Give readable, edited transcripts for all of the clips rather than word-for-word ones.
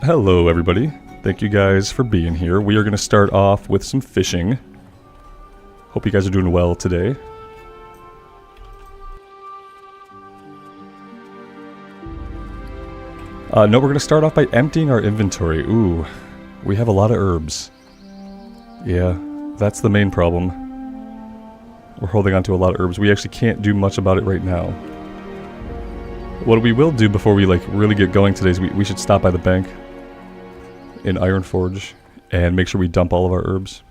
Hello everybody, thank you guys for being here. We are going to start off with some fishing. Hope you guys are doing well today. No, we're going to start off by emptying our inventory. Ooh, we have a lot of herbs. Yeah, that's the main problem. We're holding on to a lot of herbs. We actually can't do much about it right now. What we will do before we really get going today is we should stop by the bank in Ironforge and make sure we dump all of our herbs.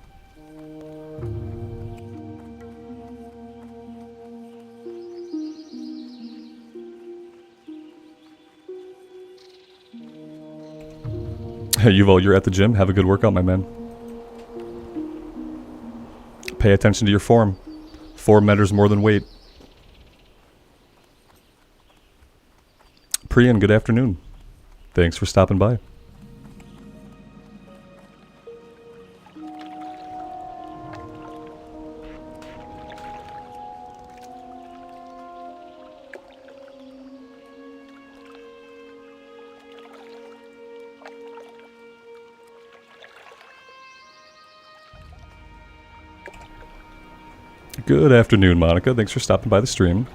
Hey Yuval, you're at the gym. Have a good workout, my man. Pay attention to your form. Form matters more than weight. Priyan, good afternoon. Thanks for stopping by. Good afternoon, Monica. Thanks for stopping by the stream.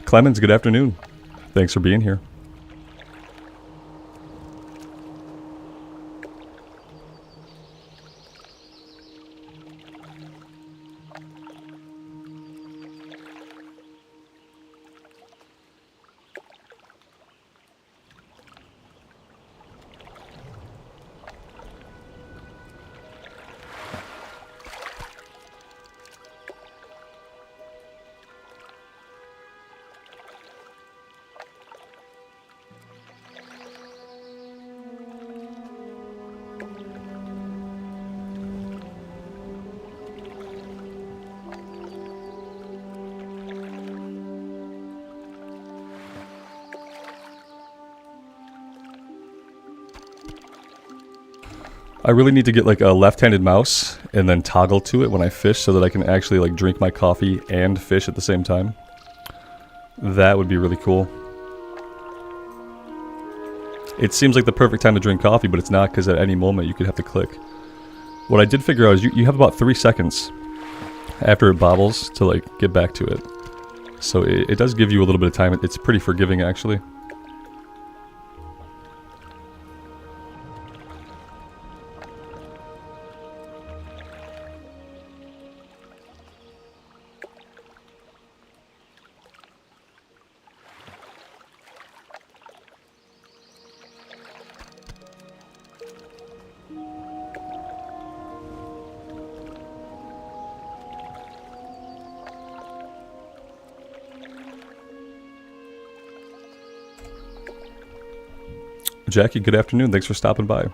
Clemens, good afternoon. Thanks for being here. I really need to get a left-handed mouse and then toggle to it when I fish so that I can actually drink my coffee and fish at the same time. That would be really cool. It seems like the perfect time to drink coffee, but it's not, because at any moment you could have to click. What I did figure out is you have about 3 seconds after it bobbles to get back to it. So it does give you a little bit of time. It's pretty forgiving actually. Jackie, good afternoon. Thanks for stopping by.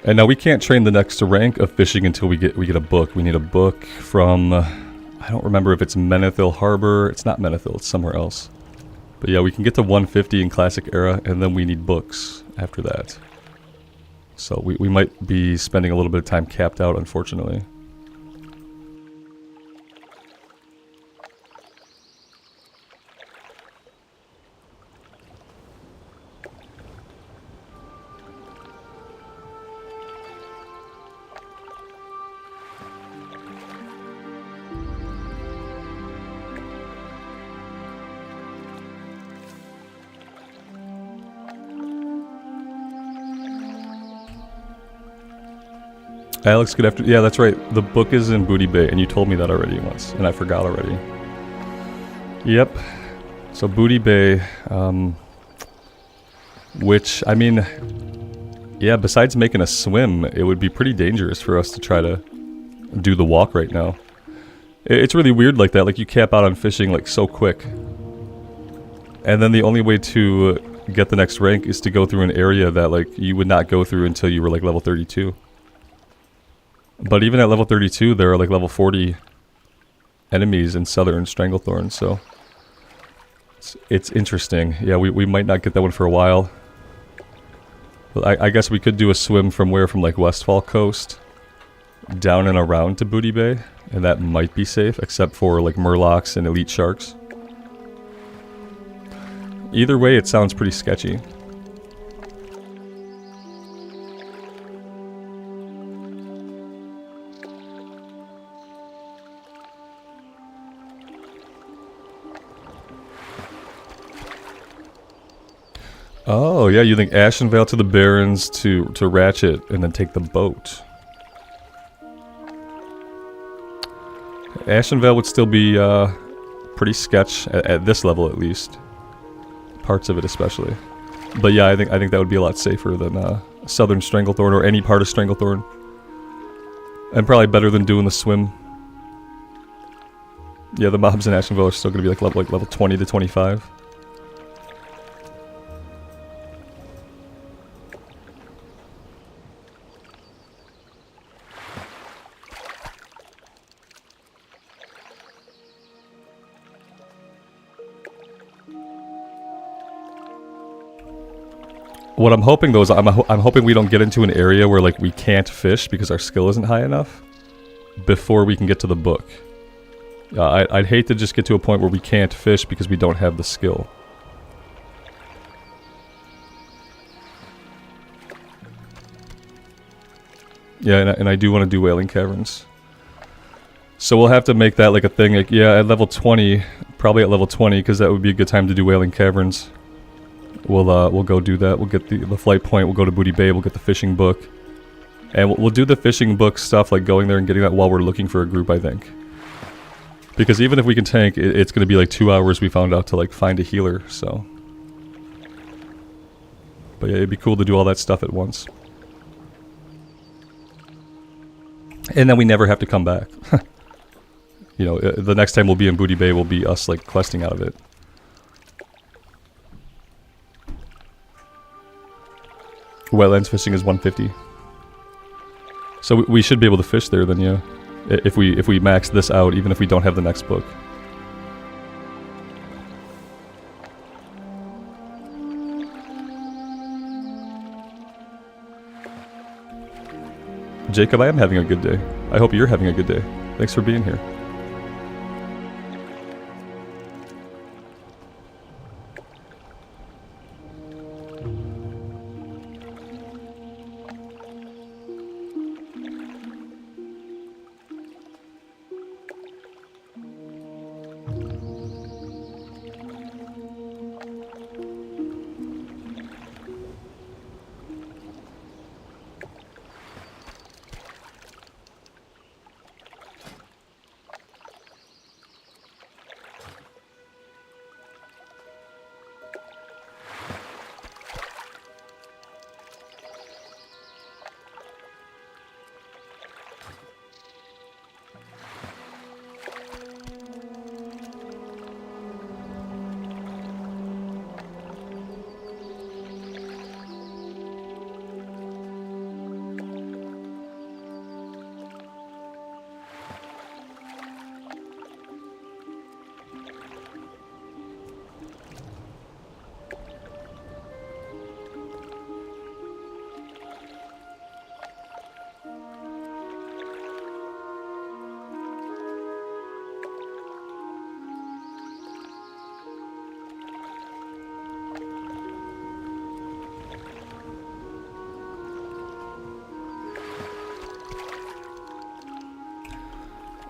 And now we can't train the next rank of fishing until we get a book. We need a book from I don't remember if it's Menethil Harbor. It's not Menethil, it's somewhere else. But yeah, we can get to 150 in Classic Era, and then we need books after that. So we might be spending a little bit of time capped out, unfortunately. Alex, good afternoon. Yeah, that's right. The book is in Booty Bay, and you told me that already once, and I forgot already. Yep. So Booty Bay, which, I mean, yeah, besides making a swim, it would be pretty dangerous for us to try to do the walk right now. It's really weird like that, like you cap out on fishing like so quick. And then the only way to get the next rank is to go through an area that like you would not go through until you were like level 32. But even at level 32 there are like level 40 enemies in Southern Stranglethorn, so it's interesting. Yeah, we might not get that one for a while. But I guess we could do a swim from where? From like Westfall Coast down and around to Booty Bay, and that might be safe, except for like Murlocs and elite sharks. Either way, it sounds pretty sketchy. Oh, yeah, you think Ashenvale to the Barrens to Ratchet and then take the boat. Ashenvale would still be pretty sketch at this level at least. Parts of it especially. But yeah, I think that would be a lot safer than Southern Stranglethorn or any part of Stranglethorn. And probably better than doing the swim. Yeah, the mobs in Ashenvale are still going to be like level 20 to 25. What I'm hoping though is I'm hoping we don't get into an area where like we can't fish because our skill isn't high enough before we can get to the book. I'd hate to just get to a point where we can't fish because we don't have the skill. Yeah, and I do want to do Wailing Caverns. So we'll have to make that like a thing. Like, yeah, at level 20, probably at level 20, because that would be a good time to do Wailing Caverns. We'll go do that. We'll get the flight point. We'll go to Booty Bay. We'll get the fishing book, and we'll do the fishing book stuff, like going there and getting that while we're looking for a group. I think, because even if we can tank, it's going to be like 2 hours. We found out to like find a healer. So, but yeah, it'd be cool to do all that stuff at once, and then we never have to come back. You know, the next time we'll be in Booty Bay will be us like questing out of it. Wetlands fishing is 150. So we should be able to fish there then, yeah. If we max this out, even if we don't have the next book. Jacob, I am having a good day. I hope you're having a good day. Thanks for being here.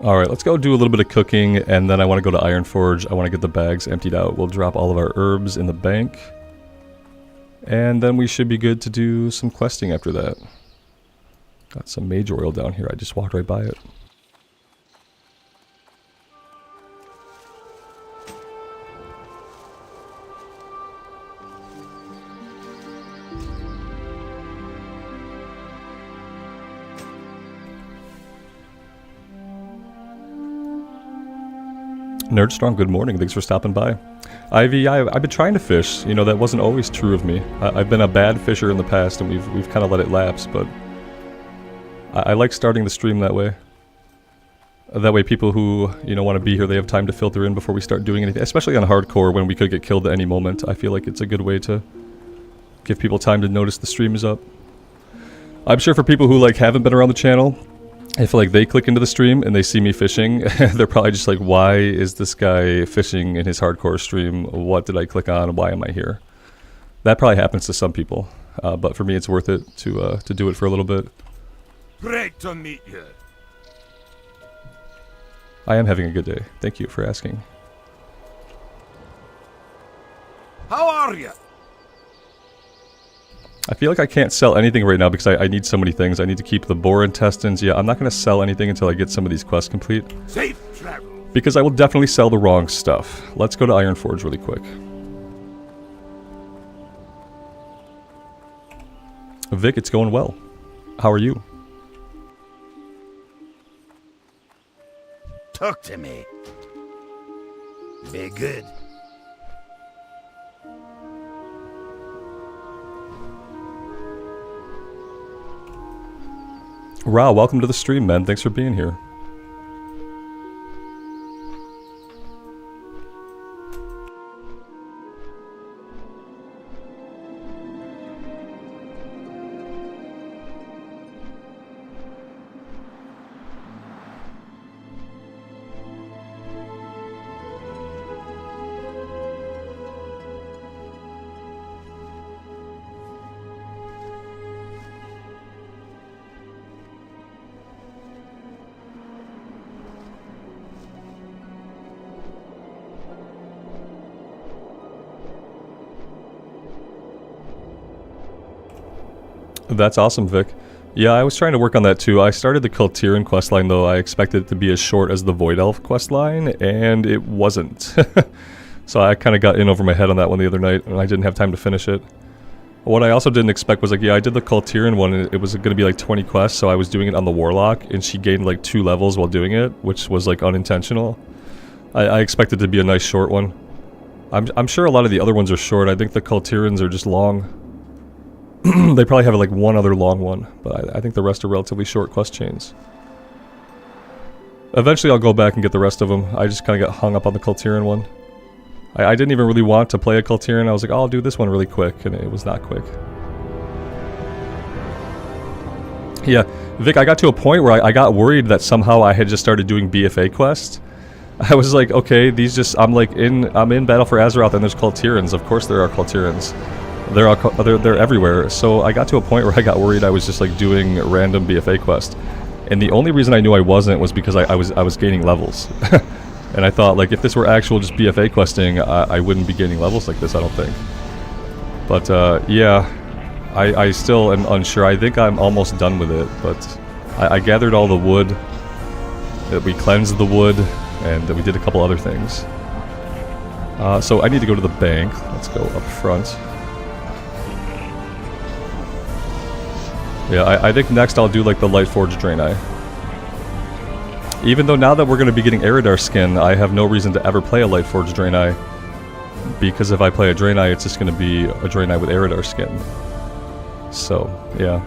Alright, let's go do a little bit of cooking, and then I want to go to Ironforge. I want to get the bags emptied out. We'll drop all of our herbs in the bank. And then we should be good to do some questing after that. Got some mage oil down here. I just walked right by it. Nerdstrong, good morning. Thanks for stopping by. Ivy, I've been trying to fish. You know, that wasn't always true of me. I've been a bad fisher in the past, and we've kind of let it lapse, but I like starting the stream that way. That way people who, you know, want to be here, they have time to filter in before we start doing anything. Especially on hardcore when we could get killed at any moment. I feel like it's a good way to give people time to notice the stream is up. I'm sure for people who like haven't been around the channel, if like they click into the stream and they see me fishing, they're probably just like, why is this guy fishing in his hardcore stream? What did I click on? Why am I here? That probably happens to some people, but for me it's worth it to do it for a little bit. Great to meet you. I am having a good day. Thank you for asking. How are you? I feel like I can't sell anything right now because I need so many things. I need to keep the boar intestines. Yeah, I'm not going to sell anything until I get some of these quests complete. Safe travel. Because I will definitely sell the wrong stuff. Let's go to Ironforge really quick. Vic, it's going well. How are you? Talk to me. Be good. Ra, welcome to the stream, man. Thanks for being here. That's awesome, Vic. Yeah, I was trying to work on that too. I started the Kultiran questline though. I expected it to be as short as the Void Elf questline, and it wasn't. So I kind of got in over my head on that one the other night, and I didn't have time to finish it. What I also didn't expect was like, yeah, I did the Kultiran one, and it was going to be like 20 quests, so I was doing it on the Warlock, and she gained like 2 levels while doing it, which was like unintentional. I expected it to be a nice short one. I'm sure a lot of the other ones are short. I think the Kultirans are just long. They probably have like one other long one, but I think the rest are relatively short quest chains. Eventually I'll go back and get the rest of them. I just kind of got hung up on the Kultiran one. I didn't even really want to play a Kultiran. I was like, oh, I'll do this one really quick, and it was not quick. Yeah, Vic, I got to a point where I got worried that somehow I had just started doing BFA quests. I was like, okay, these just, I'm in Battle for Azeroth and there's Kultirans. Of course there are Kultirans. They're everywhere. So I got to a point where I got worried I was just like doing random BFA quests. And the only reason I knew I wasn't was because I was gaining levels. And I thought like if this were actual just BFA questing, I wouldn't be gaining levels like this, I don't think. But yeah, I still am unsure. I think I'm almost done with it, but I gathered all the wood. We cleansed the wood, and we did a couple other things. So I need to go to the bank. Let's go up front. Yeah, I think next I'll do like the Lightforge Draenei. Even though now that we're going to be getting Eridar skin, I have no reason to ever play a Lightforge Draenei. Because if I play a Draenei, it's just going to be a Draenei with Eridar skin. So, yeah.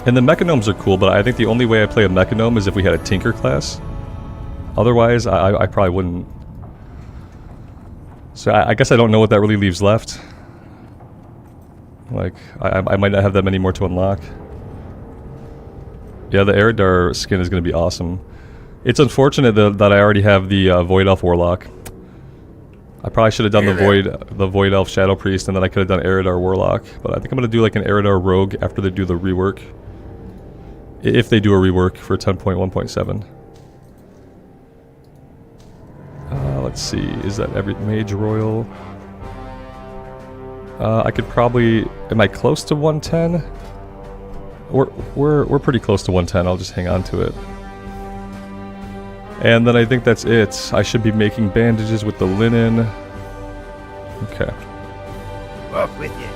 And the Mechagnomes are cool, but I think the only way I play a Mechagnome is if we had a Tinker class. Otherwise, I probably wouldn't. So I guess I don't know what that really leaves left. Like, I might not have that many more to unlock. Yeah, the Eridar skin is going to be awesome. It's unfortunate that I already have the Void Elf Warlock. I probably should have done the Void Elf Shadow Priest, and then I could have done Eridar Warlock. But I think I'm going to do like an Eridar Rogue after they do the rework. If they do a rework for 10.1.7. Let's see, is that every Mage Royal? I could probably, am I close to 110? We're pretty close to 110, I'll just hang on to it. And then I think that's it. I should be making bandages with the linen. Okay. Off with you.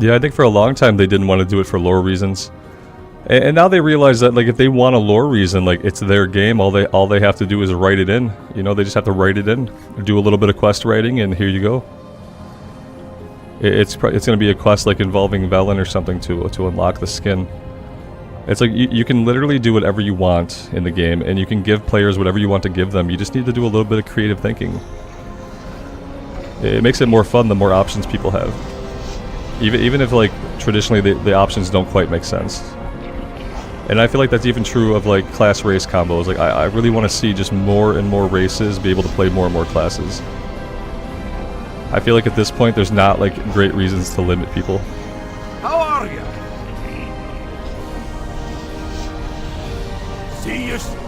Yeah, I think for a long time they didn't want to do it for lore reasons. And now they realize that, like, if they want a lore reason, like, it's their game, all they have to do is write it in. You know, they just have to write it in, do a little bit of quest writing, and here you go. It's going to be a quest, like, involving Velen or something to unlock the skin. It's like, you can literally do whatever you want in the game, and you can give players whatever you want to give them. You just need to do a little bit of creative thinking. It makes it more fun the more options people have. Even if, like, traditionally the options don't quite make sense. And I feel like that's even true of, like, class race combos. Like, I really want to see just more and more races be able to play more and more classes. I feel like at this point there's not, like, great reasons to limit people. How are you? See you soon.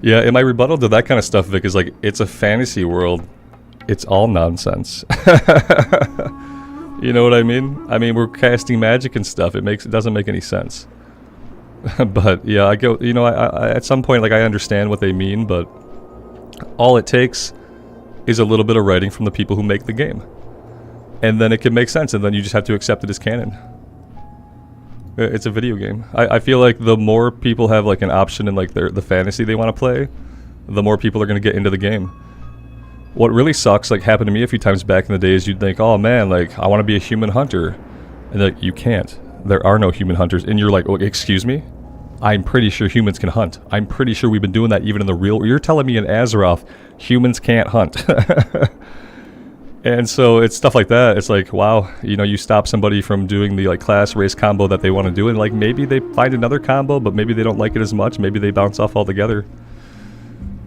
Yeah, and my rebuttal to that kind of stuff, Vic, is like, it's a fantasy world. It's all nonsense. You know what I mean? I mean, we're casting magic and stuff. It doesn't make any sense. But yeah, I go, you know, I at some point, like, I understand what they mean, but all it takes is a little bit of writing from the people who make the game. And then it can make sense, and then you just have to accept it as canon. It's a video game. I feel like the more people have, like, an option in, like, the fantasy they want to play, the more people are going to get into the game. What really sucks, like, happened to me a few times back in the day, is you'd think, oh man, like, I want to be a human hunter. And like, you can't. There are no human hunters. And you're like, oh, excuse me? I'm pretty sure humans can hunt. I'm pretty sure we've been doing that even in the real... You're telling me in Azeroth, humans can't hunt. And so it's stuff like that. It's like, wow, you know, you stop somebody from doing the, like, class race combo that they want to do, and, like, maybe they find another combo, but maybe they don't like it as much. Maybe they bounce off altogether.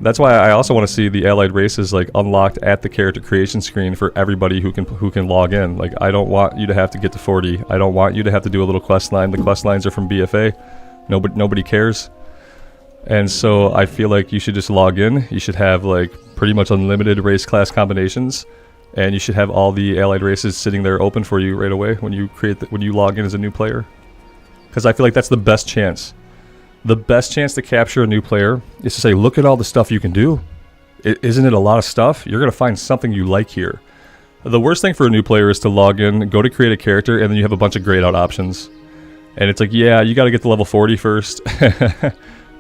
That's why I also want to see the allied races, like, unlocked at the character creation screen for everybody who can log in. Like, I don't want you to have to get to 40. I don't want you to have to do a little quest line. The quest lines are from BFA. Nobody cares. And so I feel like you should just log in. You should have, like, pretty much unlimited race class combinations. And you should have all the allied races sitting there open for you right away when you when you log in as a new player. Because I feel like that's the best chance. The best chance to capture a new player is to say, look at all the stuff you can do. Isn't it a lot of stuff? You're going to find something you like here. The worst thing for a new player is to log in, go to create a character, and then you have a bunch of grayed out options. And it's like, yeah, you got to get to level 40 first. And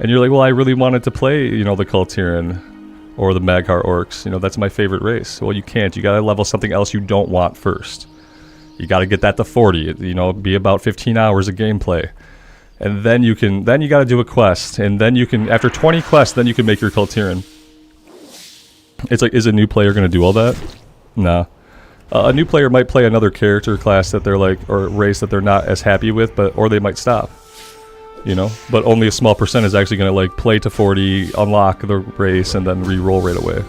you're like, well, I really wanted to play, you know, the Kultiran. Or the Mag'har Orcs, you know, that's my favorite race. Well, you can't. You gotta level something else you don't want first. You gotta get that to 40, you know, be about 15 hours of gameplay. And then you gotta do a quest. And then you can, after 20 quests, then you can make your Kultiran. It's like, is a new player gonna do all that? Nah. A new player might play another character class that they're like, or race that they're not as happy with, or they might stop. You know, but only a small percent is actually going to, like, play to 40, unlock the race, and then re-roll right away.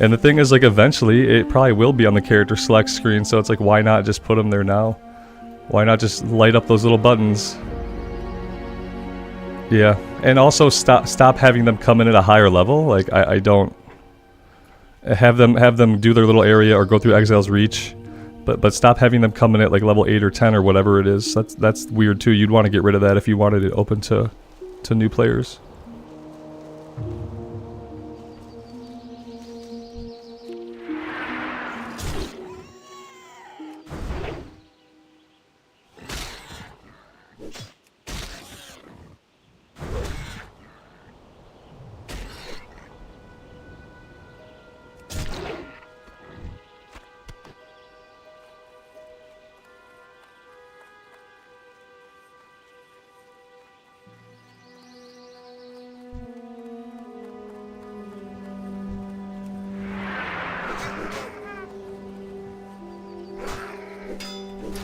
And the thing is, like, eventually, it probably will be on the character select screen, so it's like, why not just put them there now? Why not just light up those little buttons? Yeah, and also stop having them come in at a higher level. Like, I don't... Have them do their little area or go through Exile's Reach. But stop having them come in at, like, level 8 or 10 or whatever it is. That's weird too. You'd want to get rid of that if you wanted it open to new players.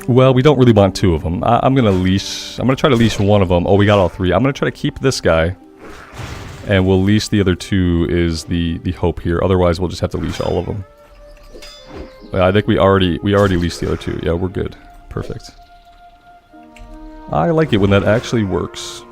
Well, we don't really want two of them. I'm gonna try to leash one of them. Oh, we got all three. I'm gonna try to keep this guy. And we'll leash the other two is the hope here. Otherwise, we'll just have to leash all of them. Yeah, I think we already leased the other two. Yeah, we're good. Perfect. I like it when that actually works.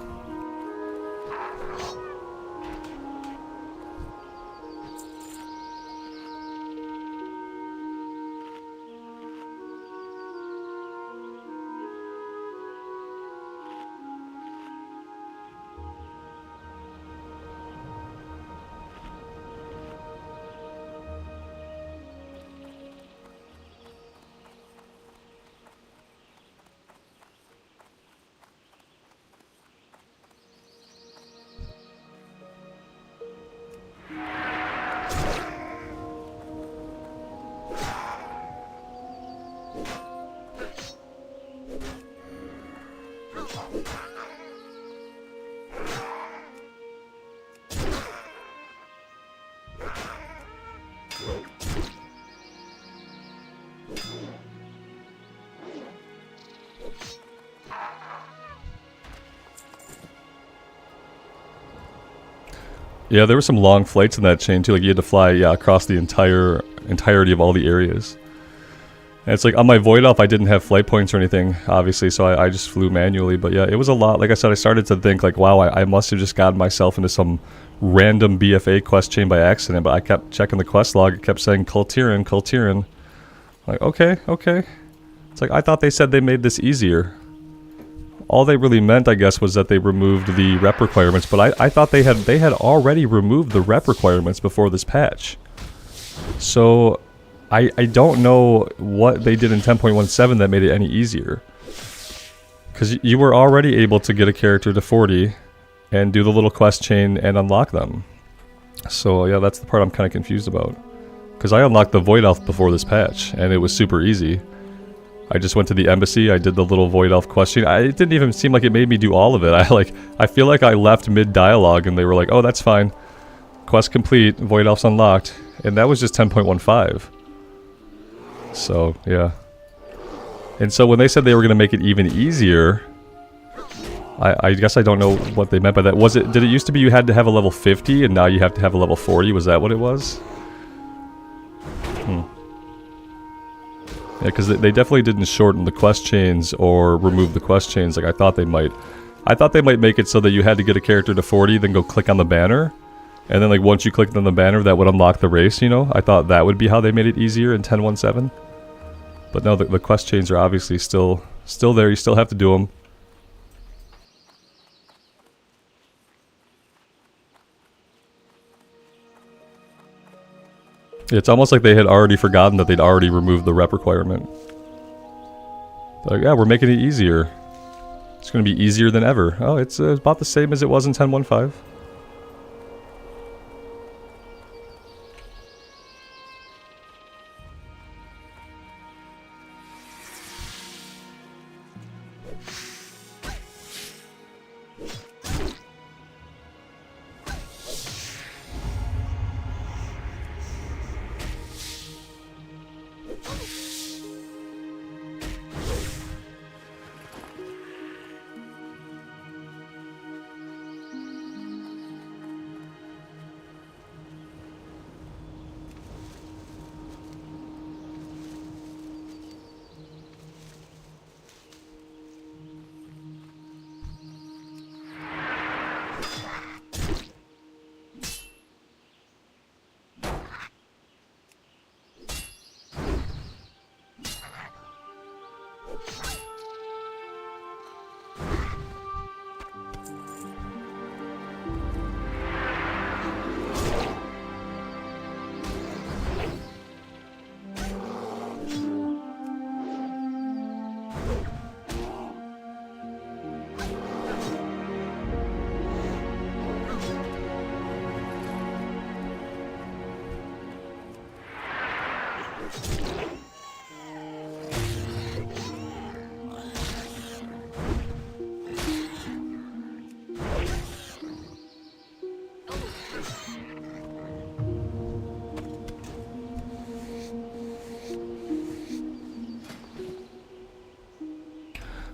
Yeah, there were some long flights in that chain too. Like you had to fly, yeah, across the entirety of all the areas. And it's like on my Void Elf, I didn't have flight points or anything, obviously, so I just flew manually. But yeah, it was a lot. Like I said, I started to think like, wow, I must have just gotten myself into some random BFA quest chain by accident. But I kept checking the quest log. It kept saying Kultiran, Kultiran. Like, okay, okay. It's like I thought they said they made this easier. All they really meant, I guess, was that they removed the rep requirements, but I thought they had already removed the rep requirements before this patch. So I don't know what they did in 10.17 that made it any easier. Because you were already able to get a character to 40 and do the little quest chain and unlock them. So yeah, that's the part I'm kind of confused about. Because I unlocked the Void Elf before this patch, and it was super easy. I just went to the embassy, I did the little Void Elf question. It didn't even seem like it made me do all of it. I feel like I left mid-dialogue and they were like, oh, that's fine. Quest complete, Void Elf's unlocked. And that was just 10.15. So, yeah. And so when they said they were going to make it even easier, I guess I don't know what they meant by that. Did it used to be you had to have a level 50 and now you have to have a level 40? Was that what it was? Yeah, because they definitely didn't shorten the quest chains or remove the quest chains like I thought they might. I thought they might make it so that you had to get a character to 40, then go click on the banner. And then like once you clicked on the banner, that would unlock the race, you know? I thought that would be how they made it easier in 10.17. But no, the quest chains are obviously still there. You still have to do them. It's almost like they had already forgotten that they'd already removed the rep requirement. Like, yeah, we're making it easier. It's going to be easier than ever. Oh, it's about the same as it was in 10.15.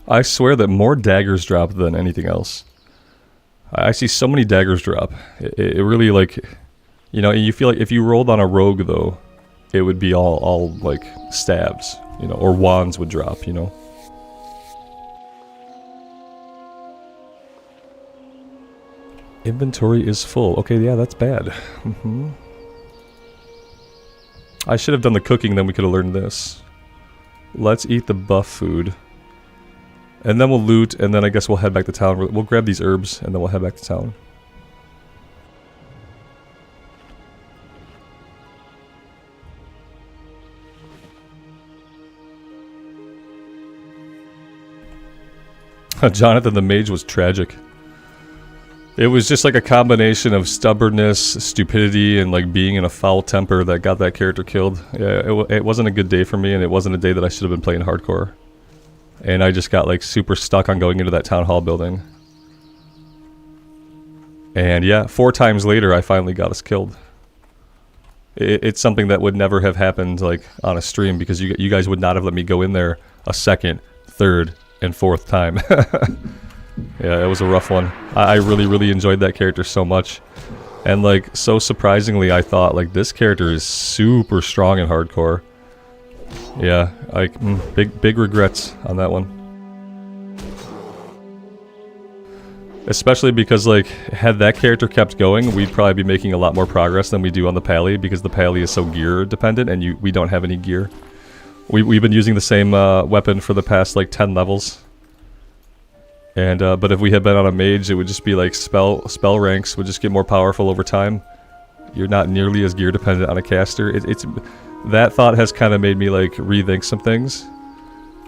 I swear that more daggers drop than anything else. I see so many daggers drop. It really, like, you know, you feel like if you rolled on a rogue, though, it would be all like stabs, you know, or wands would drop, you know. Inventory is full. Okay, yeah, that's bad. I should have done the cooking, then we could have learned this. Let's eat the buff food. And then we'll loot, and then I guess we'll head back to town. We'll grab these herbs, and then we'll head back to town. Jonathan the Mage was tragic. It was just like a combination of stubbornness, stupidity, and like being in a foul temper that got that character killed. Yeah, it wasn't a good day for me, and it wasn't a day that I should have been playing hardcore. And I just got like super stuck on going into that town hall building. And yeah, 4 times later I finally got us killed. It's something that would never have happened like on a stream, because you guys would not have let me go in there a second, third, and 4th time. Yeah, it was a rough one. I really enjoyed that character so much. And like, so surprisingly, I thought like this character is super strong in hardcore. Yeah, like big regrets on that one. Especially because like, had that character kept going, we'd probably be making a lot more progress than we do on the Pally, because the Pally is so gear dependent and we don't have any gear. We've been using the same weapon for the past like 10 levels. And but if we had been on a mage, it would just be like spell ranks would just get more powerful over time. You're not nearly as gear dependent on a caster. It's that thought has kind of made me like rethink some things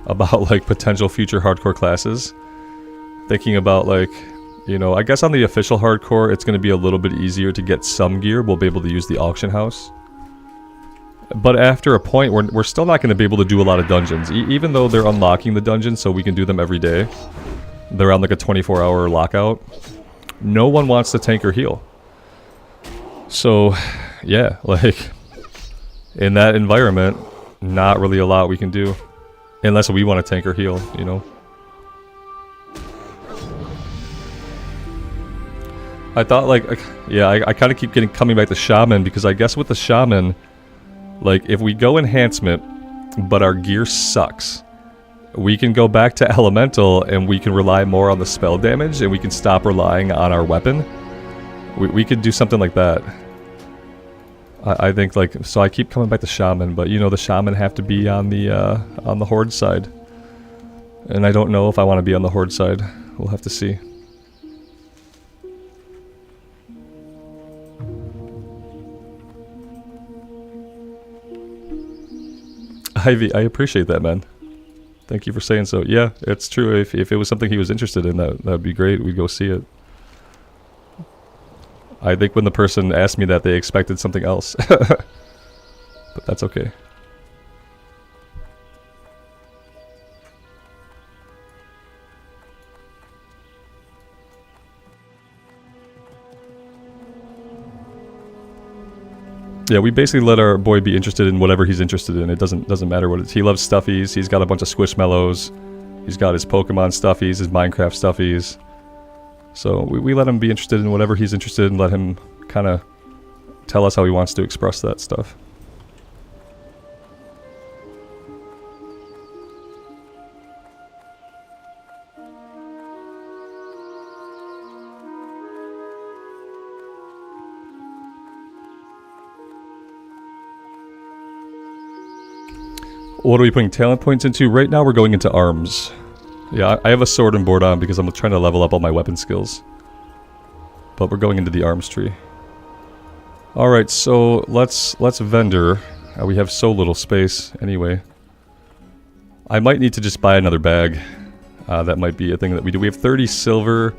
about like potential future hardcore classes. Thinking about like, you know, I guess on the official hardcore, it's going to be a little bit easier to get some gear. We'll be able to use the auction house. But after a point, we're still not going to be able to do a lot of dungeons, even though they're unlocking the dungeons so we can do them every day. They're on like a 24-hour lockout. No one wants to tank or heal. So, yeah, like, in that environment, not really a lot we can do. Unless we want to tank or heal, you know. I thought like, yeah, I kind of keep coming back to Shaman, because I guess with the Shaman, like, if we go enhancement, but our gear sucks, we can go back to elemental and we can rely more on the spell damage, and we can stop relying on our weapon. We could do something like that. I think like, so I keep coming back to Shaman, but you know, the Shaman have to be on the Horde side. And I don't know if I want to be on the Horde side. We'll have to see. Ivy, I appreciate that, man. Thank you for saying so. Yeah, it's true. If it was something he was interested in, that'd be great. We'd go see it. I think when the person asked me that, they expected something else. But that's okay. Yeah, we basically let our boy be interested in whatever he's interested in. It doesn't matter what it is. He loves stuffies. He's got a bunch of Squishmallows. He's got his Pokemon stuffies, his Minecraft stuffies. So we let him be interested in whatever he's interested in, let him kind of tell us how he wants to express that stuff. What are we putting talent points into? Right now we're going into arms. Yeah, I have a sword and board on because I'm trying to level up all my weapon skills. But we're going into the arms tree. Alright, so let's vendor. We have so little space anyway. I might need to just buy another bag. That might be a thing that we do. We have 30 silver.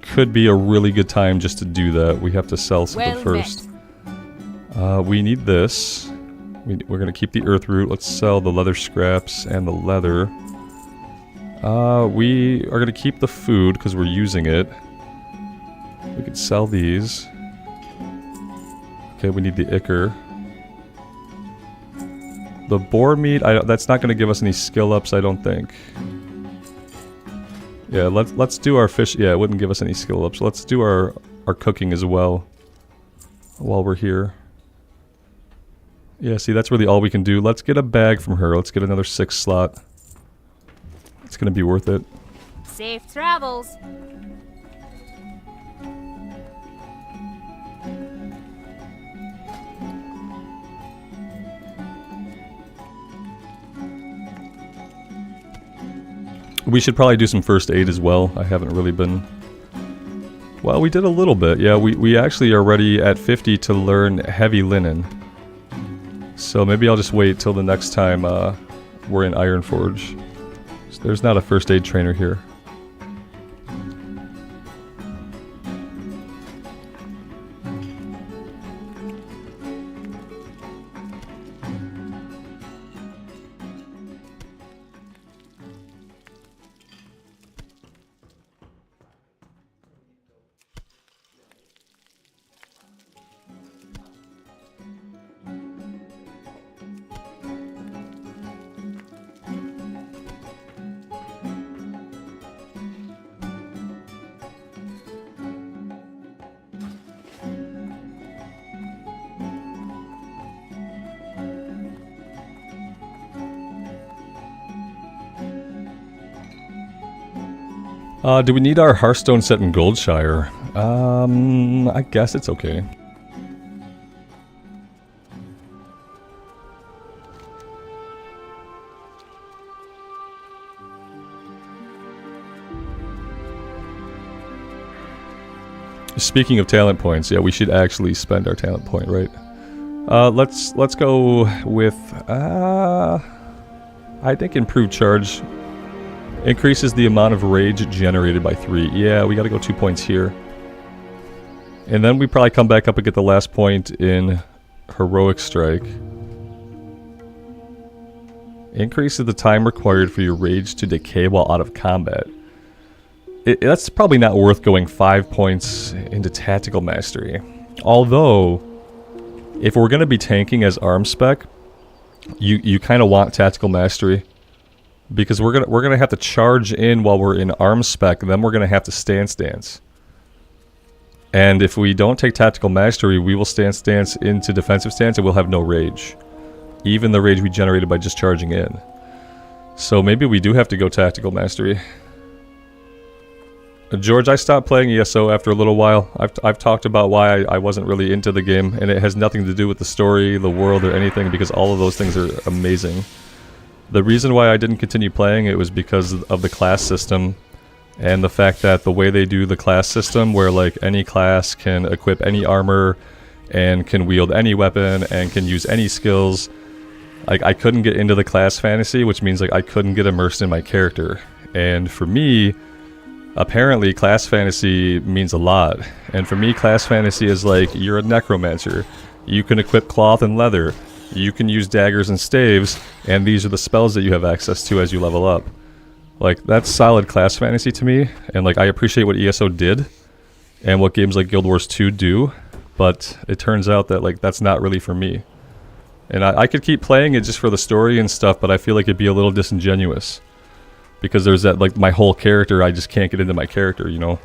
Could be a really good time just to do that. We have to sell something first. We need this. We're going to keep the earth root. Let's sell the leather scraps and the leather. We are going to keep the food because we're using it. We could sell these. Okay, we need the ichor. The boar meat, that's not going to give us any skill ups, I don't think. Yeah, let's do our fish. Yeah, it wouldn't give us any skill ups. Let's do our cooking as well while we're here. Yeah, see, that's really all we can do. Let's get a bag from her. Let's get another 6 slot. It's gonna be worth it. Safe travels. We should probably do some first aid as well. I haven't really been... Well, we did a little bit. Yeah, we actually are ready at 50 to learn heavy linen. So maybe I'll just wait till the next time we're in Ironforge. So there's not a first aid trainer here. Do we need our Hearthstone set in Goldshire? I guess it's okay. Speaking of talent points, yeah, we should actually spend our talent point, right? Let's go with I think improved charge. Increases the amount of rage generated by 3. Yeah, we gotta go 2 points here. And then we probably come back up and get the last point in Heroic Strike. Increases the time required for your rage to decay while out of combat. That's probably not worth going 5 points into Tactical Mastery. Although, if we're gonna be tanking as arm spec, you kind of want Tactical Mastery. Because we're gonna have to charge in while we're in arm spec, and then we're gonna have to stance. And if we don't take Tactical Mastery, we will stance into defensive stance, and we'll have no rage. Even the rage we generated by just charging in. So maybe we do have to go Tactical Mastery. George, I stopped playing ESO after a little while. I've talked about why I wasn't really into the game, and it has nothing to do with the story, the world, or anything, because all of those things are amazing. The reason why I didn't continue playing it was because of the class system, and the fact that the way they do the class system, where like any class can equip any armor, and can wield any weapon, and can use any skills, like I couldn't get into the class fantasy, which means like I couldn't get immersed in my character. And for me, apparently class fantasy means a lot. And for me, class fantasy is like, you're a necromancer, you can equip cloth and leather, you can use daggers and staves, and these are the spells that you have access to as you level up. Like, that's solid class fantasy to me, and like I appreciate what ESO did, and what games like Guild Wars 2 do, but it turns out that like that's not really for me. And I could keep playing it just for the story and stuff, but I feel like it'd be a little disingenuous. Because there's that, like, my whole character, I just can't get into my character, you know?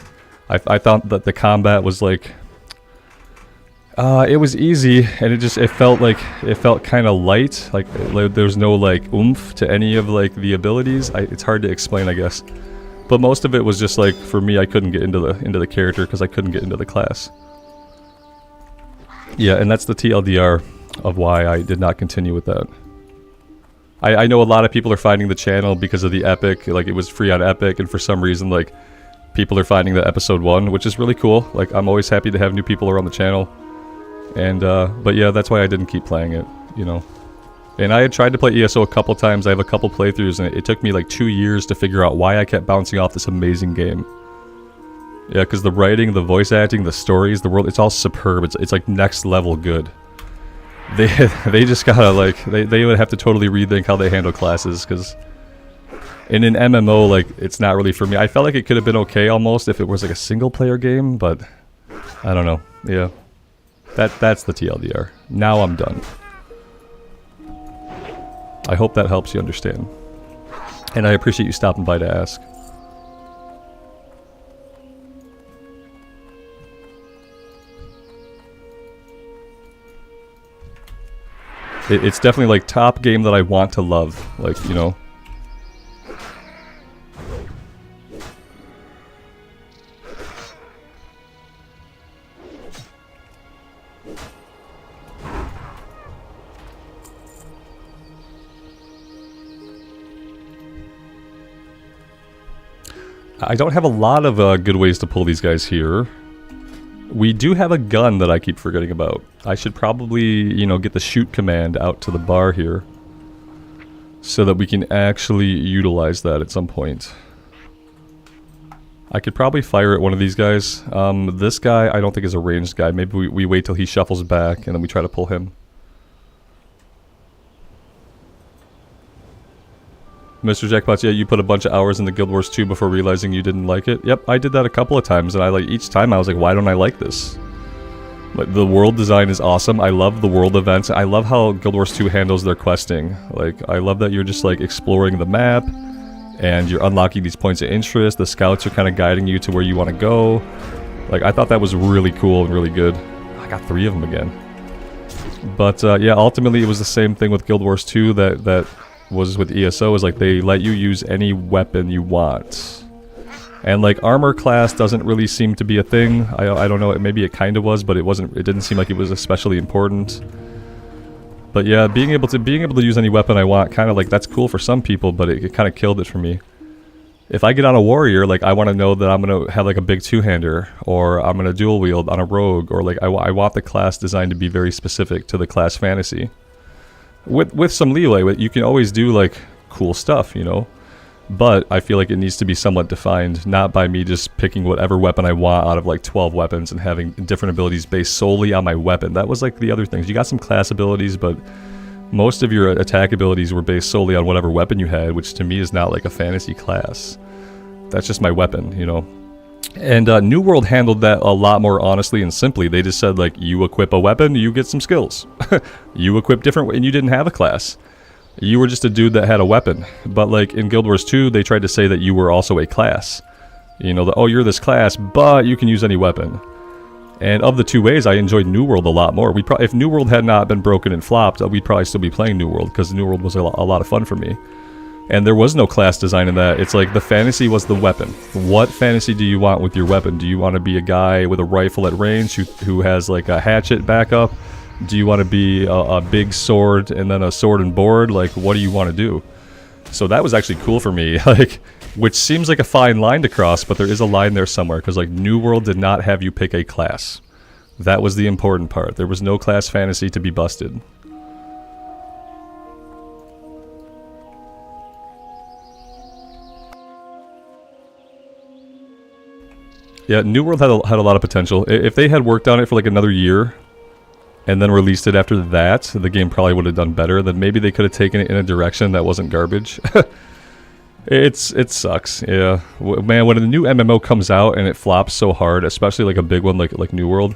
I thought that the combat was like... it was easy, and it felt kind of light. Like, there's no, like, oomph to any of, like, the abilities. It's hard to explain, I guess. But most of it was just, like, for me, I couldn't get into the character because I couldn't get into the class. Yeah, and that's the TLDR of why I did not continue with that. I know a lot of people are finding the channel because of the Epic, like it was free on Epic, and for some reason, like, people are finding the episode 1, which is really cool. Like, I'm always happy to have new people around the channel. And, but yeah, that's why I didn't keep playing it, you know. And I had tried to play ESO a couple times, I have a couple playthroughs, and it took me like 2 years to figure out why I kept bouncing off this amazing game. Yeah, because the writing, the voice acting, the stories, the world, it's all superb. It's like next level good. They just gotta, like, they would have to totally rethink how they handle classes, because in an MMO, like, it's not really for me. I felt like it could have been okay almost if it was like a single player game, but I don't know. Yeah. That's the TLDR. Now I'm done. I hope that helps you understand. And I appreciate you stopping by to ask. It's definitely like top game that I want to love, like, you know. I don't have a lot of good ways to pull these guys here. We do have a gun that I keep forgetting about. I should probably, you know, get the shoot command out to the bar here, so that we can actually utilize that at some point. I could probably fire at one of these guys. This guy I don't think is a ranged guy. Maybe we wait till he shuffles back and then we try to pull him. Mr. Jackpots, yeah, you put a bunch of hours into Guild Wars 2 before realizing you didn't like it. Yep, I did that a couple of times, and each time I was like, why don't I like this? Like, the world design is awesome. I love the world events. I love how Guild Wars 2 handles their questing. Like, I love that you're just like exploring the map, and you're unlocking these points of interest. The scouts are kind of guiding you to where you want to go. Like, I thought that was really cool and really good. I got 3 of them again. But yeah, ultimately it was the same thing with Guild Wars 2 that was with ESO, is like they let you use any weapon you want. And like armor class doesn't really seem to be a thing. I don't know, maybe it kind of was, but it didn't seem like it was especially important. But yeah, being able to use any weapon I want, kind of like that's cool for some people, but it kind of killed it for me. If I get on a warrior, like I want to know that I'm going to have like a big two-hander, or I'm going to dual wield on a rogue, or like I want the class design to be very specific to the class fantasy. With some leeway, you can always do like cool stuff, you know, but I feel like it needs to be somewhat defined, not by me just picking whatever weapon I want out of like 12 weapons and having different abilities based solely on my weapon. That was like the other things. You got some class abilities, but most of your attack abilities were based solely on whatever weapon you had, which to me is not like a fantasy class. That's just my weapon, you know. And New World handled that a lot more honestly and simply. They just said, like, you equip a weapon, you get some skills. You equip different, and you didn't have a class. You were just a dude that had a weapon. But, like, in Guild Wars 2, they tried to say that you were also a class. You know, oh, you're this class, but you can use any weapon. And of the 2 ways, I enjoyed New World a lot more. If New World had not been broken and flopped, we'd probably still be playing New World, because New World was a lot of fun for me. And there was no class design in that. It's like the fantasy was the weapon. What fantasy do you want with your weapon? Do you want to be a guy with a rifle at range who has like a hatchet backup? Do you want to be a big sword and then a sword and board? Like, what do you want to do? So that was actually cool for me, like, which seems like a fine line to cross, but there is a line there somewhere, because like New World did not have you pick a class. That was the important part. There was no class fantasy to be busted. Yeah, New World had a lot of potential. If they had worked on it for like another year and then released it after that, the game probably would have done better. Then maybe they could have taken it in a direction that wasn't garbage. It sucks, yeah. Man, when a new MMO comes out and it flops so hard, especially like a big one like New World,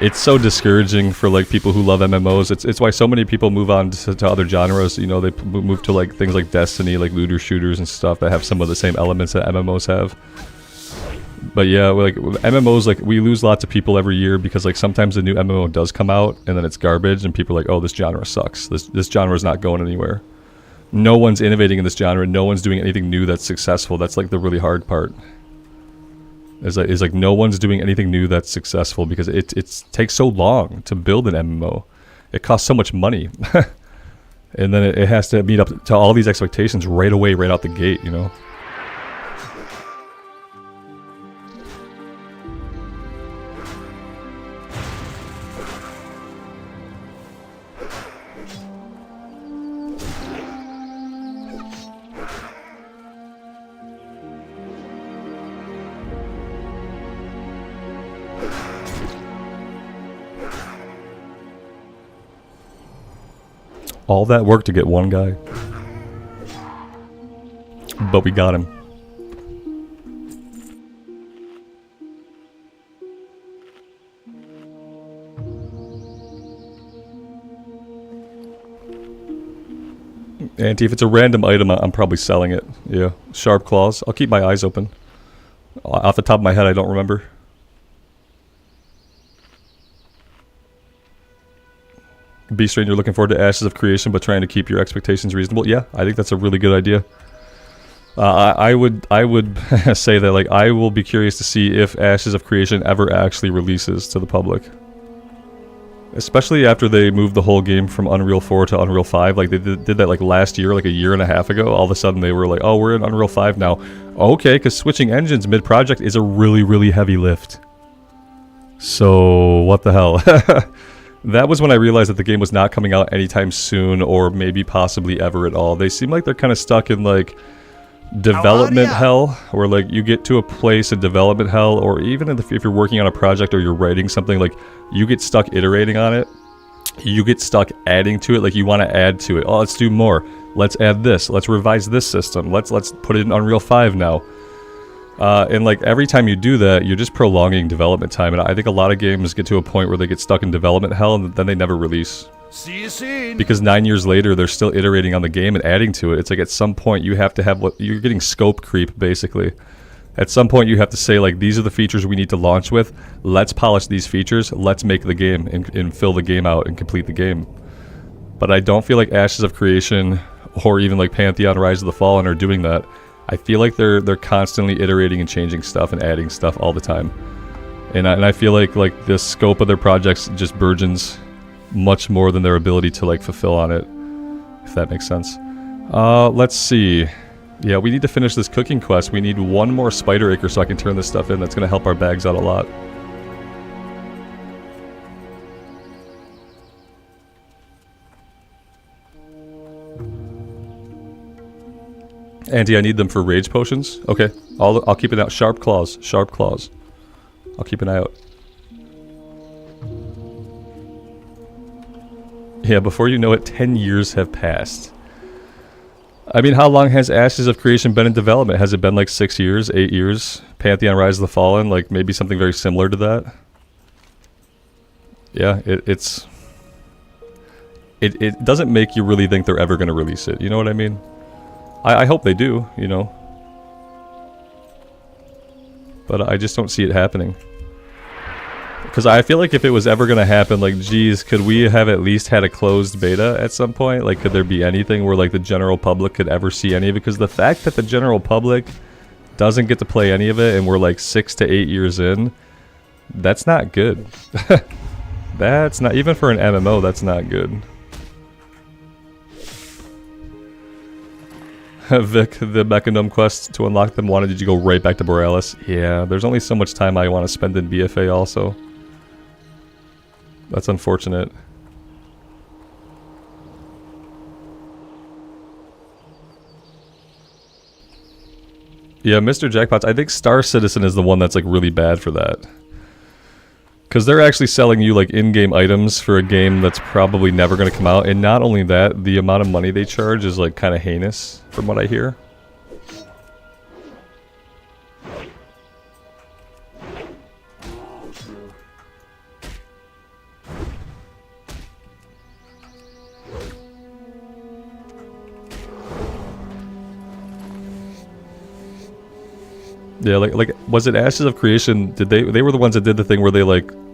it's so discouraging for like people who love MMOs. It's why so many people move on to other genres. You know, they move to like things like Destiny, like looter shooters and stuff that have some of the same elements that MMOs have. But yeah, like MMOs, like we lose lots of people every year because like sometimes a new MMO does come out and then it's garbage and people are like, oh, this genre sucks. This genre is not going anywhere. No one's innovating in this genre. No one's doing anything new that's successful. That's like the really hard part. Is like no one's doing anything new that's successful because it takes so long to build an MMO. It costs so much money. And then it has to meet up to all these expectations right away, right out the gate, you know? All that work to get one guy. But we got him. Auntie, if it's a random item, I'm probably selling it. Yeah. Sharp claws. I'll keep my eyes open. Off the top of my head, I don't remember. Beast Rain, you're looking forward to Ashes of Creation, but trying to keep your expectations reasonable. Yeah, I think that's a really good idea. I would say that like I will be curious to see if Ashes of Creation ever actually releases to the public. Especially after they moved the whole game from Unreal 4 to Unreal 5. Like, they did that, like, last year, like a year and a half ago. All of a sudden, they were like, oh, we're in Unreal 5 now. Okay, because switching engines mid-project is a really, really heavy lift. So, what the hell? That was when I realized that the game was not coming out anytime soon, or maybe possibly ever at all. They seem like they're kind of stuck in, like, development hell, where, like, you get to a place in development hell, or even if you're working on a project or you're writing something, like, you get stuck iterating on it. You get stuck adding to it, like you want to add to it. Oh, let's do more. Let's add this. Let's revise this system. Let's put it in Unreal 5 now. And like every time you do that, you're just prolonging development time. And I think a lot of games get to a point where they get stuck in development hell and then they never release. See you soon. Because 9 years later, they're still iterating on the game and adding to it. It's like at some point you have to have what you're getting scope creep, basically. At some point you have to say, like, these are the features we need to launch with. Let's polish these features. Let's make the game and fill the game out and complete the game. But I don't feel like Ashes of Creation or even like Pantheon Rise of the Fallen are doing that. I feel like they're constantly iterating and changing stuff and adding stuff all the time. And I feel like the scope of their projects just burgeons much more than their ability to like fulfill on it, if that makes sense. Let's see. Yeah, we need to finish this cooking quest. We need one more spider acre so I can turn this stuff in. That's going to help our bags out a lot. Auntie, I need them for rage potions. Okay, I'll keep an eye out. Sharp claws. Sharp claws. I'll keep an eye out. Yeah, before you know it, 10 years have passed. I mean, how long has Ashes of Creation been in development? Has it been like 6 years, 8 years? Pantheon Rise of the Fallen, like maybe something very similar to that? Yeah, it doesn't make you really think they're ever going to release it. You know what I mean? I hope they do, you know. But I just don't see it happening. Because I feel like if it was ever going to happen, like, geez, could we have at least had a closed beta at some point? Like, could there be anything where, like, the general public could ever see any of it? Because the fact that the general public doesn't get to play any of it and we're, like, 6 to 8 years in, that's not good. That's not, even for an MMO, that's not good. Vic, the Bagnon quest to unlock them wanted you to go right back to Borealis. Yeah, there's only so much time I want to spend in BFA also. That's unfortunate. Yeah, Mr. Jackpots, I think Star Citizen is the one that's like really bad for that. Because they're actually selling you like in-game items for a game that's probably never going to come out. And not only that, the amount of money they charge is like kind of heinous from what I hear. Yeah, like was it Ashes of Creation? Did they were the ones that did the thing where they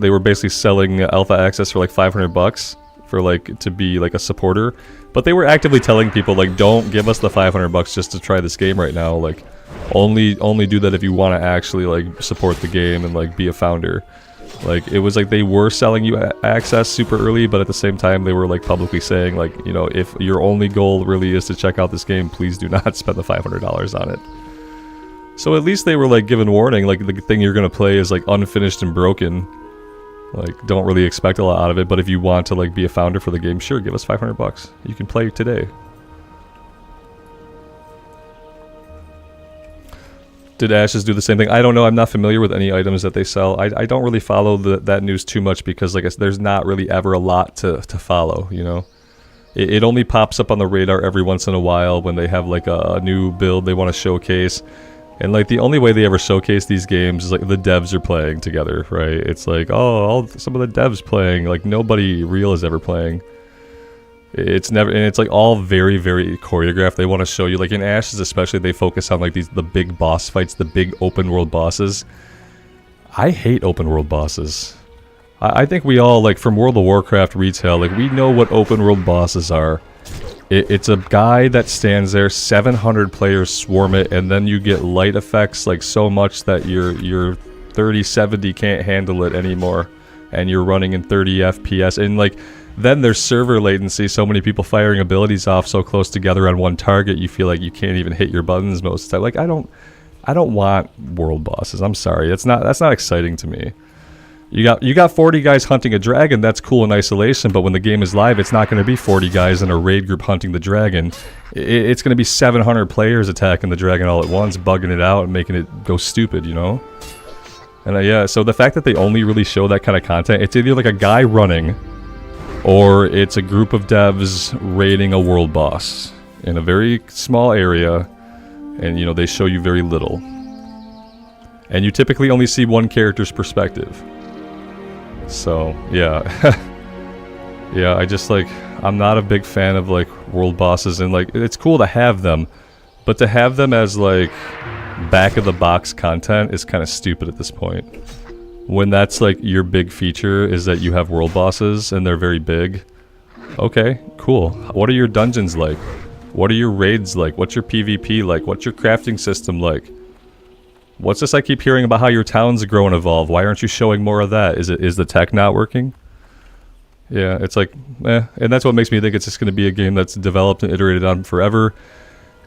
were basically selling alpha access for like $500 for like to be like a supporter, but they were actively telling people like, don't give us the $500 just to try this game right now. Like, only do that if you want to actually like support the game and like be a founder. Like, it was like they were selling you access super early, but at the same time they were like publicly saying like, you know, if your only goal really is to check out this game, please do not spend the $500 on it. So at least they were like given warning, like the thing you're gonna play is like unfinished and broken. Like, don't really expect a lot out of it, but if you want to like be a founder for the game, sure, give us $500. You can play today. Did Ashes do the same thing? I don't know. I'm not familiar with any items that they sell. I don't really follow that news too much because like there's not really ever a lot to follow, you know? It only pops up on the radar every once in a while when they have like a new build they want to showcase. And like the only way they ever showcase these games is like the devs are playing together, right? It's like, oh, some of the devs playing, like nobody real is ever playing. It's never, and it's like all very, very choreographed. They want to show you, like in Ashes especially, they focus on like the big boss fights, the big open world bosses. I hate open world bosses. I think we all, like, from World of Warcraft retail, like, we know what open world bosses are. It's a guy that stands there, 700 players swarm it, and then you get light effects, like, so much that your 3070 can't handle it anymore, and you're running in 30 FPS, and, like, then there's server latency, so many people firing abilities off so close together on one target, you feel like you can't even hit your buttons most of the time. Like, I don't want world bosses, I'm sorry, that's not exciting to me. You got 40 guys hunting a dragon, that's cool in isolation, but when the game is live, it's not going to be 40 guys in a raid group hunting the dragon. It's going to be 700 players attacking the dragon all at once, bugging it out and making it go stupid, you know? And yeah, so the fact that they only really show that kind of content, it's either like a guy running, or it's a group of devs raiding a world boss in a very small area, and you know, they show you very little. And you typically only see one character's perspective. So, yeah. Yeah, I'm not a big fan of, like, world bosses, and, like, it's cool to have them, but to have them as, like, back-of-the-box content is kind of stupid at this point. When that's, like, your big feature is that you have world bosses, and they're very big. Okay, cool. What are your dungeons like? What are your raids like? What's your PvP like? What's your crafting system like? What's this I keep hearing about how your towns grow and evolve? Why aren't you showing more of that? Is the tech not working? Yeah, it's like, and that's what makes me think it's just going to be a game that's developed and iterated on forever.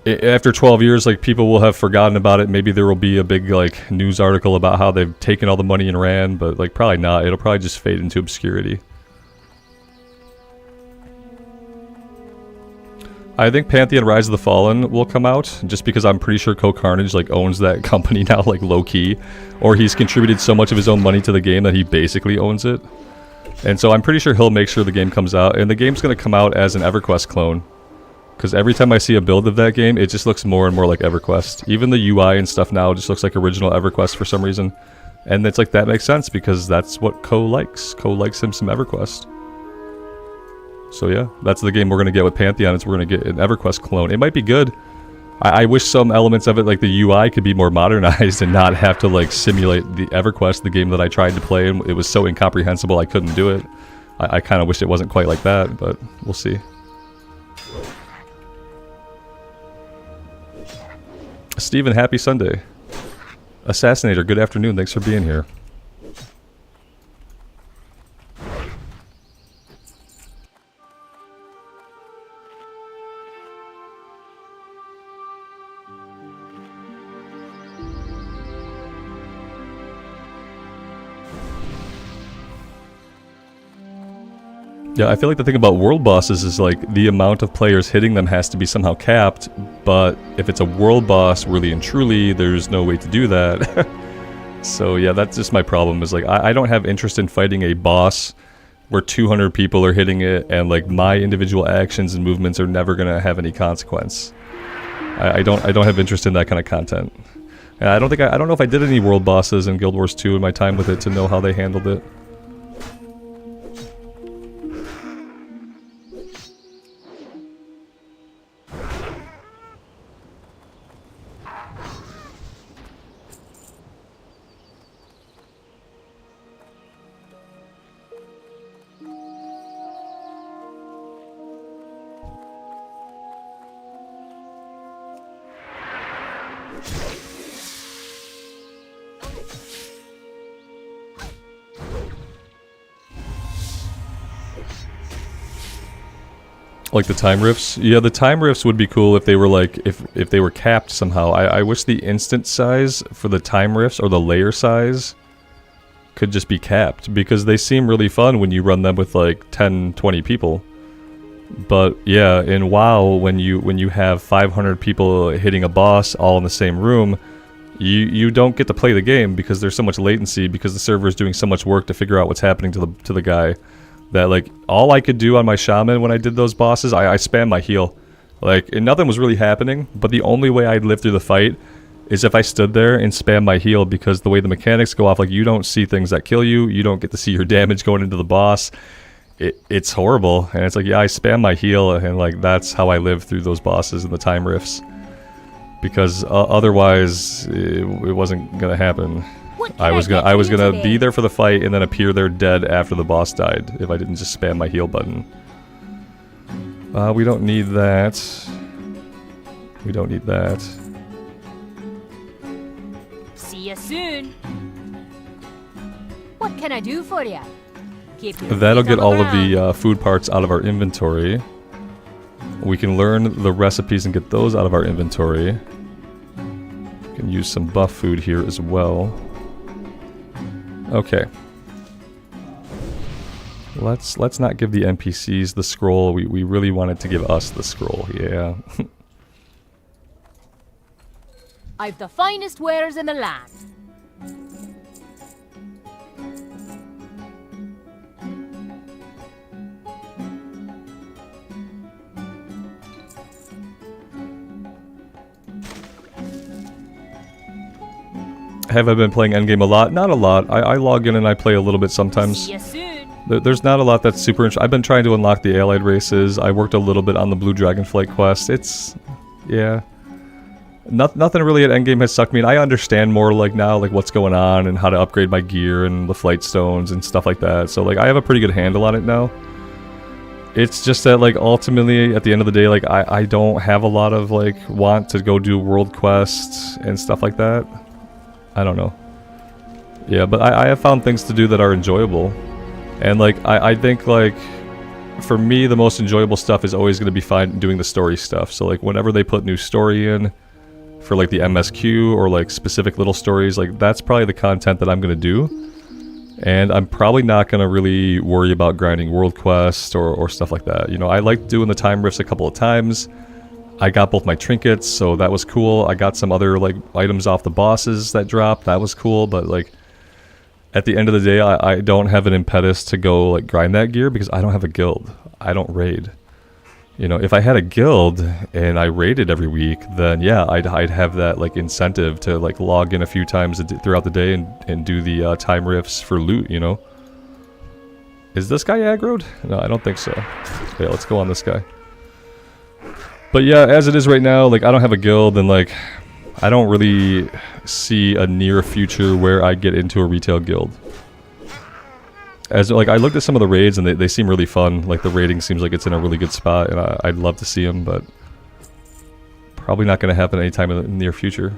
After 12 years, like, people will have forgotten about it. Maybe there will be a big, like, news article about how they've taken all the money and ran, but, like, probably not. It'll probably just fade into obscurity. I think Pantheon Rise of the Fallen will come out, just because I'm pretty sure Carnage, like, owns that company now, like, low-key. Or he's contributed so much of his own money to the game that he basically owns it. And so I'm pretty sure he'll make sure the game comes out, and the game's going to come out as an EverQuest clone. Because every time I see a build of that game, it just looks more and more like EverQuest. Even the UI and stuff now just looks like original EverQuest for some reason. And it's like, that makes sense, because that's what Co likes. Co likes him some EverQuest. So yeah, that's the game we're going to get with Pantheon, is we're going to get an EverQuest clone. It might be good. I wish some elements of it, like the UI, could be more modernized and not have to, like, simulate the EverQuest, the game that I tried to play, and it was so incomprehensible I couldn't do it. I kind of wish it wasn't quite like that, but we'll see. Steven, happy Sunday. Assassinator, good afternoon, thanks for being here. Yeah, I feel like the thing about world bosses is, like, the amount of players hitting them has to be somehow capped, but if it's a world boss, really and truly, there's no way to do that. So yeah, that's just my problem, is, like, I don't have interest in fighting a boss where 200 people are hitting it, and, like, my individual actions and movements are never gonna have any consequence. I don't have interest in that kind of content. And I don't know if I did any world bosses in Guild Wars 2 in my time with it to know how they handled it. Like the time rifts? Yeah, the time rifts would be cool if they were, like, if they were capped somehow. I wish the instant size for the time rifts, or the layer size, could just be capped, because they seem really fun when you run them with, like, 10, 20 people. But yeah, in WoW, when you have 500 people hitting a boss all in the same room, you don't get to play the game, because there's so much latency, because the server is doing so much work to figure out what's happening to the guy. That, like, all I could do on my shaman when I did those bosses, I spammed my heal. Like, and nothing was really happening, but the only way I'd live through the fight is if I stood there and spammed my heal, because the way the mechanics go off, like, you don't see things that kill you, you don't get to see your damage going into the boss. It's horrible, and it's like, yeah, I spam my heal, and, like, that's how I live through those bosses and the time rifts. Because otherwise, it wasn't gonna happen. What can I was get gonna for you be today? there for the fight and then appear there dead after the boss died if I didn't just spam my heal button. We don't need that. We don't need that. See you soon. What can I do for you? Keep your That'll feet on get all of ground. the food parts out of our inventory. We can learn the recipes and get those out of our inventory. We can use some buff food here as well. Okay. Let's not give the NPCs the scroll. We really wanted to give us the scroll. Yeah. I've the finest wares in the land. Have I been playing endgame a lot? Not a lot. I log in and I play a little bit sometimes. See you soon. There's not a lot that's super interesting. I've been trying to unlock the allied races. I worked a little bit on the Blue Dragonflight quest. It's... yeah. Nothing really at endgame has sucked me in. I understand more like now like what's going on and how to upgrade my gear and the flight stones and stuff like that. So like I have a pretty good handle on it now. It's just that like ultimately at the end of the day like I don't have a lot of like want to go do world quests and stuff like that. I don't know. Yeah, but I have found things to do that are enjoyable. And like I think like for me the most enjoyable stuff is always going to be doing the story stuff. So like whenever they put new story in for like the MSQ or like specific little stories, like that's probably the content that I'm going to do. And I'm probably not going to really worry about grinding world quests or stuff like that. You know, I liked doing the time rifts a couple of times. I got both my trinkets, so that was cool. I got some other like items off the bosses that dropped. That was cool, but like at the end of the day, I don't have an impetus to go like grind that gear because I don't have a guild. I don't raid. You know, if I had a guild and I raided every week, then yeah, I'd have that like incentive to like log in a few times throughout the day and do the time rifts for loot, you know? Is this guy aggroed? No, I don't think so. Yeah, let's go on this guy. But yeah, as it is right now, like I don't have a guild and like I don't really see a near future where I get into a retail guild. As like I looked at some of the raids and they seem really fun. Like the raiding seems like it's in a really good spot and I'd love to see them, but probably not going to happen anytime in the near future.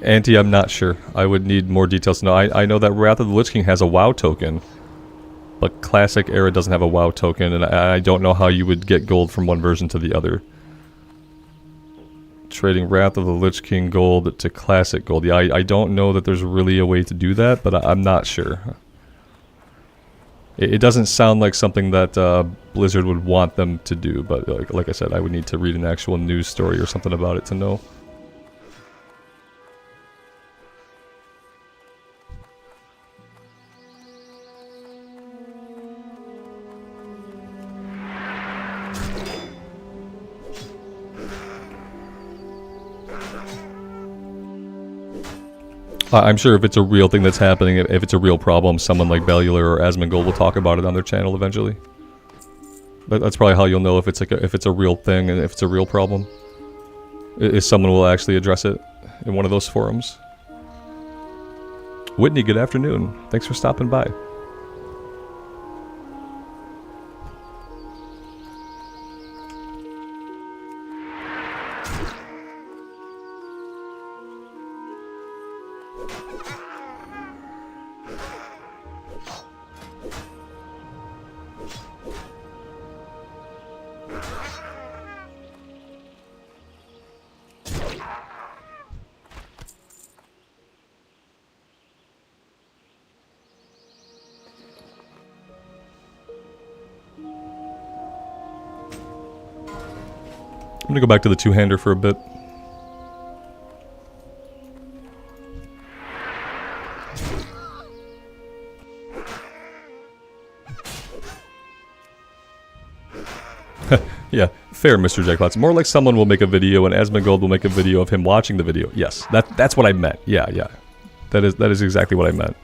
Anti, I'm not sure. I would need more details to know. I know that Wrath of the Lich King has a WoW token, but Classic Era doesn't have a WoW token, and I don't know how you would get gold from one version to the other. Trading Wrath of the Lich King gold to Classic gold. Yeah, I don't know that there's really a way to do that, but I'm not sure. It doesn't sound like something that Blizzard would want them to do, but like I said, I would need to read an actual news story or something about it to know. I'm sure if it's a real thing that's happening, if it's a real problem, someone like Baldur or Asmongold will talk about it on their channel eventually. That's probably how you'll know if it's like if it's a real thing and if it's a real problem. If someone will actually address it in one of those forums. Whitney, good afternoon. Thanks for stopping by. I'm gonna go back to the two-hander for a bit. Yeah, fair, Mr. Jackpots. More like someone will make a video and Asmongold will make a video of him watching the video. Yes, that's what I meant. Yeah, yeah. That is exactly what I meant.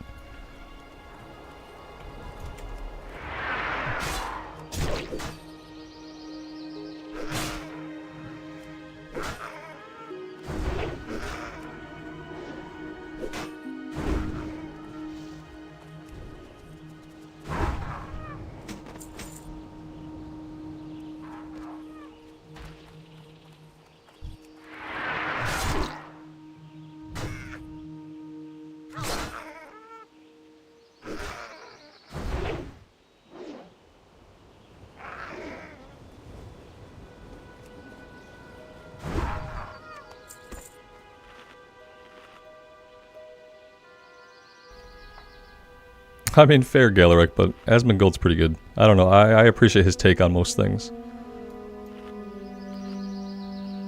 I mean, fair Galaric, but Asmongold's pretty good. I don't know, I appreciate his take on most things.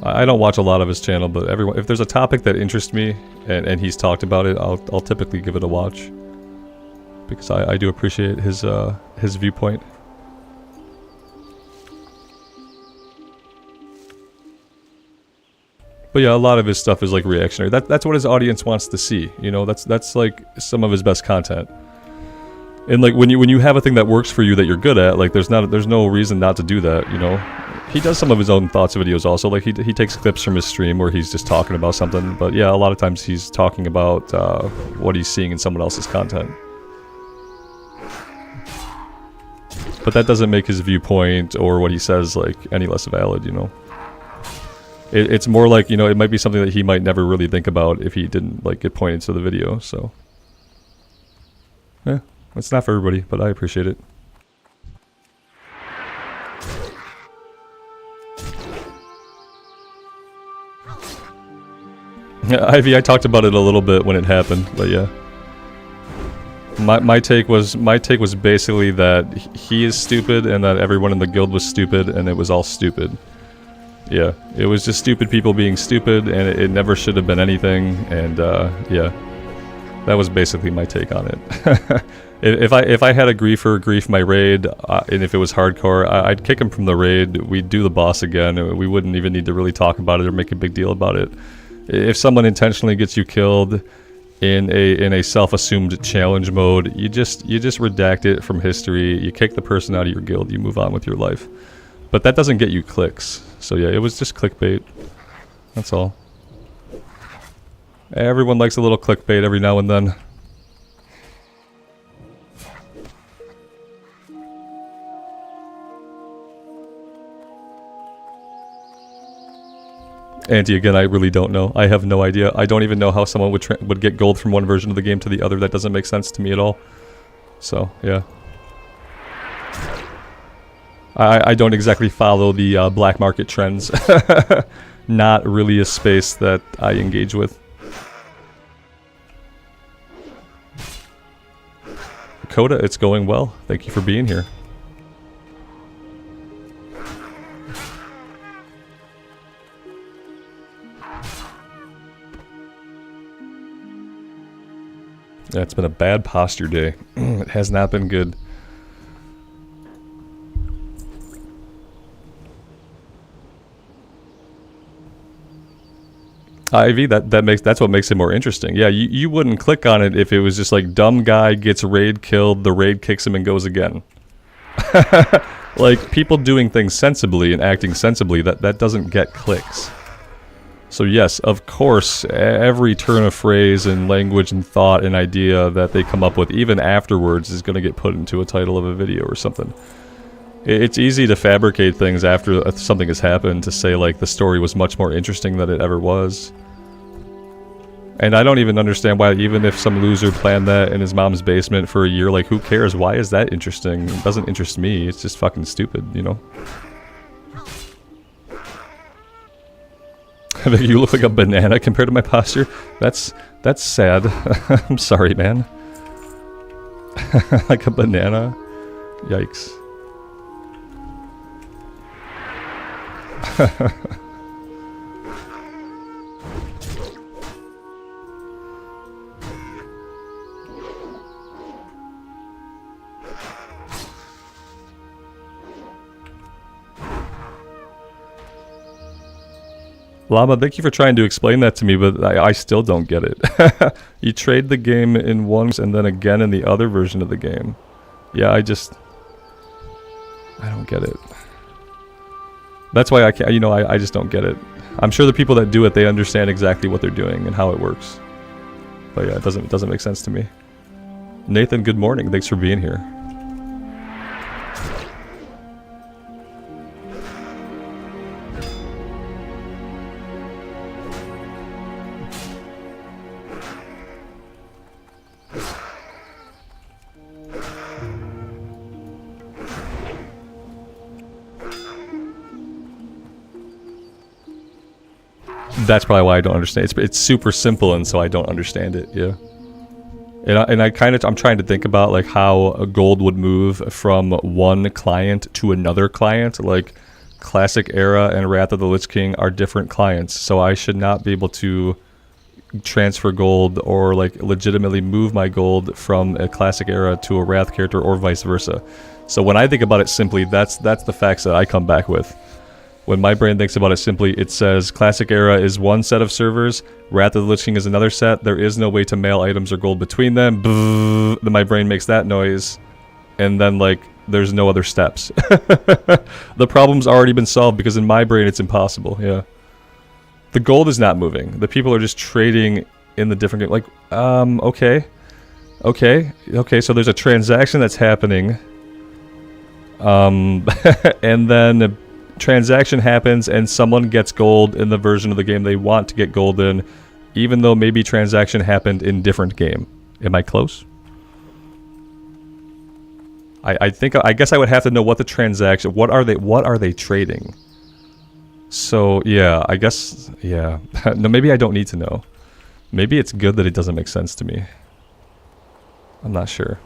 I don't watch a lot of his channel, but if there's a topic that interests me, and he's talked about it, I'll typically give it a watch. Because I do appreciate his viewpoint. But yeah, a lot of his stuff is like reactionary. That's what his audience wants to see, you know, that's like some of his best content. And like when you have a thing that works for you that you're good at, like there's no reason not to do that, you know. He does some of his own thoughts videos also, like he takes clips from his stream where he's just talking about something, but yeah, a lot of times he's talking about what he's seeing in someone else's content. But that doesn't make his viewpoint or what he says like any less valid, you know. It's more like, you know, it might be something that he might never really think about if he didn't like get pointed to the video, so. Yeah, it's not for everybody, but I appreciate it. Yeah, Ivy, I talked about it a little bit when it happened, but yeah. My take was basically that he is stupid and that everyone in the guild was stupid and it was all stupid. Yeah, it was just stupid people being stupid and it never should have been anything, and yeah. That was basically my take on it. If I had a griefer grief my raid, and if it was hardcore, I'd kick him from the raid, we'd do the boss again, we wouldn't even need to really talk about it or make a big deal about it. If someone intentionally gets you killed in a self-assumed challenge mode, you just redact it from history, you kick the person out of your guild, you move on with your life. But that doesn't get you clicks. So yeah, it was just clickbait. That's all. Everyone likes a little clickbait every now and then. Anti, again, I really don't know. I have no idea. I don't even know how someone would get gold from one version of the game to the other. That doesn't make sense to me at all. So, yeah. I don't exactly follow the black market trends. Not really a space that I engage with. Coda, it's going well. Thank you for being here. Yeah, it's been a bad posture day. It has not been good. Ivy, that's what makes it more interesting. Yeah, you wouldn't click on it if it was just like dumb guy gets raid killed, the raid kicks him and goes again. Like people doing things sensibly and acting sensibly, that doesn't get clicks. So yes, of course, every turn of phrase and language and thought and idea that they come up with, even afterwards, is going to get put into a title of a video or something. It's easy to fabricate things after something has happened to say like the story was much more interesting than it ever was. And I don't even understand why, even if some loser planned that in his mom's basement for a year, like who cares? Why is that interesting? It doesn't interest me. It's just fucking stupid, you know? You look like a banana compared to my posture. That's sad. I'm sorry, man. Like a banana? Yikes. Llama, thank you for trying to explain that to me, but I still don't get it. You trade the game in one and then again in the other version of the game. Yeah, I don't get it. That's why I can't, you know, I just don't get it. I'm sure the people that do it, they understand exactly what they're doing and how it works. But yeah, it doesn't make sense to me. Nathan, good morning. Thanks for being here. That's probably why I don't understand. It's super simple, and so I don't understand it, yeah. And I'm trying to think about like how a gold would move from one client to another client. Like Classic Era and Wrath of the Lich King are different clients, so I should not be able to transfer gold or like legitimately move my gold from a Classic Era to a Wrath character or vice versa. So when I think about it simply, that's the facts that I come back with. When my brain thinks about it simply, it says Classic Era is one set of servers, Wrath of the Lich King is another set, there is no way to mail items or gold between them, then my brain makes that noise, and then like, there's no other steps. The problem's already been solved because in my brain it's impossible, yeah. The gold is not moving, the people are just trading in the different game, like, okay, so there's a transaction that's happening, and then transaction happens and someone gets gold in the version of the game they want to get gold in, even though maybe transaction happened in different game. Am I close? I guess I would have to know what the transaction, what are they trading? So yeah, I guess, yeah. No, maybe I don't need to know. Maybe it's good that it doesn't make sense to me. I'm not sure.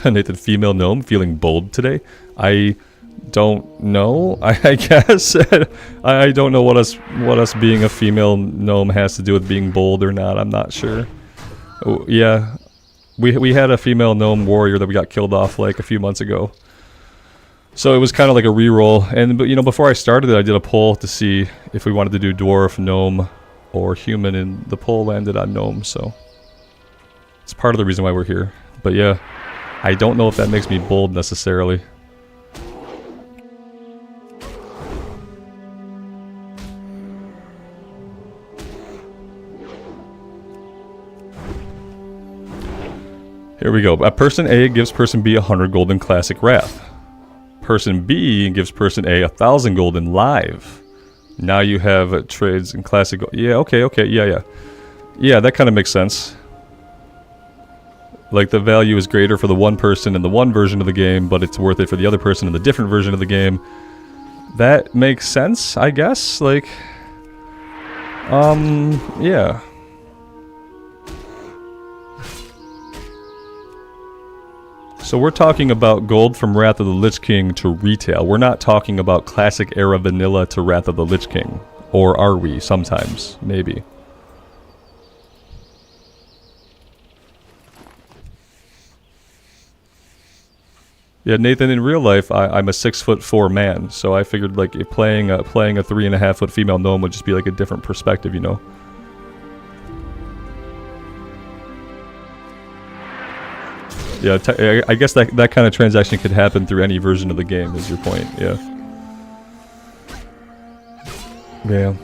Nathan, female gnome feeling bold today? I don't know. I guess I don't know what us being a female gnome has to do with being bold or not. I'm not sure. Oh, yeah, we had a female gnome warrior that we got killed off like a few months ago. So it was kind of like a reroll. And but you know, before I started it, I did a poll to see if we wanted to do dwarf, gnome, or human, and the poll landed on gnome. So it's part of the reason why we're here. But yeah. I don't know if that makes me bold necessarily. Here we go. Person A gives person B 100 gold in Classic Wrath. Person B gives person A 1,000 gold in Live. Now you have trades in Classic Gold. Yeah, okay, yeah. Yeah, that kind of makes sense. Like the value is greater for the one person in the one version of the game, but it's worth it for the other person in the different version of the game. That makes sense, I guess. Like, yeah. So we're talking about gold from Wrath of the Lich King to retail. We're not talking about Classic Era Vanilla to Wrath of the Lich King. Or are we? Sometimes. Maybe. Yeah, Nathan, in real life, I'm a 6'4" man, so I figured like if playing a 3.5 foot female gnome would just be like a different perspective, you know? Yeah, I guess that kind of transaction could happen through any version of the game, is your point, yeah. Yeah.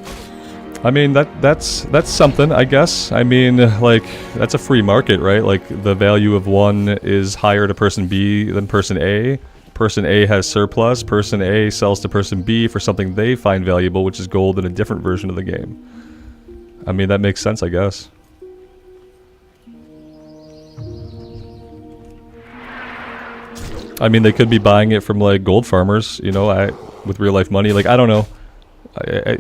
I mean, that's something, I guess. I mean, like, that's a free market, right? Like, the value of one is higher to person B than person A. Person A has surplus. Person A sells to person B for something they find valuable, which is gold in a different version of the game. I mean, that makes sense, I guess. I mean, they could be buying it from, like, gold farmers, you know, with real-life money. Like, I don't know. I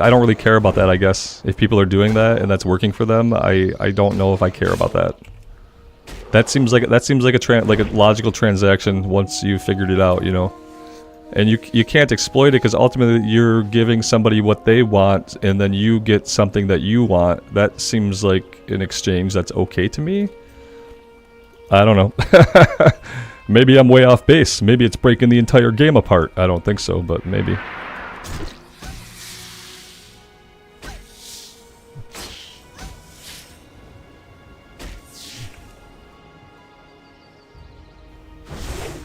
don't really care about that, I guess. If people are doing that and that's working for them, I don't know if I care about that. That seems like a logical transaction once you've figured it out, you know. And you can't exploit it because ultimately you're giving somebody what they want and then you get something that you want. That seems like an exchange that's okay to me. I don't know. Maybe I'm way off base. Maybe it's breaking the entire game apart. I don't think so, but maybe.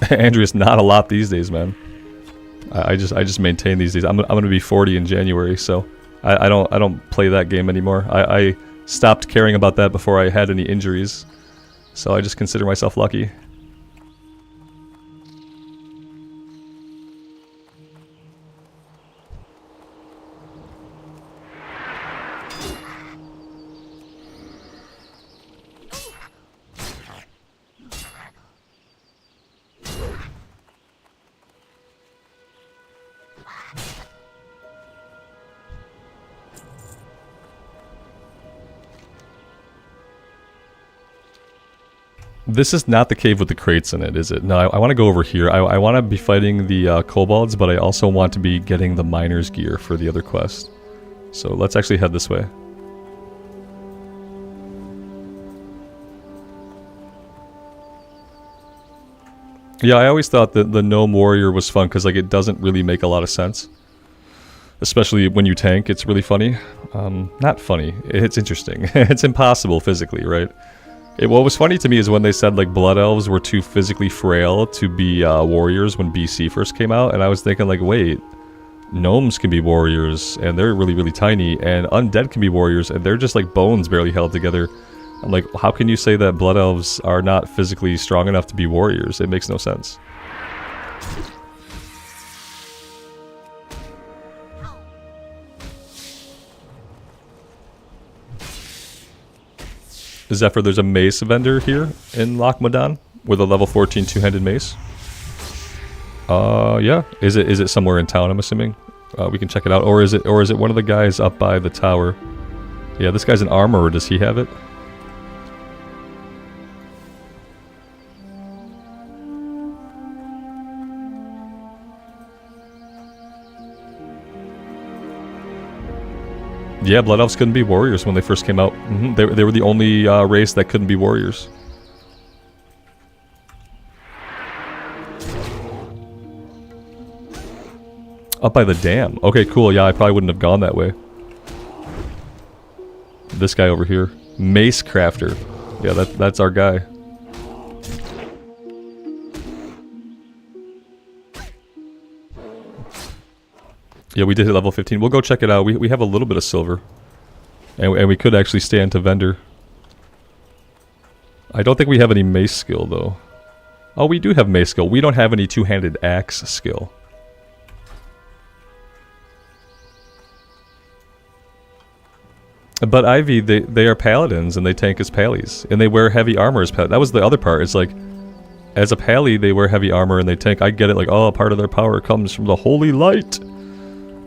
Andreas, not a lot these days, man. I just maintain these days. I'm gonna be 40 in January, so I don't play that game anymore. I stopped caring about that before I had any injuries, so I just consider myself lucky. This is not the cave with the crates in it, is it? No, I want to go over here. I want to be fighting the kobolds, but I also want to be getting the miner's gear for the other quest. So let's actually head this way. Yeah, I always thought that the Gnome Warrior was fun because like it doesn't really make a lot of sense. Especially when you tank, it's really funny. Not funny, it's interesting. It's impossible physically, right? What was funny to me is when they said like blood elves were too physically frail to be warriors when BC first came out, and I was thinking like, wait, gnomes can be warriors and they're really, really tiny, and undead can be warriors and they're just like bones barely held together. I'm like, how can you say that blood elves are not physically strong enough to be warriors? It makes no sense. Zephyr, there's a mace vendor here in Loch Modan with a level 14 two-handed mace. Yeah. Is it somewhere in town, I'm assuming? We can check it out. Or is it one of the guys up by the tower? Yeah, this guy's an armorer. Does he have it? Yeah, Blood Elves couldn't be warriors when they first came out. They were the only race that couldn't be warriors. Up by the dam. Okay, cool. Yeah, I probably wouldn't have gone that way. This guy over here. Mace Crafter. Yeah, that's our guy. Yeah, we did hit level 15. We'll go check it out. We have a little bit of silver. And we could actually stand to vendor. I don't think we have any mace skill, though. Oh, we do have mace skill. We don't have any two-handed axe skill. But Ivy, they are paladins, and they tank as pallies. And they wear heavy armor as paladins. That was the other part. It's like, as a pally, they wear heavy armor and they tank. I get it, like, oh, part of their power comes from the holy light.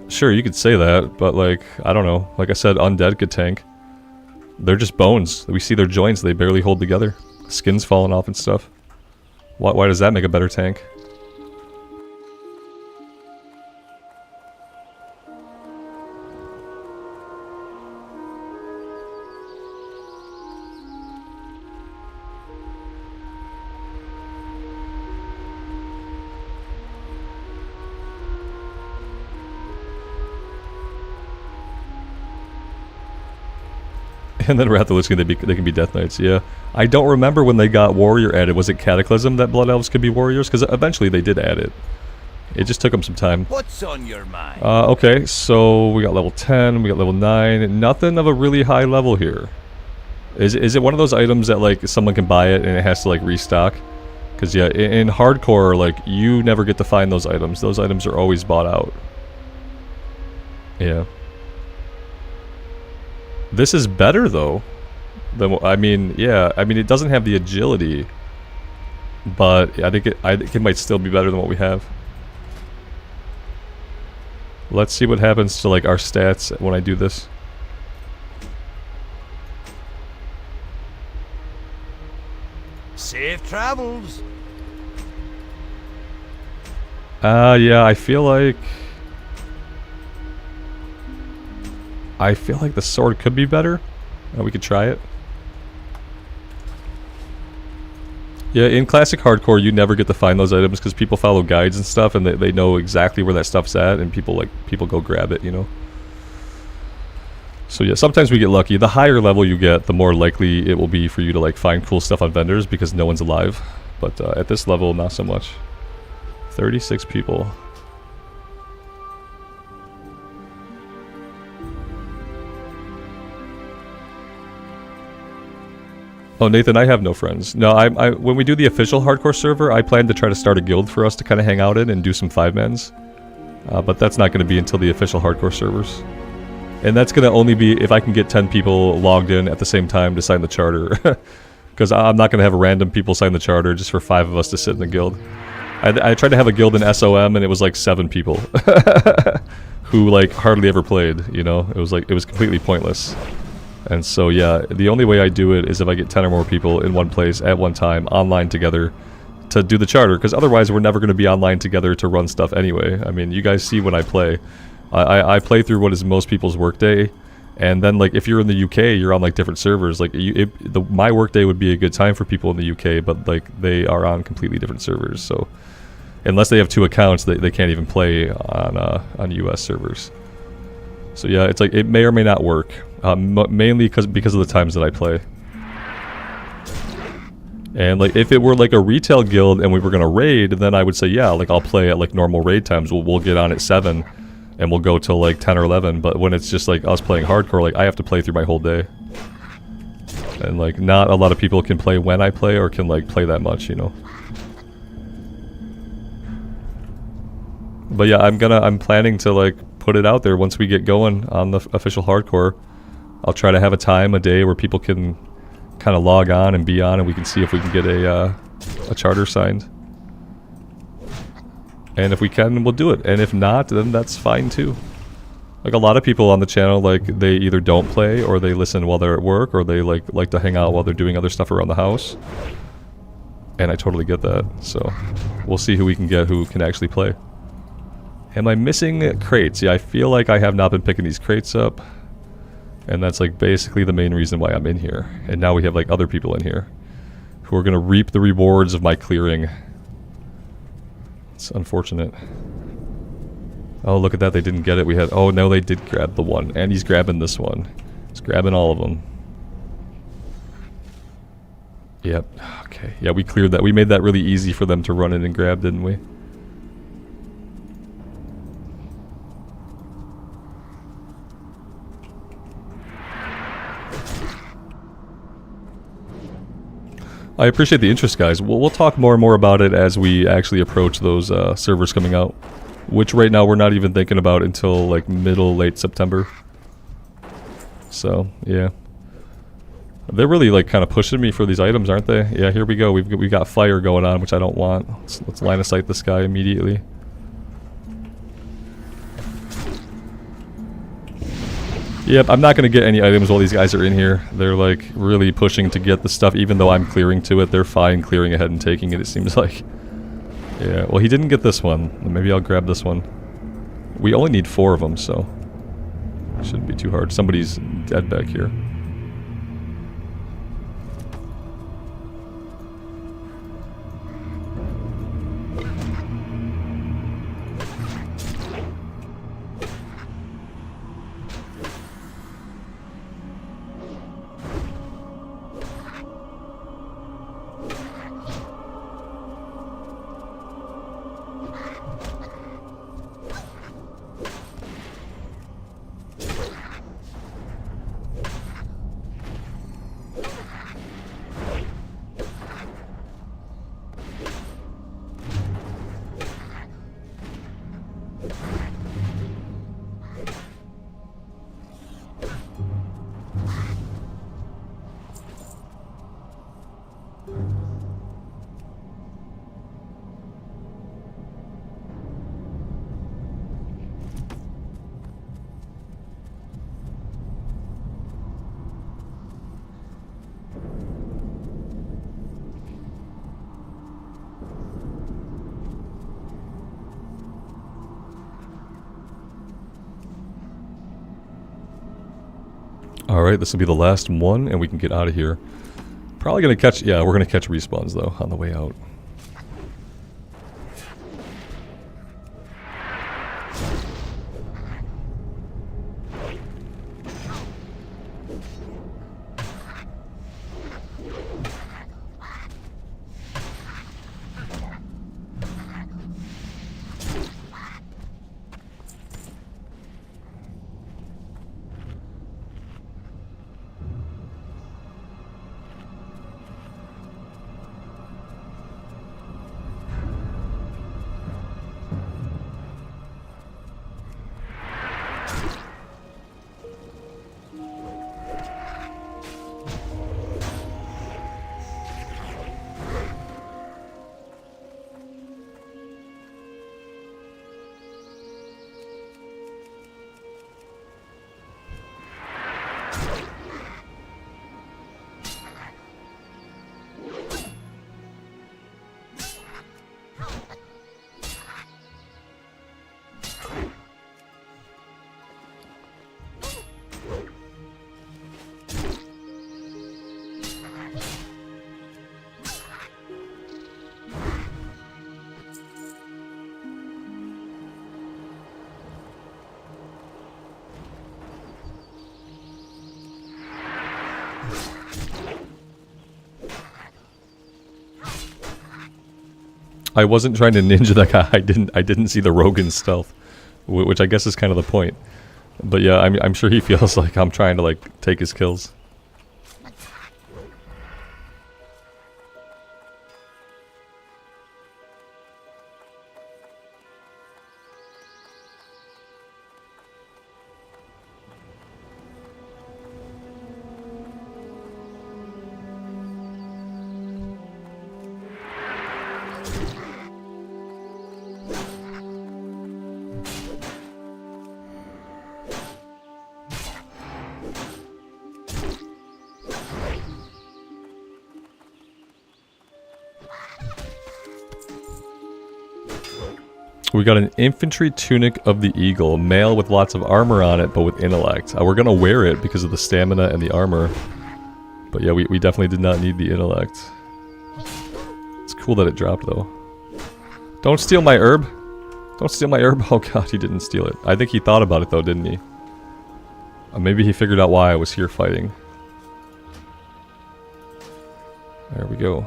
Sure, you could say that, but like, I don't know. Like I said, undead could tank. They're just bones. We see their joints, they barely hold together. Skin's falling off and stuff. Why does that make a better tank? And then Rathalusian, they can be Death Knights, yeah. I don't remember when they got Warrior added. Was it Cataclysm that Blood Elves could be Warriors? Because eventually they did add it. It just took them some time. What's on your mind? Okay, so we got level 10, we got level 9. Nothing of a really high level here. Is it one of those items that like someone can buy it and it has to like restock? Because yeah, in hardcore, like you never get to find those items. Those items are always bought out. Yeah. This is better though. I mean, yeah. I mean, it doesn't have the agility, but I think it might still be better than what we have. Let's see what happens to like our stats when I do this. Safe travels. Yeah. I feel like the sword could be better. We could try it. Yeah, in classic hardcore, you never get to find those items because people follow guides and stuff, and they know exactly where that stuff's at, and people go grab it, you know. So yeah, sometimes we get lucky. The higher level you get, the more likely it will be for you to like find cool stuff on vendors because no one's alive. But at this level, not so much. 36 people. Oh, Nathan, I have no friends. No, I when we do the official hardcore server, I plan to try to start a guild for us to kind of hang out in and do some 5-mans. But that's not going to be until the official hardcore servers. And that's going to only be if I can get 10 people logged in at the same time to sign the charter. Because I'm not going to have random people sign the charter just for 5 of us to sit in the guild. I tried to have a guild in SOM and it was like 7 people. Who like hardly ever played, you know? It was completely pointless. And so yeah, the only way I do it is if I get 10 or more people in one place at one time, online together, to do the charter, because otherwise we're never going to be online together to run stuff anyway. I mean, you guys see when I play. I play through what is most people's workday, and then like if you're in the UK, you're on like different servers. Like my workday would be a good time for people in the UK, but like they are on completely different servers. So unless they have 2 accounts, they can't even play on US servers. So yeah, it's like it may or may not work. Mainly because of the times that I play. And like if it were like a retail guild and we were gonna raid, then I would say yeah, like I'll play at like normal raid times. We'll get on at 7 and we'll go till like 10 or 11. But when it's just like us playing hardcore, like I have to play through my whole day. And like not a lot of people can play when I play or can like play that much, you know. But yeah, I'm planning to like put it out there once we get going on the official hardcore. I'll try to have a time, a day where people can kind of log on and be on, and we can see if we can get a charter signed. And if we can, we'll do it. And if not, then that's fine too. Like a lot of people on the channel, like they either don't play or they listen while they're at work, or they like to hang out while they're doing other stuff around the house. And I totally get that. So we'll see who we can get who can actually play. Am I missing crates? Yeah, I feel like I have not been picking these crates up. And that's like basically the main reason why I'm in here. And now we have like other people in here who are going to reap the rewards of my clearing. It's unfortunate. Oh, look at that. They didn't get it. We had... Oh, no, they did grab the one. And he's grabbing this one. He's grabbing all of them. Yep. Okay. Yeah, we cleared that. We made that really easy for them to run in and grab, didn't we? I appreciate the interest, guys. We'll talk more and more about it as we actually approach those servers coming out. Which right now we're not even thinking about until like late September. So, yeah. They're really like kind of pushing me for these items, aren't they? Yeah, here we go. We've got fire going on, which I don't want. Let's line of sight this guy immediately. Yep, I'm not going to get any items while these guys are in here. They're like really pushing to get the stuff, even though I'm clearing to it. They're fine clearing ahead and taking it, it seems like. Yeah, well he didn't get this one. Maybe I'll grab this one. We only need 4 of them, so it shouldn't be too hard. Somebody's dead back here. Alright, this will be the last one, and we can get out of here. Probably gonna catch... Yeah, we're gonna catch respawns, though, on the way out. I wasn't trying to ninja that guy. I didn't see the Rogan stealth, which I guess is kind of the point. But yeah, I'm sure he feels like I'm trying to like take his kills. We got an infantry tunic of the eagle, male with lots of armor on it, but with intellect. We're gonna wear it because of the stamina and the armor. But yeah, we definitely did not need the intellect. It's cool that it dropped though. Don't steal my herb! Don't steal my herb! Oh god, he didn't steal it. I think he thought about it though, didn't he? Maybe he figured out why I was here fighting. There we go.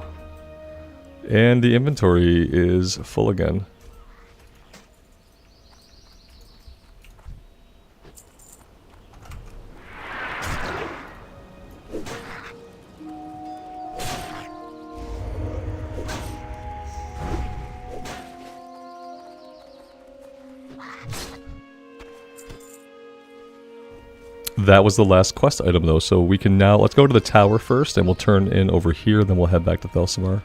And the inventory is full again. That was the last quest item though, so we can now, let's go to the tower first and we'll turn in over here, then we'll head back to Thelsamar.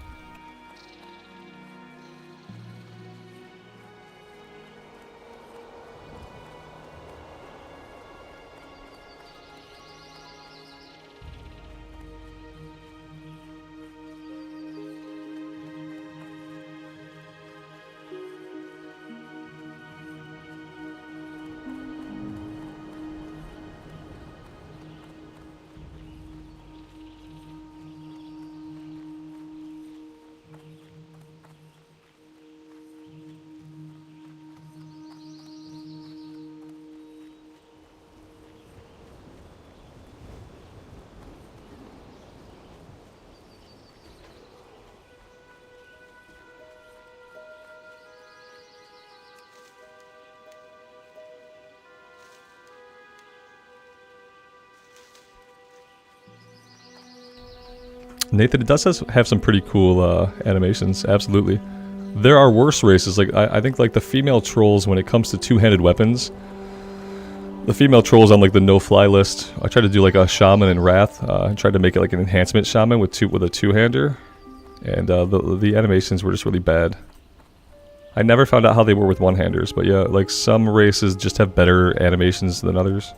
Nathan, it does have some pretty cool animations, absolutely. There are worse races, like I think like the female trolls when it comes to two-handed weapons. The female trolls on like the no-fly list. I tried to do like a shaman and wrath. I tried to make it like an enhancement shaman with a two-hander. And the animations were just really bad. I never found out how they were with one-handers, but yeah, like some races just have better animations than others.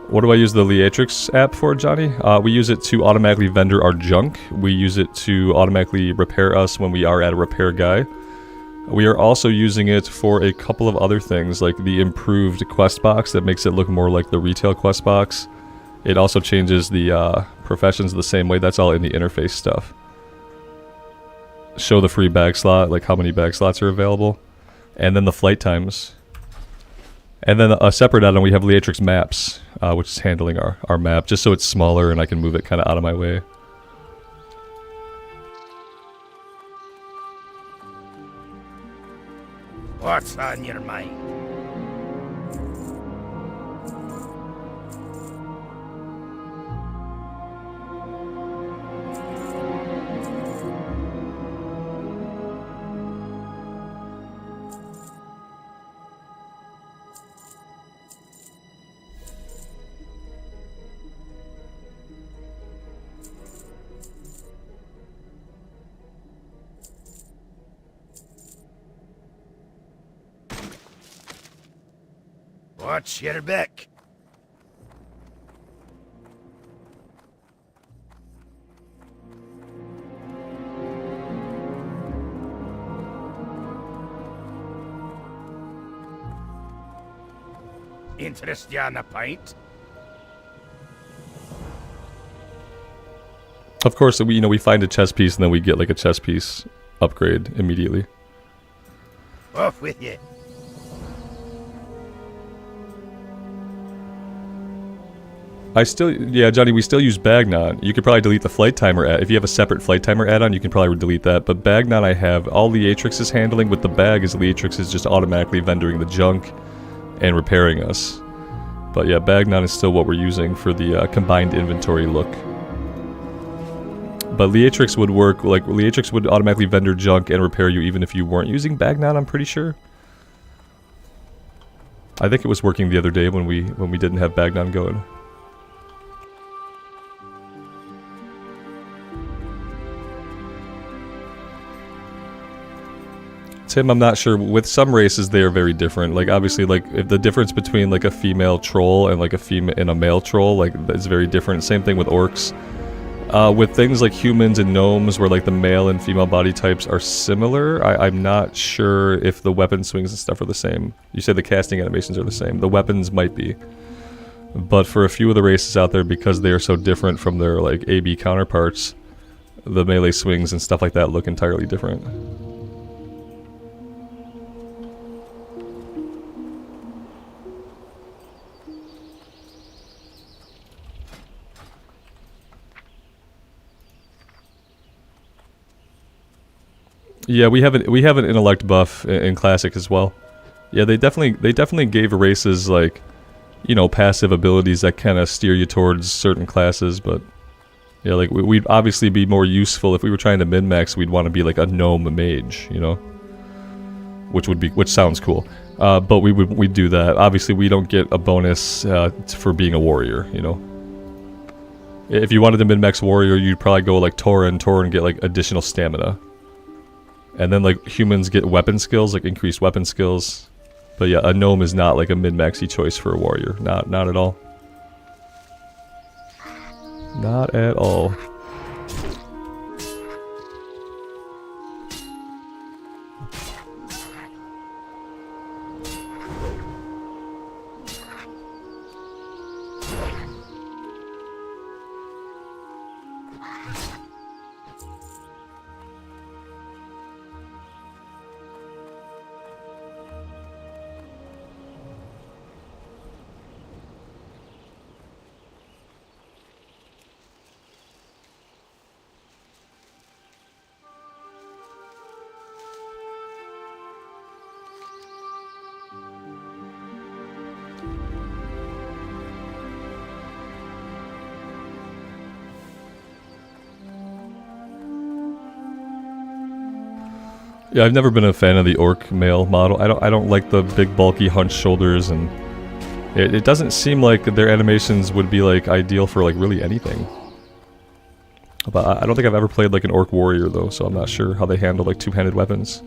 What do I use the Leatrix app for, Johnny? We use it to automatically vendor our junk. We use it to automatically repair us when we are at a repair guy. We are also using it for a couple of other things, like the improved quest box that makes it look more like the retail quest box. It also changes the professions the same way. That's all in the interface stuff. Show the free bag slot, like how many bag slots are available. And then the flight times. And then a separate add-on, we have Leatrix Maps, which is handling our map, just so it's smaller and I can move it kind of out of my way. What's on your mind? Watch your back. Interest ya in a pint? Of course, we find a chess piece and then we get like a chess piece upgrade immediately. Off with you. Yeah, Johnny, we still use Bagnon. You could probably delete the flight timer if you have a separate flight timer add-on, you can probably delete that. But Bagnon I have, all Leatrix is handling with the bag is Leatrix is just automatically vendoring the junk and repairing us. But yeah, Bagnon is still what we're using for the combined inventory look. But Leatrix would work, like Leatrix would automatically vendor junk and repair you even if you weren't using Bagnon, I'm pretty sure. I think it was working the other day when we didn't have Bagnon going. Tim, I'm not sure. With some races, they are very different. Like, obviously, like, if the difference between, like, a female troll and, like, a male troll, like, is very different. Same thing with orcs. With things like humans and gnomes, where, like, the male and female body types are similar, I'm not sure if the weapon swings and stuff are the same. You said the casting animations are the same. The weapons might be. But for a few of the races out there, because they are so different from their, like, AB counterparts, the melee swings and stuff like that look entirely different. Yeah, we have an intellect buff in Classic as well. Yeah, they definitely gave races like, you know, passive abilities that kind of steer you towards certain classes, but yeah, like we'd obviously be more useful if we were trying to min-max. We'd want to be like a gnome mage, you know, which sounds cool. But we'd do that. Obviously, we don't get a bonus for being a warrior, you know. If you wanted to min-max warrior, you'd probably go like Tauren get like additional stamina. And then, like, humans get weapon skills, like increased weapon skills. But yeah, a gnome is not like a min-maxy choice for a warrior. Not at all. Not at all. Yeah, I've never been a fan of the orc male model. I don't like the big bulky hunched shoulders, and it doesn't seem like their animations would be like ideal for like really anything. But I don't think I've ever played like an orc warrior though, so I'm not sure how they handle like two-handed weapons.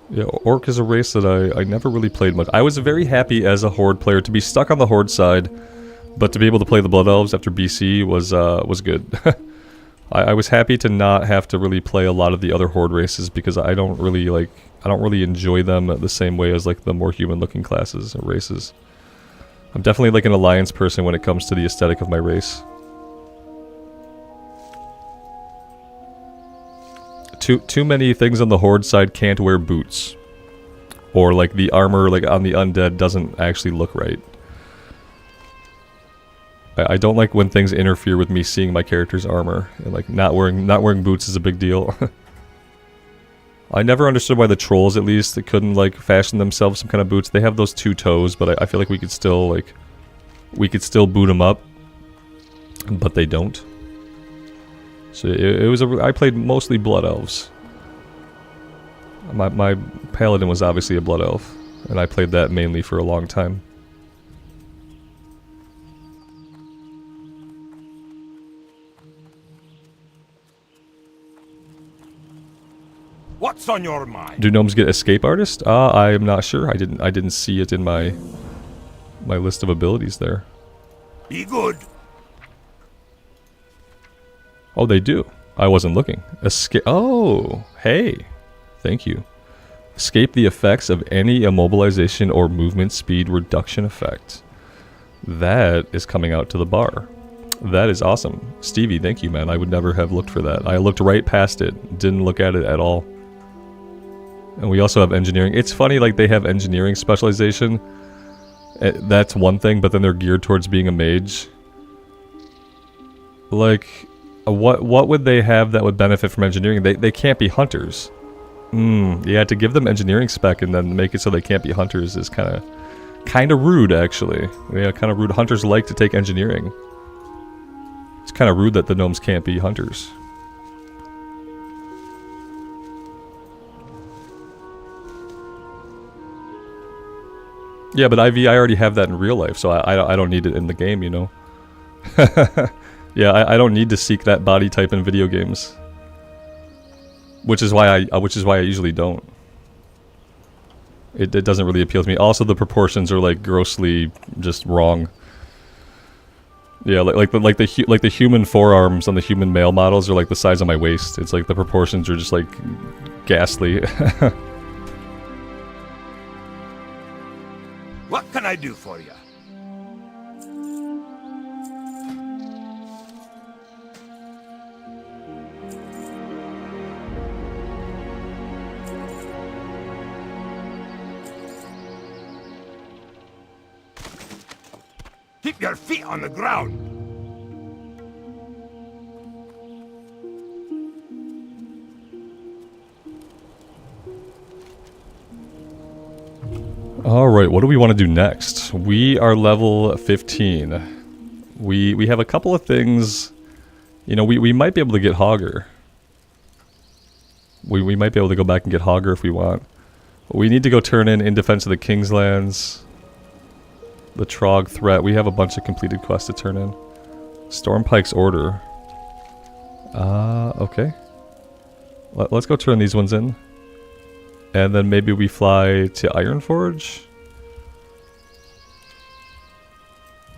Yeah, orc is a race that I never really played much. I was very happy as a horde player to be stuck on the horde side, but to be able to play the blood elves after BC was good. I was happy to not have to really play a lot of the other horde races because I don't really enjoy them the same way as like the more human looking classes or races. I'm definitely like an alliance person when it comes to the aesthetic of my race. Too many things on the horde side can't wear boots. Or like the armor like on the undead doesn't actually look right. I don't like when things interfere with me seeing my character's armor, and like not wearing boots is a big deal. I never understood why the trolls, at least, they couldn't like fashion themselves some kind of boots. They have those two toes, but I feel like we could still boot them up, but they don't. So I played mostly blood elves. My paladin was obviously a blood elf, and I played that mainly for a long time. What's on your mind? Do gnomes get escape artist? I am not sure. I didn't see it in my list of abilities there. Be good. Oh, they do. I wasn't looking. Escape. Oh, hey. Thank you. Escape the effects of any immobilization or movement speed reduction effect. That is coming out to the bar. That is awesome. Stevie, thank you, man. I would never have looked for that. I looked right past it. Didn't look at it at all. And we also have engineering. It's funny, like, they have engineering specialization. That's one thing, but then they're geared towards being a mage. Like, what would they have that would benefit from engineering? They can't be hunters. Yeah, to give them engineering spec and then make it so they can't be hunters is kind of rude, actually. Yeah, kind of rude. Hunters like to take engineering. It's kind of rude that the gnomes can't be hunters. Yeah, but IV, I already have that in real life, so I don't need it in the game, you know. Yeah, I don't need to seek that body type in video games. Which is why I usually don't. It doesn't really appeal to me. Also, the proportions are like grossly just wrong. Yeah, like the human forearms on the human male models are like the size of my waist. It's like the proportions are just like ghastly. What can I do for you? Keep your feet on the ground. Alright, what do we want to do next? We are level 15. We have a couple of things. You know, we might be able to get Hogger. We might be able to go back and get Hogger if we want. But we need to go turn in Defense of the King's Lands. The Trog Threat. We have a bunch of completed quests to turn in. Stormpike's Order. Okay. Let's go turn these ones in. And then maybe we fly to Ironforge?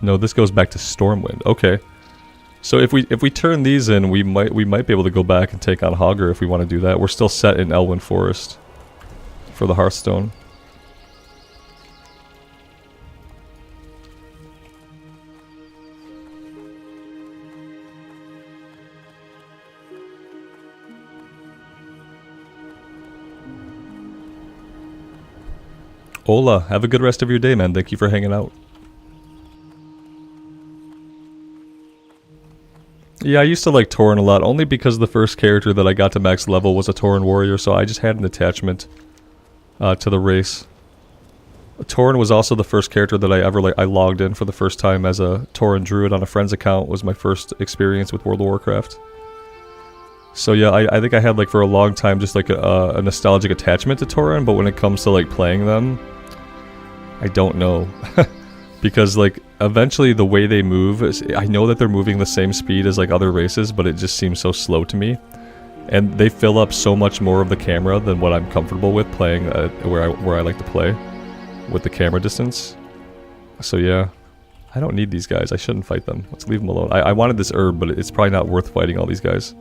No, this goes back to Stormwind. Okay. So if we turn these in, we might be able to go back and take on Hogger if we want to do that. We're still set in Elwyn Forest for the Hearthstone. Ola, have a good rest of your day, man. Thank you for hanging out. Yeah, I used to like Tauren a lot, only because the first character that I got to max level was a Tauren warrior, so I just had an attachment to the race. Tauren was also the first character that I logged in for the first time as a Tauren druid on a friend's account. Was my first experience with World of Warcraft. So yeah, I think I had like for a long time just like a nostalgic attachment to Tauren, but when it comes to like playing them, I don't know. Because like eventually the way they move is, I know that they're moving the same speed as like other races, but it just seems so slow to me. And they fill up so much more of the camera than what I'm comfortable with playing where I like to play with the camera distance. So yeah, I don't need these guys. I shouldn't fight them. Let's leave them alone. I wanted this herb, but it's probably not worth fighting all these guys.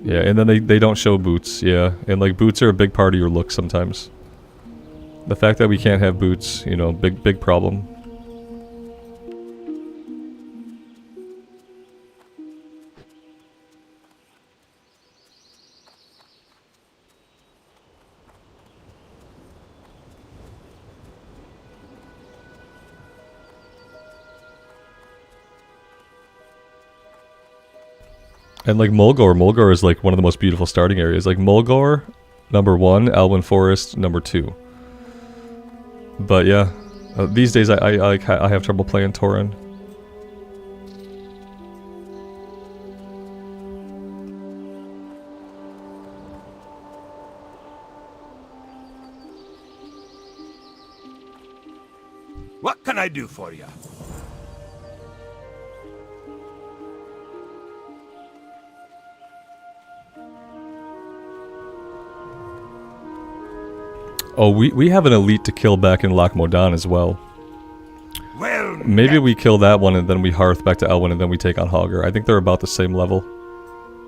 Yeah, and then they don't show boots, yeah. And like boots are a big part of your look sometimes. The fact that we can't have boots, you know, big problem. And like Mulgore is like one of the most beautiful starting areas. Like Mulgore, number 1, Elwyn Forest, number 2. But yeah, these days I have trouble playing Tauren. What can I do for you? Oh, we have an elite to kill back in Loch Modan as well. Well, maybe we kill that one and then we hearth back to Elwyn and then we take on Hogger. I think they're about the same level.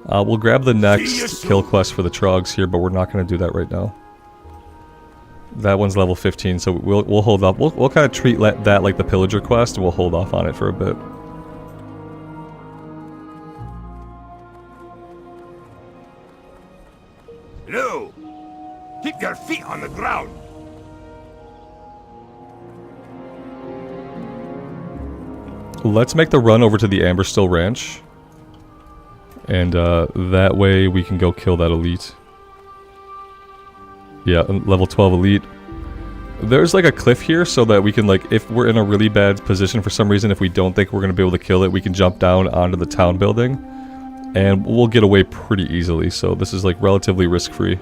We'll grab the next kill quest for the Trogs here, but we're not going to do that right now. That one's level 15, so we'll hold up. We'll kind of treat that like the pillager quest, and we'll hold off on it for a bit. No! Keep your feet on the ground! Let's make the run over to the Amberstill Ranch. And that way we can go kill that elite. Yeah, level 12 elite. There's like a cliff here so that we can, like, if we're in a really bad position for some reason, if we don't think we're going to be able to kill it, we can jump down onto the town building. And we'll get away pretty easily, so this is like relatively risk-free.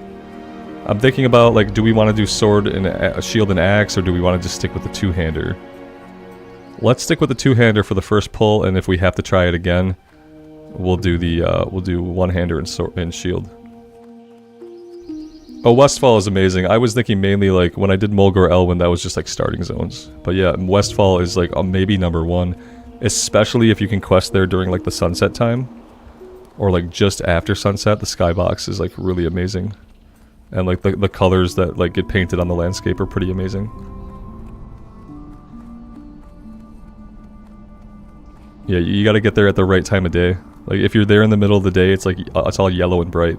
I'm thinking about, like, do we want to do sword and a shield and axe, or do we want to just stick with the two-hander? Let's stick with the two-hander for the first pull, and if we have to try it again, we'll do the we'll do one-hander and sword and shield. Oh, Westfall is amazing. I was thinking mainly, like, when I did Mulgore Elwyn, that was just like starting zones. But yeah, Westfall is like maybe #1, especially if you can quest there during like the sunset time, or like just after sunset. The skybox is like really amazing, and like the colors that like get painted on the landscape are pretty amazing. Yeah, you gotta get there at the right time of day. Like, if you're there in the middle of the day, it's like, it's all yellow and bright.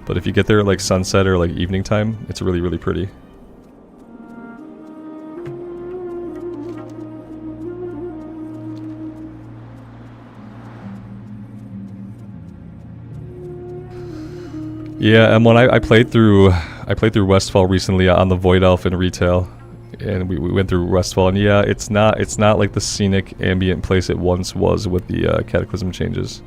But if you get there at like sunset or like evening time, it's really, really pretty. Yeah, and when I played through Westfall recently on the Void Elf in retail. And we went through Westfall, and yeah, it's not like the scenic ambient place it once was with the Cataclysm changes.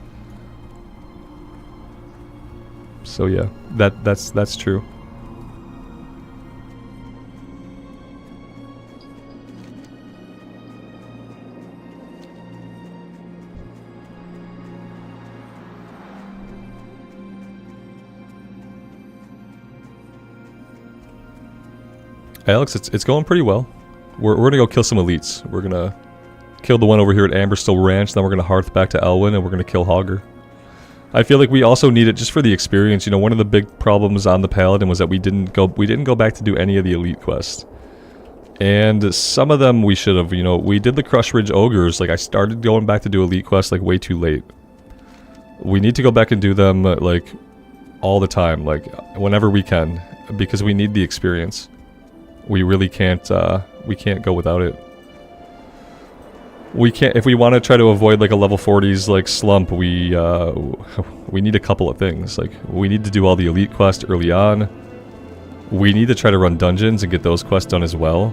So yeah, that's true. Alex, it's going pretty well. We're gonna go kill some elites. We're gonna kill the one over here at Amberstill Ranch, then we're gonna hearth back to Elwyn, and we're gonna kill Hogger. I feel like we also need it just for the experience. You know, one of the big problems on the Paladin was that we didn't go back to do any of the elite quests. And some of them we should have, you know, we did the Crush Ridge Ogres. Like, I started going back to do elite quests like way too late. We need to go back and do them like all the time, like whenever we can, because we need the experience. We really can't, we can't go without it. We can't, if we want to try to avoid like a level 40s like slump, we need a couple of things. Like, we need to do all the elite quests early on. We need to try to run dungeons and get those quests done as well.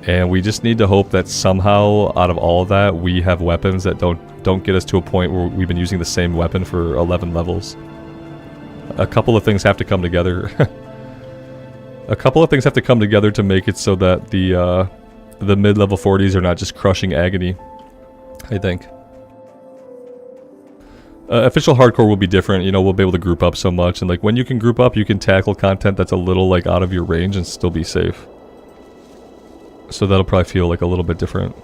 And we just need to hope that somehow out of all of that, we have weapons that don't get us to a point where we've been using the same weapon for 11 levels. A couple of things have to come together. A couple of things have to come together to make it so that the mid-level 40s are not just crushing agony, I think. Official hardcore will be different, you know, we'll be able to group up so much, and like when you can group up, you can tackle content that's a little like out of your range and still be safe. So that'll probably feel like a little bit different.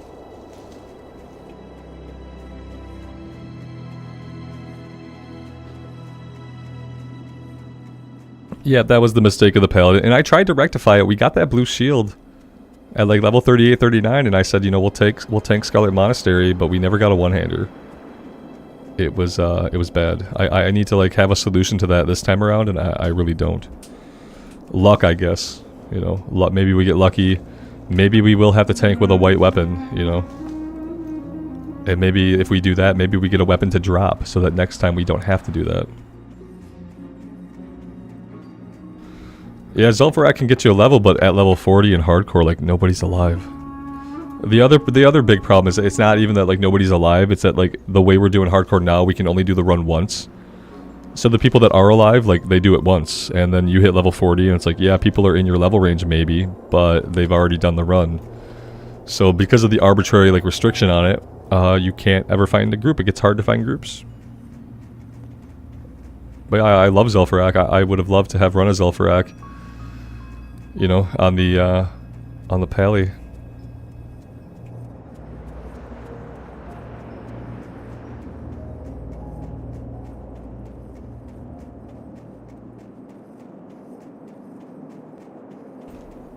Yeah, that was the mistake of the Paladin, and I tried to rectify it. We got that blue shield at like level 38, 39, and I said, you know, we'll tank Scarlet Monastery, but we never got a one-hander. It was bad. I need to like have a solution to that this time around, and I really don't. Luck, I guess. You know, maybe we get lucky. Maybe we will have to tank with a white weapon, you know. And maybe if we do that, maybe we get a weapon to drop, so that next time we don't have to do that. Yeah, Zul'Farrak can get you a level, but at level 40 in hardcore, like, nobody's alive. The other big problem is it's not even that, like, nobody's alive, it's that, like, the way we're doing hardcore now, we can only do the run once. So the people that are alive, like, they do it once, and then you hit level 40, and it's like, yeah, people are in your level range, maybe, but they've already done the run. So because of the arbitrary, like, restriction on it, you can't ever find a group. It gets hard to find groups. But I love Zul'Farrak. I would have loved to have run a Zul'Farrak, you know, on the Pally.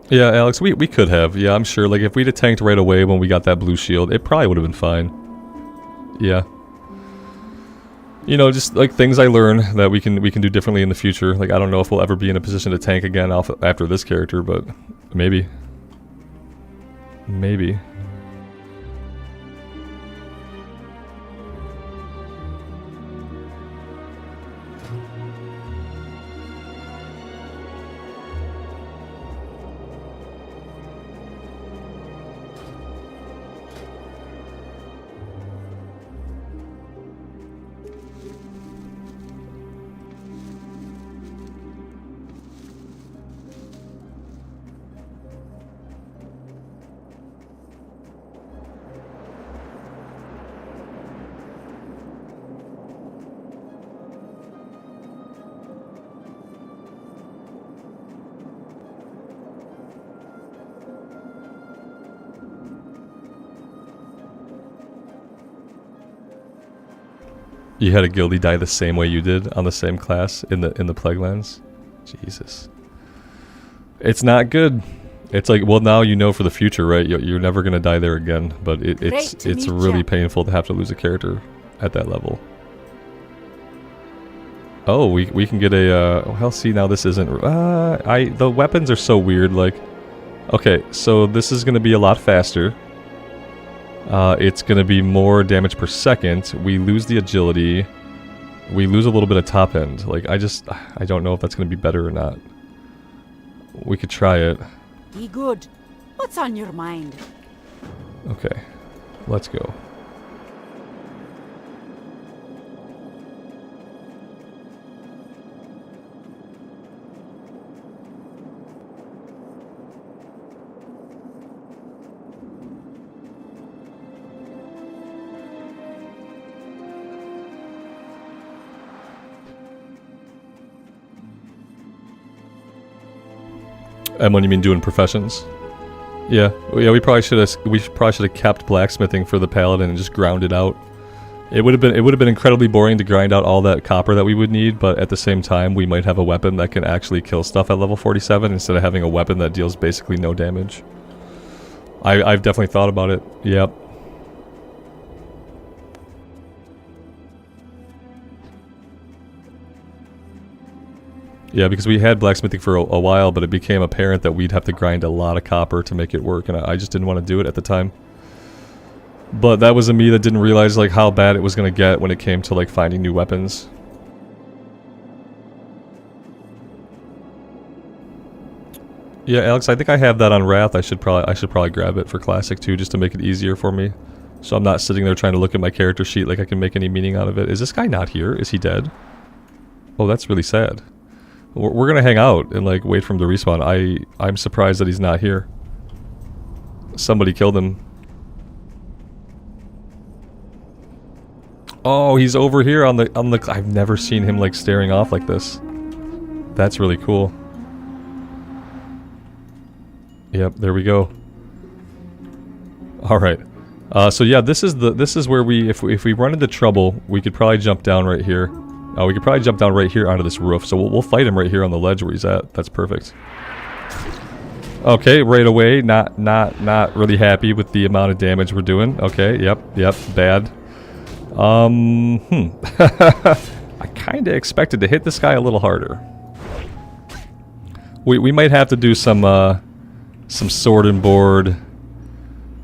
Yeah, Alex, we could have. Yeah, I'm sure. Like, if we'd have tanked right away when we got that blue shield, it probably would have been fine. Yeah. You know, just like things I learn that we can do differently in the future. Like, I don't know if we'll ever be in a position to tank again after this character, but maybe. Maybe. You had a guildie die the same way you did on the same class in the Plaguelands? Jesus. It's not good. It's like, well, now you know for the future, right? You're never gonna die there again, but it's really painful to have to lose a character at that level. Oh, we can get a well, see, now this isn't the weapons are so weird. Like, okay, so this is gonna be a lot faster. It's going to be more damage per second. We lose the agility. We lose a little bit of top end. Like, I don't know if that's going to be better or not. We could try it. Be good. What's on your mind? Okay, let's go. And when you mean doing professions? Yeah, we probably should have kept blacksmithing for the paladin and just ground it out. It would have been incredibly boring to grind out all that copper that we would need, but at the same time we might have a weapon that can actually kill stuff at level 47 instead of having a weapon that deals basically no damage. I've definitely thought about it. Yep. Yeah, because we had blacksmithing for a while, but it became apparent that we'd have to grind a lot of copper to make it work, and I just didn't want to do it at the time. But that was a me that didn't realize like how bad it was going to get when it came to like finding new weapons. Yeah, Alex, I think I have that on Wrath. I should probably grab it for Classic too, just to make it easier for me. So I'm not sitting there trying to look at my character sheet like I can make any meaning out of it. Is this guy not here? Is he dead? Oh, that's really sad. We're gonna hang out and like wait for him to respawn. I'm surprised that he's not here. Somebody killed him. Oh, he's over here on the I've never seen him like staring off like this. That's really cool. Yep, there we go. All right. So yeah, this is where we if we run into trouble, we could probably jump down right here. We could probably jump down right here onto this roof, so we'll fight him right here on the ledge where he's at. That's perfect. Okay, right away, not really happy with the amount of damage we're doing. Okay, yep, bad. I kinda expected to hit this guy a little harder. We might have to do some sword and board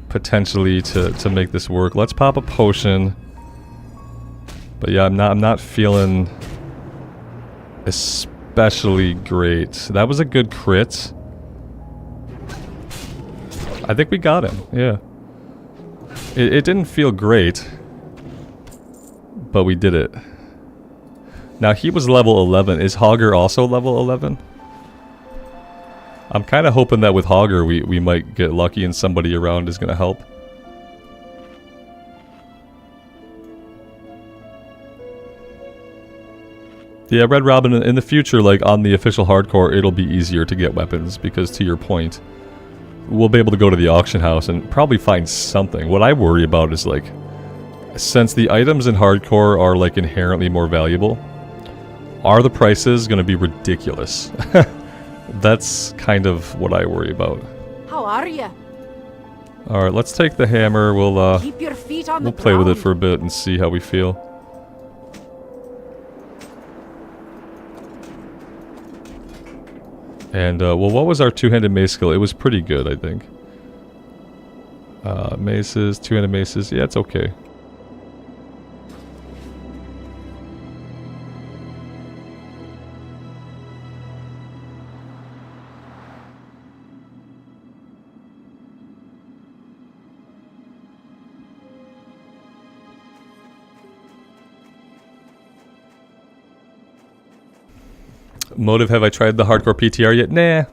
potentially to make this work. Let's pop a potion. But yeah, I'm not feeling especially great. That was a good crit. I think we got him, yeah. It didn't feel great, but we did it. Now he was level 11. Is Hogger also level 11? I'm kind of hoping that with Hogger we might get lucky and somebody around is going to help. Yeah, Red Robin, in the future, like on the official hardcore, it'll be easier to get weapons because, to your point, we'll be able to go to the auction house and probably find something. What I worry about is like, since the items in hardcore are like inherently more valuable, are the prices going to be ridiculous? That's kind of what I worry about. How are you? Alright, let's take the hammer. We'll Keep your feet on we'll the play with it ground. for a bit and see how we feel. And, well, what was our two-handed mace skill? It was pretty good, I think. Maces, two-handed maces. Yeah, it's okay. Motive, have I tried the hardcore PTR yet? Nah.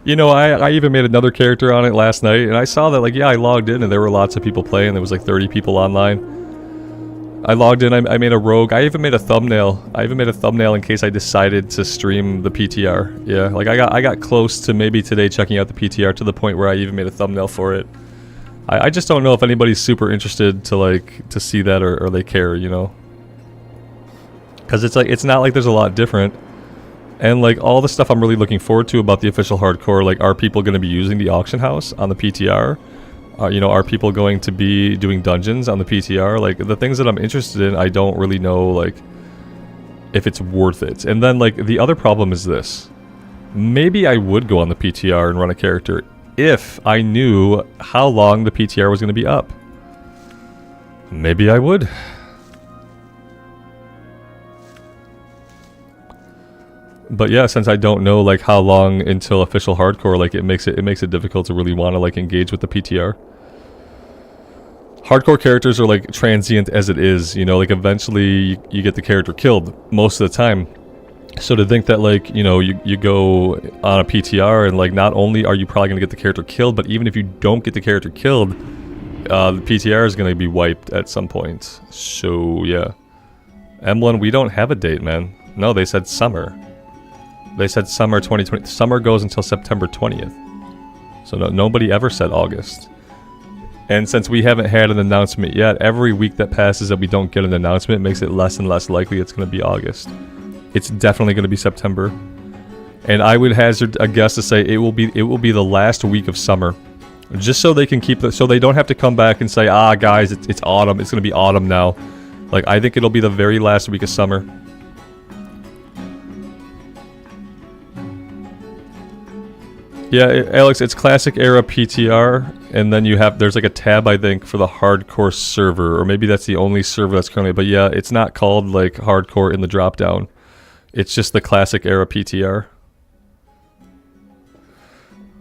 You know, I even made another character on it last night, and I saw that, like, yeah, I logged in, and there were lots of people playing. There was, like, 30 people online. I logged in, I made a rogue. I even made a thumbnail. I even made a thumbnail in case I decided to stream the PTR. Yeah, like, I got close to maybe today checking out the PTR to the point where I even made a thumbnail for it. I just don't know if anybody's super interested to, like, to see that or they care, you know? Because it's, like, it's not like there's a lot different. And, like, all the stuff I'm really looking forward to about the official hardcore, like, are people going to be using the auction house on the PTR? You know, are people going to be doing dungeons on the PTR? Like, the things that I'm interested in, I don't really know, like, if it's worth it. And then, like, the other problem is this. Maybe I would go on the PTR and run a character if I knew how long the PTR was going to be up. Maybe I would. But yeah, since I don't know, like, how long until official hardcore, like, it makes it difficult to really want to, like, engage with the PTR. Hardcore characters are, like, transient as it is, you know, like, eventually you get the character killed most of the time. So to think that, like, you know, you go on a PTR and, like, not only are you probably going to get the character killed, but even if you don't get the character killed, the PTR is going to be wiped at some point. So, yeah. Emblem, we don't have a date, man. No, they said summer. They said summer 2020. Summer goes until September 20th. So nobody ever said August. And since we haven't had an announcement yet, every week that passes that we don't get an announcement makes it less and less likely it's going to be August. It's definitely going to be September. And I would hazard a guess to say it will be the last week of summer. Just so they can keep so they don't have to come back and say, ah, guys, it's autumn. It's going to be autumn now. Like, I think it'll be the very last week of summer. Yeah, Alex, it's classic era PTR, and then there's like a tab, I think, for the hardcore server, or maybe that's the only server that's currently, but yeah, it's not called, like, hardcore in the drop-down. It's just the classic era PTR.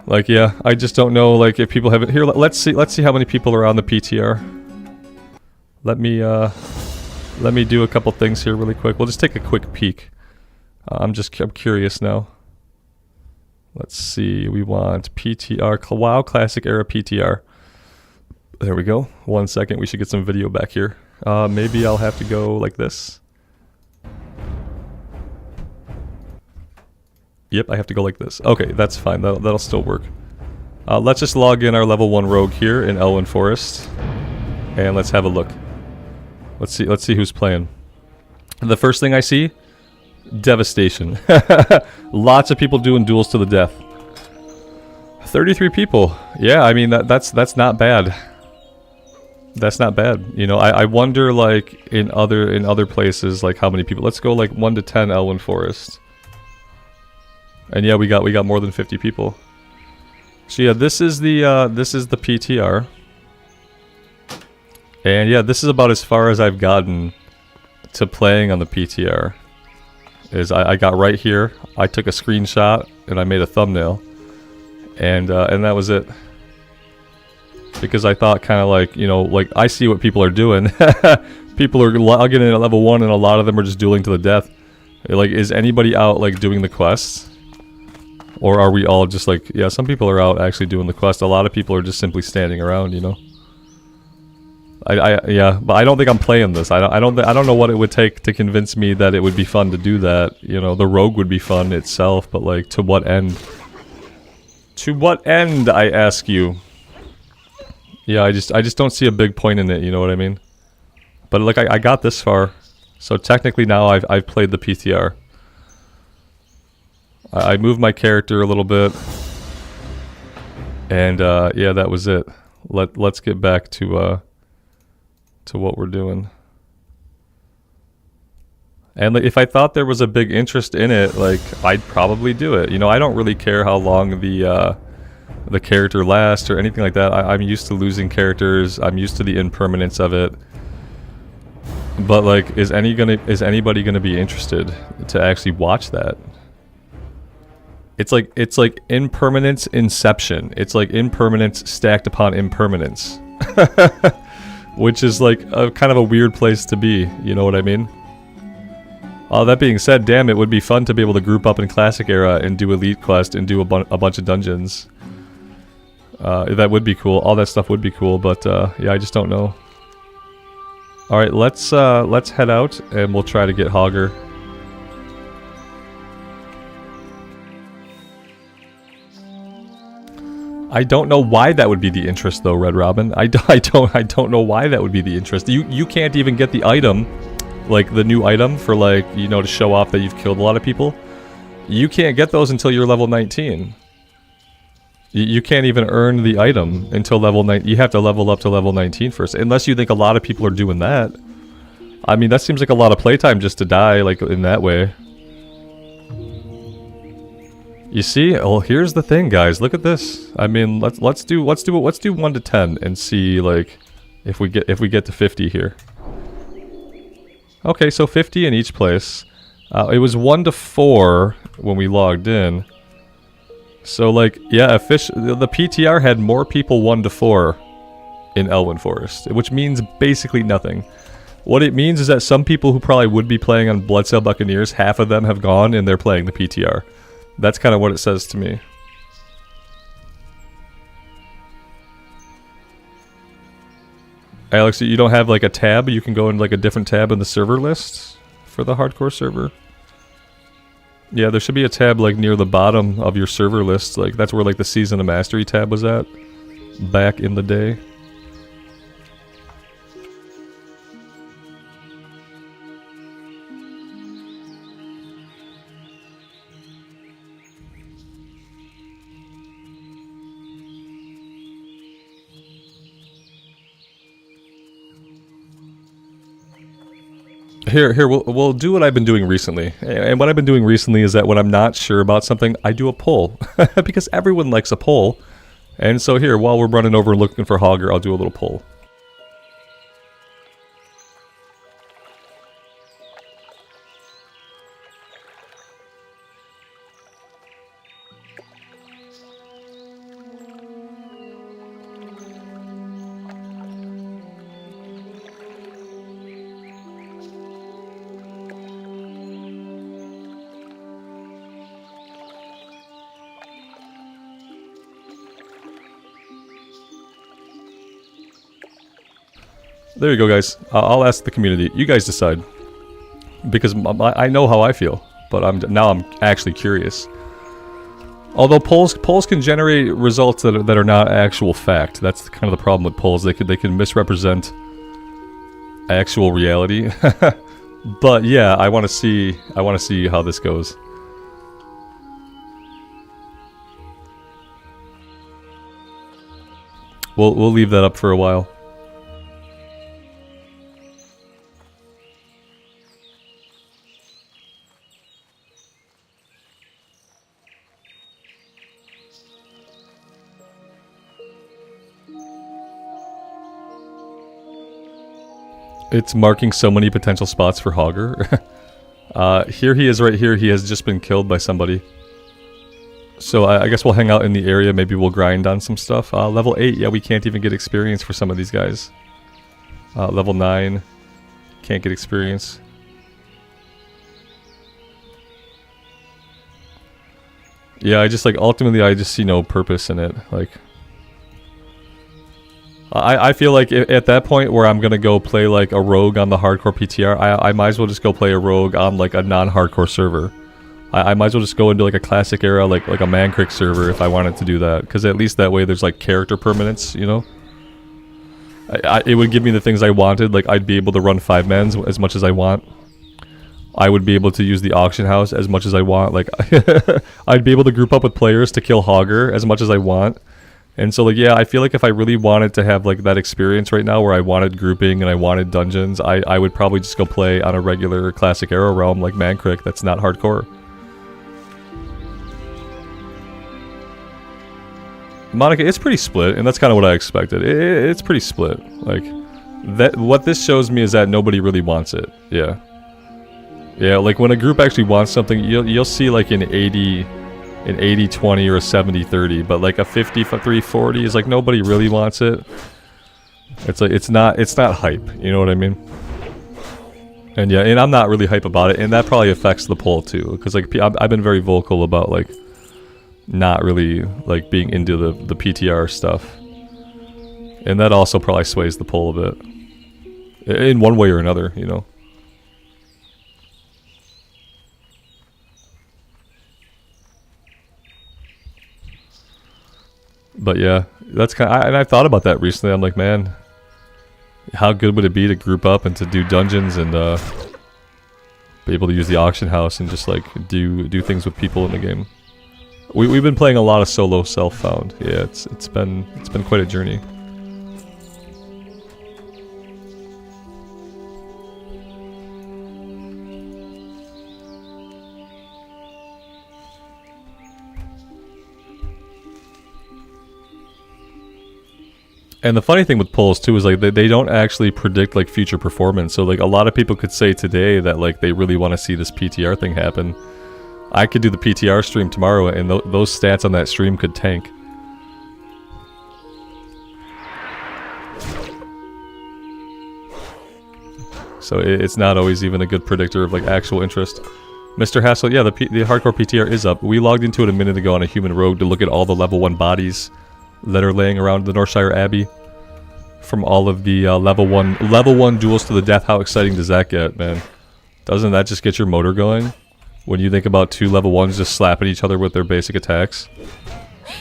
Like, yeah, I just don't know, like, if people haven't, here, let's see how many people are on the PTR. Let me do a couple things here really quick. We'll just take a quick peek. I'm curious now. Let's see, we want PTR, WoW Classic Era PTR. There we go. 1 second, we should get some video back here. Maybe I'll have to go like this. Yep, I have to go like this. Okay, that's fine, that'll still work. Let's just log in our level 1 rogue here in Elwyn Forest. And let's have a look. Let's see who's playing. The first thing I see, devastation. Lots of people doing duels to the death. 33 people. Yeah, I mean that's not bad. That's not bad. You know, I wonder, like, in other places, like, how many people. Let's go like 1 to 10 Elwyn Forest. And yeah, we got more than 50 people. So yeah, this is the PTR. And yeah, this is about as far as I've gotten to playing on the PTR. I got right here, I took a screenshot, and I made a thumbnail. And that was it. Because I thought, kind of like, you know, like, I see what people are doing. People are logging in at level 1, and a lot of them are just dueling to the death. Like, is anybody out, like, doing the quests? Or are we all just like, yeah, some people are out actually doing the quest. A lot of people are just simply standing around, you know. Yeah, but I don't think I'm playing this. I don't know what it would take to convince me that it would be fun to do that. You know, the rogue would be fun itself, but, like, to what end? To what end, I ask you? Yeah, I just don't see a big point in it, you know what I mean? But, like, I got this far. So technically now I've played the PTR. I moved my character a little bit. And yeah, that was it. Let's get back to what we're doing. And like, if I thought there was a big interest in it, like I'd probably do it. You know, I don't really care how long the character lasts or anything like that. I'm used to losing characters. I'm used to the impermanence of it. But like, is anybody gonna be interested to actually watch that? It's like impermanence inception. It's like impermanence stacked upon impermanence. Which is like a kind of a weird place to be, you know what I mean? That being said, damn, it would be fun to be able to group up in Classic Era and do Elite Quest and do a bunch of dungeons. That would be cool. All that stuff would be cool, but yeah, I just don't know. Alright, let's head out and we'll try to get Hogger. I don't know why that would be the interest though, Red Robin. I don't know why that would be the interest. You can't even get the item, like the new item for like, you know, to show off that you've killed a lot of people. You can't get those until you're level 19. You can't even earn the item until level 9. You have to level up to level 19 first, unless you think a lot of people are doing that. I mean, that seems like a lot of playtime just to die like in that way. You see? Well, here's the thing, guys. Look at this. I mean, let's do 1 to 10 and see like if we get to 50 here. Okay, so 50 in each place. It was 1 to 4 when we logged in. So like, yeah, the PTR had more people 1 to 4 in Elwyn Forest, which means basically nothing. What it means is that some people who probably would be playing on Bloodsail Buccaneers, half of them have gone and they're playing the PTR. That's kind of what it says to me. Alex, you don't have like a tab? You can go in like a different tab in the server list for the hardcore server? Yeah, there should be a tab like near the bottom of your server list. Like that's where like the Season of Mastery tab was at back in the day. Here, we'll do what I've been doing recently. And what I've been doing recently is that when I'm not sure about something, I do a poll. Because everyone likes a poll. And so here, while we're running over and looking for Hogger, I'll do a little poll. There you go, guys. I'll ask the community. You guys decide. Because I know how I feel, but now I'm actually curious. Although polls can generate results that are not actual fact. That's kind of the problem with polls. They can misrepresent actual reality. But yeah, I want to see how this goes. We'll leave that up for a while. It's marking so many potential spots for Hogger. Here he is right here. He has just been killed by somebody. So I guess we'll hang out in the area. Maybe we'll grind on some stuff. Level 8, yeah, we can't even get experience for some of these guys. Level 9, can't get experience. Yeah, ultimately I just see no purpose in it. Like, I feel like at that point where I'm gonna go play like a rogue on the hardcore PTR, I might as well just go play a rogue on like a non-hardcore server. I might as well just go into like a classic era, like a Mankrik server if I wanted to do that, because at least that way there's like character permanence, you know. It would give me the things I wanted, like I'd be able to run 5-mans as much as I want. I would be able to use the auction house as much as I want. Like, I'd be able to group up with players to kill Hogger as much as I want. And so, like, yeah, I feel like if I really wanted to have, like, that experience right now where I wanted grouping and I wanted dungeons, I would probably just go play on a regular classic Arrow realm like Mankrik that's not hardcore. Monica, it's pretty split, and that's kind of what I expected. It's pretty split. Like, what this shows me is that nobody really wants it. Yeah. Yeah, like, when a group actually wants something, you'll see, like, an 80-20 or a 70-30, but, like, a 53-40 is, like, nobody really wants it. It's like, it's not hype, you know what I mean? And yeah, and I'm not really hype about it, and that probably affects the poll, too, because, like, I've been very vocal about, like, not really, like, being into the PTR stuff. And that also probably sways the poll a bit. In one way or another, you know. But yeah, that's kind of, and I've thought about that recently. I'm like, man, how good would it be to group up and to do dungeons and be able to use the auction house and just, like, do things with people in the game. We've been playing a lot of solo self-found. Yeah, it's been quite a journey. And the funny thing with polls too is, like, they don't actually predict, like, future performance. So, like, a lot of people could say today that, like, they really want to see this PTR thing happen. I could do the PTR stream tomorrow, and those stats on that stream could tank. So it's not always even a good predictor of, like, actual interest. Mr. Hassel, yeah, the hardcore PTR is up. We logged into it a minute ago on a human rogue to look at all the level 1 bodies that are laying around the Northshire Abbey from all of the level 1 duels to the death. How exciting does that get, man? Doesn't that just get your motor going? When you think about 2 level 1s just slapping each other with their basic attacks.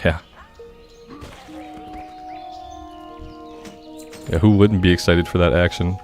Yeah. Yeah, who wouldn't be excited for that action?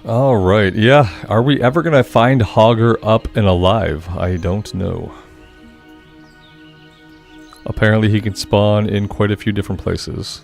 Alright, yeah. Are we ever gonna find Hogger up and alive? I don't know. Apparently he can spawn in quite a few different places.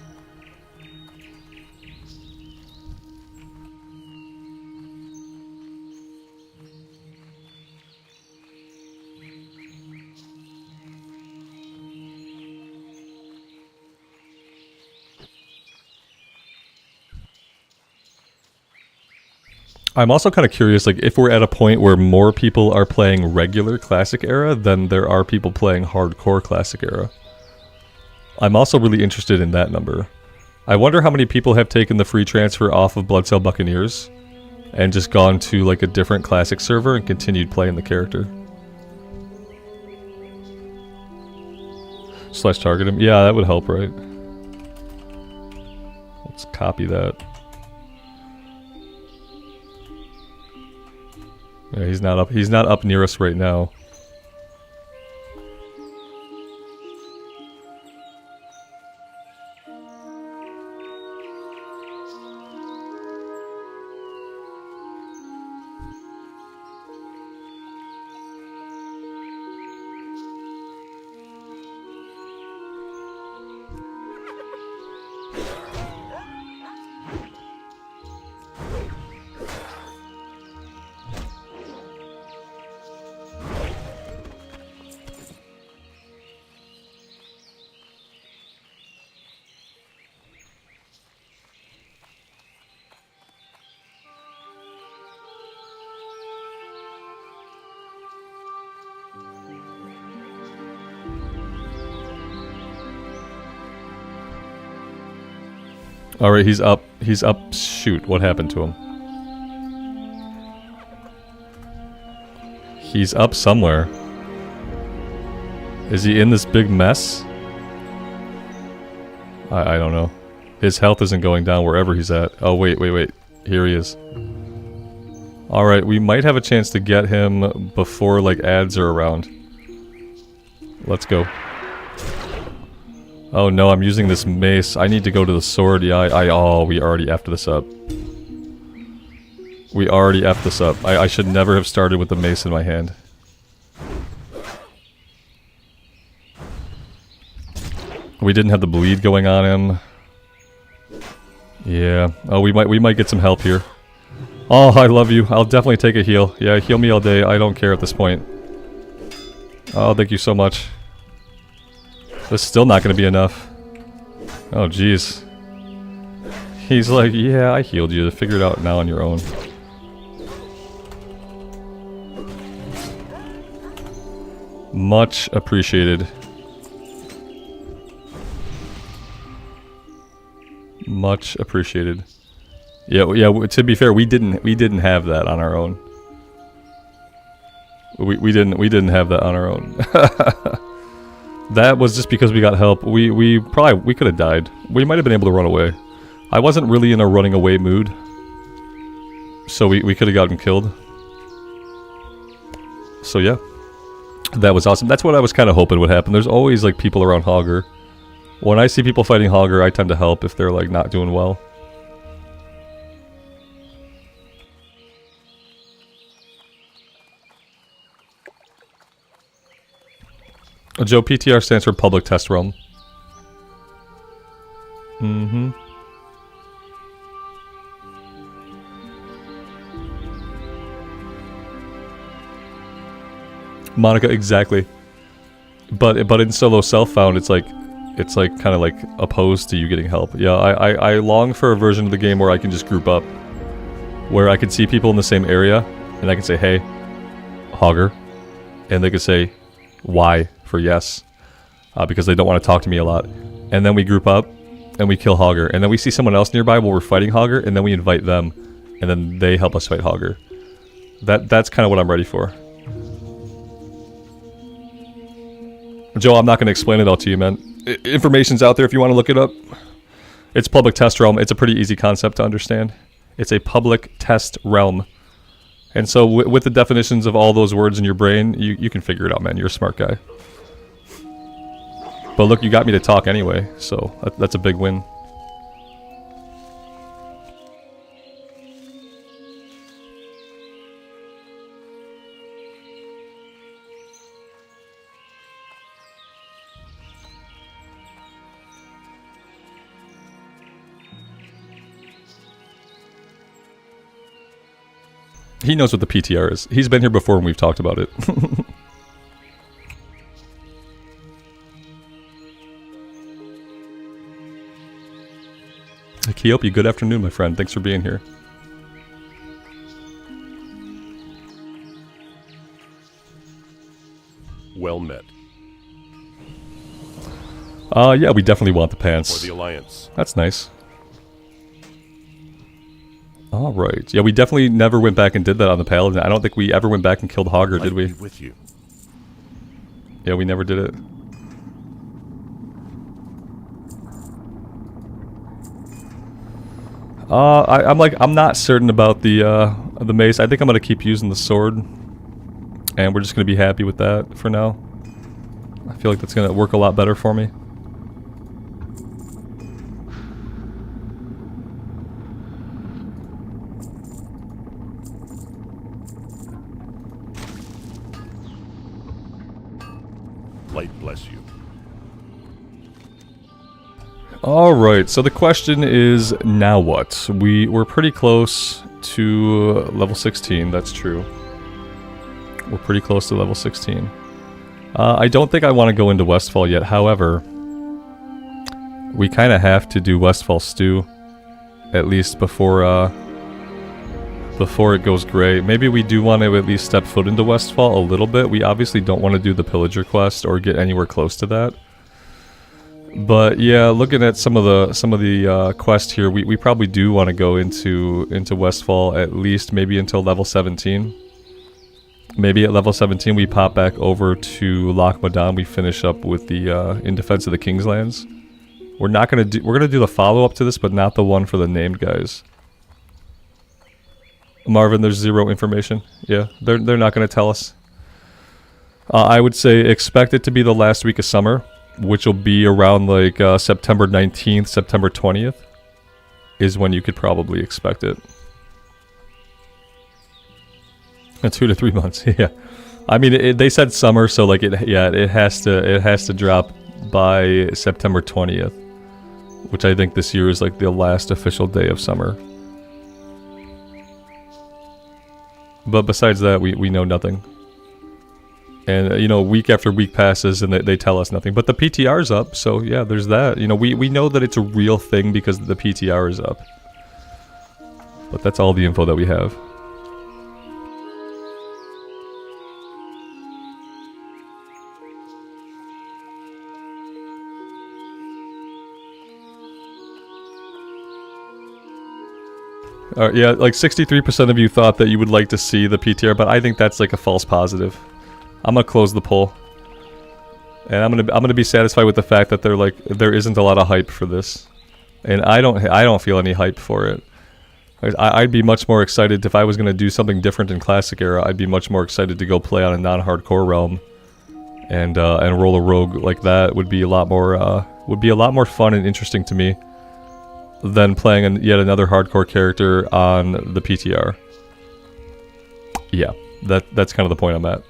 I'm also kind of curious, like, if we're at a point where more people are playing regular Classic Era than there are people playing hardcore Classic Era. I'm also really interested in that number. I wonder how many people have taken the free transfer off of Bloodsail Buccaneers and just gone to, like, a different Classic server and continued playing the character. / target him. Yeah, that would help, right? Let's copy that. Yeah, he's not up near us right now. Alright, he's up. He's up. Shoot, what happened to him? He's up somewhere. Is he in this big mess? I don't know. His health isn't going down wherever he's at. Oh, wait. Here he is. Alright, we might have a chance to get him before, like, ads are around. Let's go. Oh no, I'm using this mace. I need to go to the sword. Yeah, oh, we already effed this up. We already effed this up. I should never have started with the mace in my hand. We didn't have the bleed going on him. Yeah. Oh, we might get some help here. Oh, I love you. I'll definitely take a heal. Yeah, heal me all day. I don't care at this point. Oh, thank you so much. This is still not going to be enough. Oh, jeez. He's like, yeah, I healed you. Figure it out now on your own. Much appreciated. Much appreciated. Yeah. To be fair, we didn't have that on our own. We didn't have that on our own. That was just because we got help. We could have died. We might have been able to run away. I wasn't really in a running away mood, so we could have gotten killed. So yeah, that was awesome. That's what I was kind of hoping would happen. There's always like people around Hogger. When I see people fighting Hogger, I tend to help if they're like not doing well. Joe, PTR stands for Public Test Realm. Mm-hmm. Monica, exactly. But in solo self-found, it's like kind of like opposed to you getting help. Yeah, I long for a version of the game where I can just group up, where I can see people in the same area, and I can say, "Hey, Hogger," and they can say, "Why?" for yes, because they don't want to talk to me a lot. And then we group up, and we kill Hogger, and then we see someone else nearby while we're fighting Hogger, and then we invite them, and then they help us fight Hogger. That's kind of what I'm ready for. Joe, I'm not going to explain it all to you, man. Information's out there if you want to look it up. It's Public Test Realm. It's a pretty easy concept to understand. It's a public test realm. And so with the definitions of all those words in your brain, you can figure it out, man. You're a smart guy. But look, you got me to talk anyway, so that's a big win. He knows what the PTR is. He's been here before and we've talked about it. Keopi, good afternoon, my friend. Thanks for being here. Well met. Yeah, we definitely want the pants. For the Alliance. That's nice. Alright. Yeah, we definitely never went back and did that on the Paladin. I don't think we ever went back and killed Hogger, did we? With you. Yeah, we never did it. I'm not certain about the mace. I think I'm gonna keep using the sword. And we're just gonna be happy with that for now. I feel like that's gonna work a lot better for me. Light bless you. Alright, so the question is, now what? We're pretty close to level 16, that's true. We're pretty close to level 16. I don't think I want to go into Westfall yet, however, we kind of have to do Westfall Stew, at least before it goes gray. Maybe we do want to at least step foot into Westfall a little bit. We obviously don't want to do the Pillager quest or get anywhere close to that. But yeah, looking at some of the quests here, we probably do want to go into Westfall at least maybe until level 17. Maybe at level 17 we pop back over to Loch Madan. We finish up with the In Defense of the King's Lands. We're gonna do the follow up to this, but not the one for the named guys. Marvin, there's 0 information. Yeah, they're not gonna tell us. I would say expect it to be the last week of summer, which will be around like September 19th, September 20th, is when you could probably expect it. 2 to 3 months, yeah. I mean, they said summer, so like it has to drop by September 20th, which I think this year is like the last official day of summer. But besides that, we know nothing. And you know, week after week passes and they tell us nothing. But the PTR's up, so yeah, there's that. You know, we know that it's a real thing because the PTR is up. But that's all the info that we have. Yeah, like 63% of you thought that you would like to see the PTR, but I think that's like a false positive. I'm gonna close the poll, and I'm gonna be satisfied with the fact that there isn't a lot of hype for this, and I don't feel any hype for it. I'd be much more excited if I was gonna do something different in Classic Era. I'd be much more excited to go play on a non-hardcore realm, and roll a rogue like that would be a lot more fun and interesting to me than playing yet another hardcore character on the PTR. Yeah, that's kind of the point I'm at.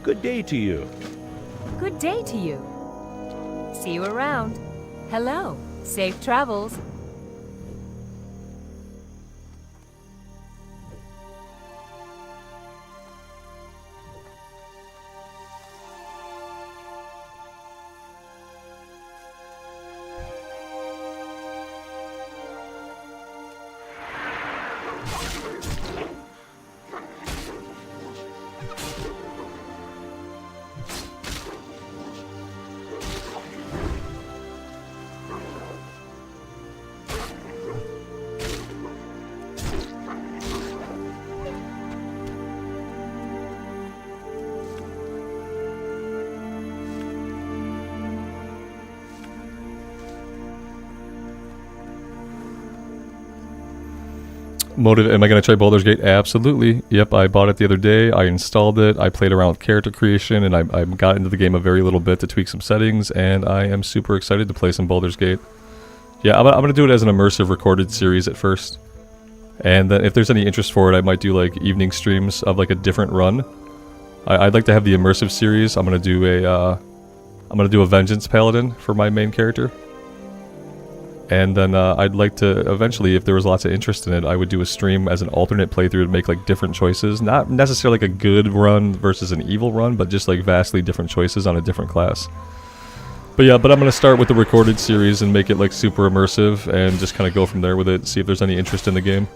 Good day to you. Good day to you. See you around. Hello. Safe travels. Motive, am I going to try Baldur's Gate? Absolutely. Yep, I bought it the other day. I installed it. I played around with character creation, and I got into the game a very little bit to tweak some settings, and I am super excited to play some Baldur's Gate. Yeah, I'm going to do it as an immersive recorded series at first. And then if there's any interest for it, I might do like evening streams of like a different run. I'd like to have the immersive series. I'm going to do a Vengeance Paladin for my main character. And then I'd like to, eventually, if there was lots of interest in it, I would do a stream as an alternate playthrough to make like different choices. Not necessarily like a good run versus an evil run, but just like vastly different choices on a different class. But yeah, I'm going to start with the recorded series and make it like super immersive and just kind of go from there with it, see if there's any interest in the game.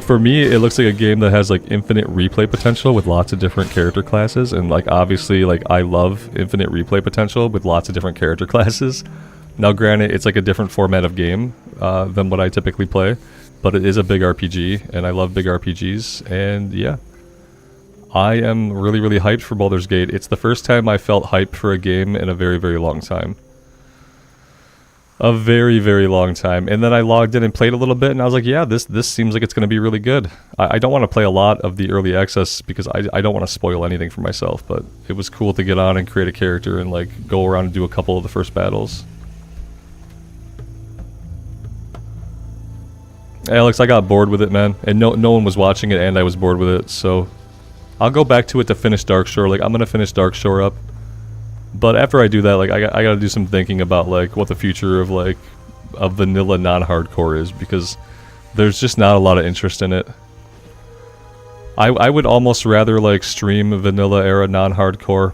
For me, it looks like a game that has like infinite replay potential with lots of different character classes, and like obviously like I love infinite replay potential with lots of different character classes. Now granted, it's like a different format of game than what I typically play, but it is a big RPG, and I love big RPGs, and yeah. I am really, really hyped for Baldur's Gate. It's the first time I felt hyped for a game in a very, very long time. A very, very long time. And then I logged in and played a little bit, and I was like, yeah, this seems like it's going to be really good. I don't want to play a lot of the early access because I don't want to spoil anything for myself, but it was cool to get on and create a character and like go around and do a couple of the first battles. Alex, I got bored with it, man, and no one was watching it, and I was bored with it, so I'll go back to it to finish Darkshore. Like, I'm gonna finish Darkshore up, but after I do that, like, I gotta do some thinking about like what the future of like a vanilla non-hardcore is, because there's just not a lot of interest in it. I would almost rather like stream vanilla era non-hardcore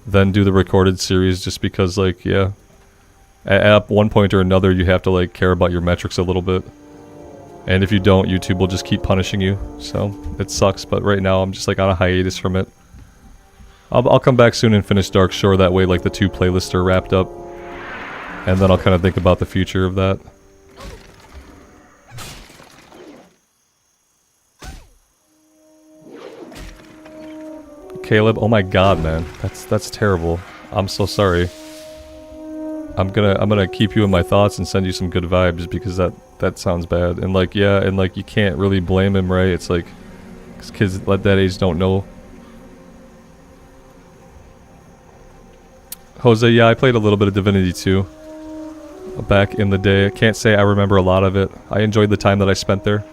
than do the recorded series, just because like, yeah, at one point or another you have to like care about your metrics a little bit. And if you don't, YouTube will just keep punishing you. So it sucks, but right now I'm just like on a hiatus from it. I'll come back soon and finish Dark Shore, that way like the 2 playlists are wrapped up. And then I'll kind of think about the future of that. Caleb, oh my god, man. That's terrible. I'm so sorry. I'm gonna keep you in my thoughts and send you some good vibes, because that sounds bad. And like, yeah, and like you can't really blame him, right? It's like, 'cause kids at that age don't know. Jose, yeah, I played a little bit of Divinity 2 back in the day. I can't say I remember a lot of it. I enjoyed the time that I spent there.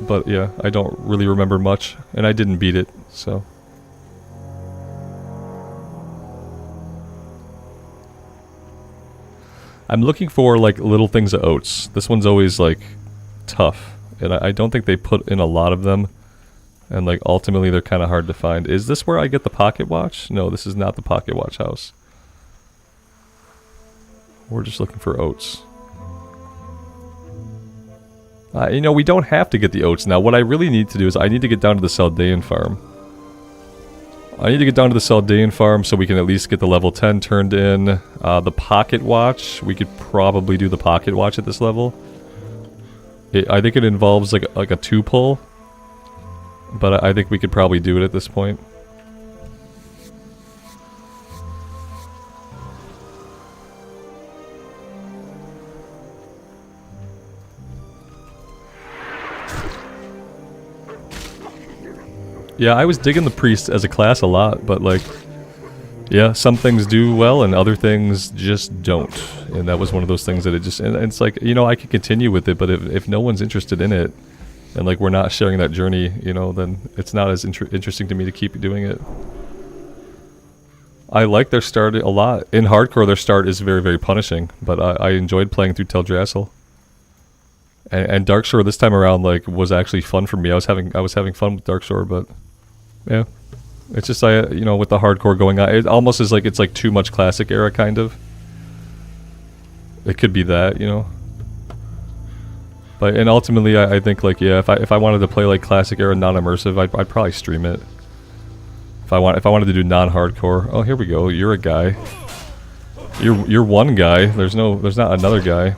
But yeah, I don't really remember much, and I didn't beat it, so. I'm looking for like little things of oats. This one's always like tough, and I don't think they put in a lot of them. And like ultimately they're kind of hard to find. Is this where I get the pocket watch? No, this is not the pocket watch house. We're just looking for oats. You know, we don't have to get the oats now. What I really need to do is I need to get down to the Saldaean farm. I need to get down to the Saldaean farm so we can at least get the level 10 turned in. The pocket watch, we could probably do the pocket watch at this level. I think it involves like a 2-pull. But I think we could probably do it at this point. Yeah, I was digging the priest as a class a lot, but like, yeah, some things do well and other things just don't. And that was one of those things that it just, and it's like, you know, I could continue with it, but if no one's interested in it, and like we're not sharing that journey, you know, then it's not as interesting to me to keep doing it. I like their start a lot. In hardcore, their start is very, very punishing, but I enjoyed playing through Teldrassil. And Darkshore this time around like was actually fun for me. I was having fun with Darkshore, but yeah, it's just you know, with the hardcore going on, it almost is like it's like too much classic era kind of. It could be that, you know. But and ultimately, I think like, yeah, if I wanted to play like classic era non-immersive, I'd probably stream it. If I wanted to do non-hardcore, oh here we go. You're a guy. You're one guy. There's not another guy.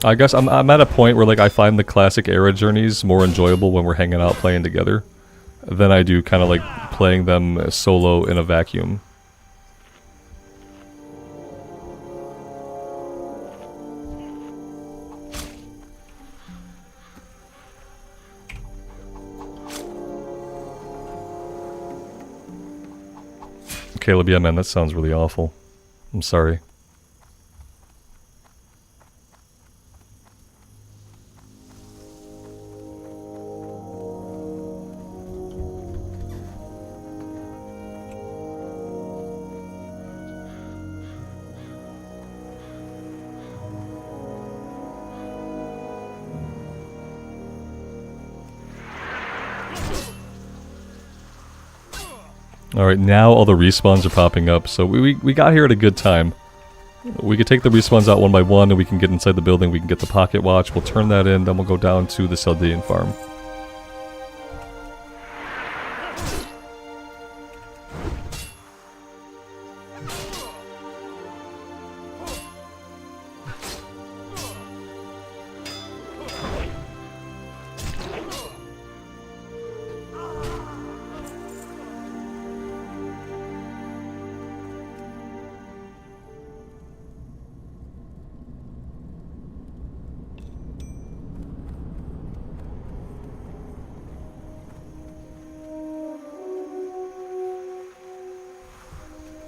I guess I'm at a point where like I find the classic era journeys more enjoyable when we're hanging out playing together than I do kind of like playing them solo in a vacuum. Caleb, yeah man, that sounds really awful. I'm sorry. Alright, now all the respawns are popping up, so we got here at a good time. We could take the respawns out one by one, and we can get inside the building, we can get the pocket watch, we'll turn that in, then we'll go down to the Saldaean farm.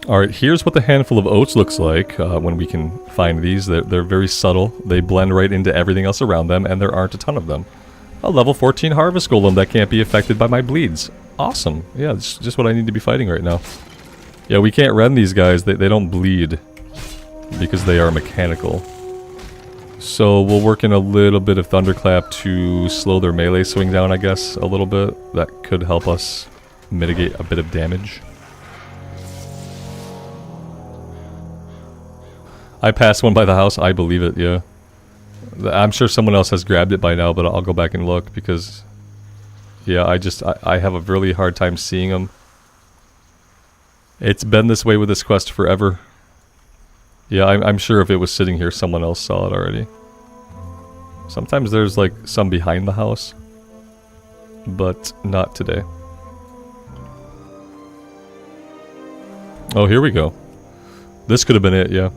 Alright, here's what the handful of oats looks like when we can find these. They're very subtle, they blend right into everything else around them, and there aren't a ton of them. A level 14 harvest golem that can't be affected by my bleeds. Awesome. Yeah, it's just what I need to be fighting right now. Yeah, we can't rend these guys, they don't bleed. because they are mechanical. So we'll work in a little bit of Thunderclap to slow their melee swing down, I guess, a little bit. That could help us mitigate a bit of damage. I passed one by the house, I believe it, yeah. I'm sure someone else has grabbed it by now, but I'll go back and look because... Yeah, I have a really hard time seeing them. It's been this way with this quest forever. Yeah, I'm sure if it was sitting here, someone else saw it already. Sometimes there's like some behind the house, but not today. Oh, here we go. This could have been it, yeah.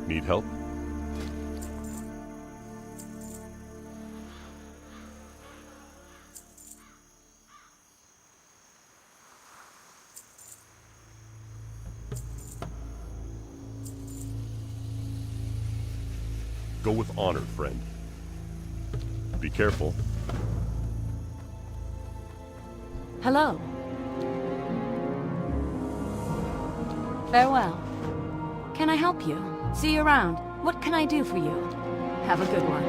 Need help? Go with honor, friend. Be careful. Hello. Farewell. Can I help you? See you around. What can I do for you? Have a good one.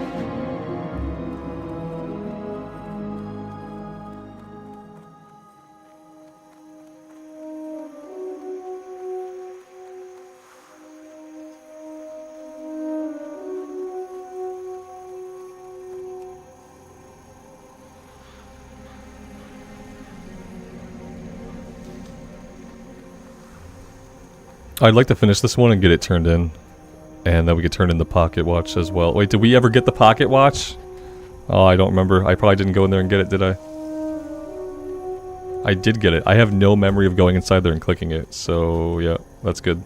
I'd like to finish this one and get it turned in. And then we could turn in the pocket watch as well. Wait, did we ever get the pocket watch? Oh, I don't remember. I probably didn't go in there and get it, did I? I did get it. I have no memory of going inside there and clicking it. So, yeah, that's good.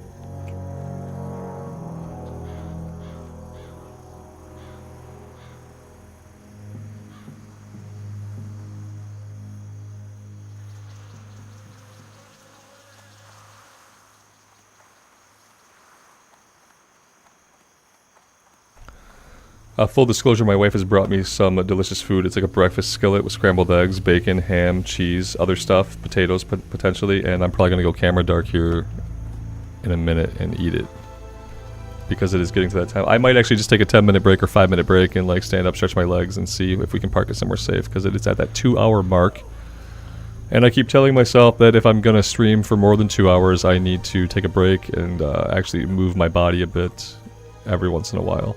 Full disclosure, my wife has brought me some delicious food. It's like a breakfast skillet with scrambled eggs, bacon, ham, cheese, other stuff, potatoes potentially, and I'm probably going to go camera dark here in a minute and eat it. Because it is getting to that time. I might actually just take a 10-minute break or 5-minute break and like stand up, stretch my legs, and see if we can park it somewhere safe, because it's at that 2-hour mark. And I keep telling myself that if I'm going to stream for more than 2 hours, I need to take a break and actually move my body a bit every once in a while.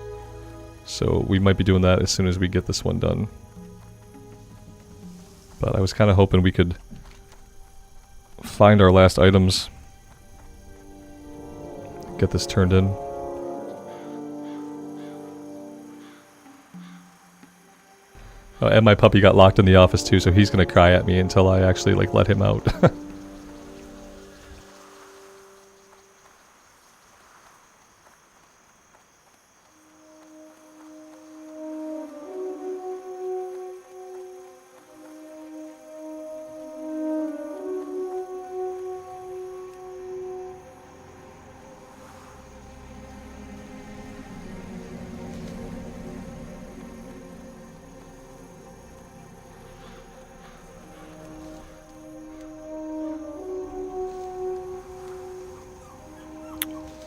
So we might be doing that as soon as we get this one done. But I was kind of hoping we could find our last items. Get this turned in. And my puppy got locked in the office too, so he's gonna cry at me until I actually like let him out.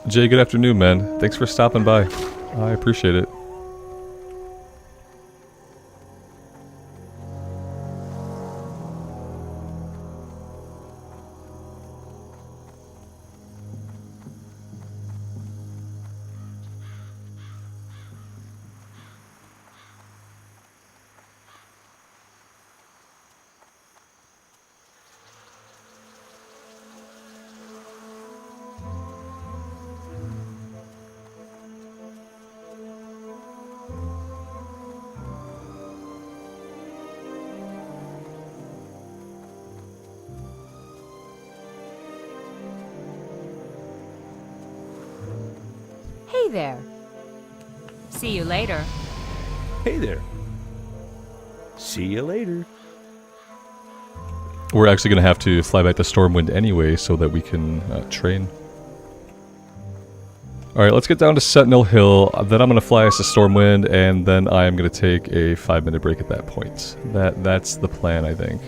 Jay, good afternoon, man. Thanks for stopping by. I appreciate it. Hey there. See you later. Hey there. See you later. We're actually going to have to fly back to Stormwind anyway so that we can train. Alright, let's get down to Sentinel Hill. Then I'm going to fly us to Stormwind, and then I'm going to take a 5-minute break at that point. That's the plan, I think.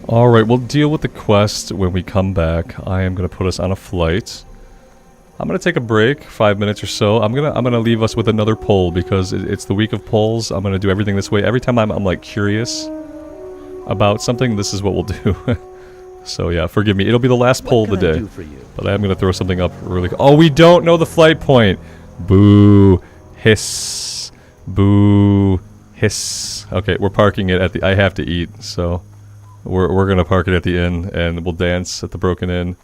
Alright, we'll deal with the quest when we come back. I am going to put us on a flight. I'm going to take a break, 5 minutes or so. I'm gonna leave us with another poll because it's the week of polls. I'm going to do everything this way. Every time I'm like curious about something, this is what we'll do. So yeah, forgive me. It'll be the last poll of the day. But I am going to throw something up really... Oh, we don't know the flight point! Boo. Hiss. Boo. Hiss. Okay, we're parking it at the... I have to eat, so... We're gonna park it at the inn, and we'll dance at the Broken Inn.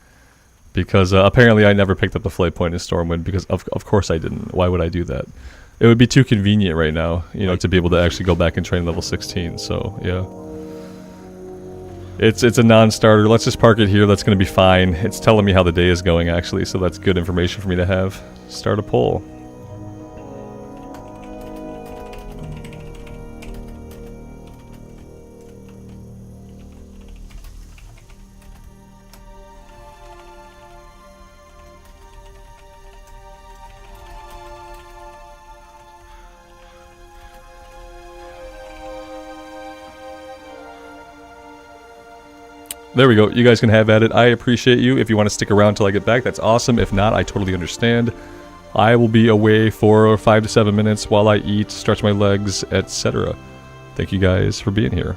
Because apparently I never picked up the flight point in Stormwind, because of course I didn't. Why would I do that? It would be too convenient right now, you know, to be able to actually go back and train level 16, so yeah. It's a non-starter. Let's just park it here, that's gonna be fine. It's telling me how the day is going actually, so that's good information for me to have. Start a poll. There we go. You guys can have at it. I appreciate you. If you want to stick around till I get back, that's awesome. If not, I totally understand. I will be away for 5 to 7 minutes while I eat, stretch my legs, etc. Thank you guys for being here.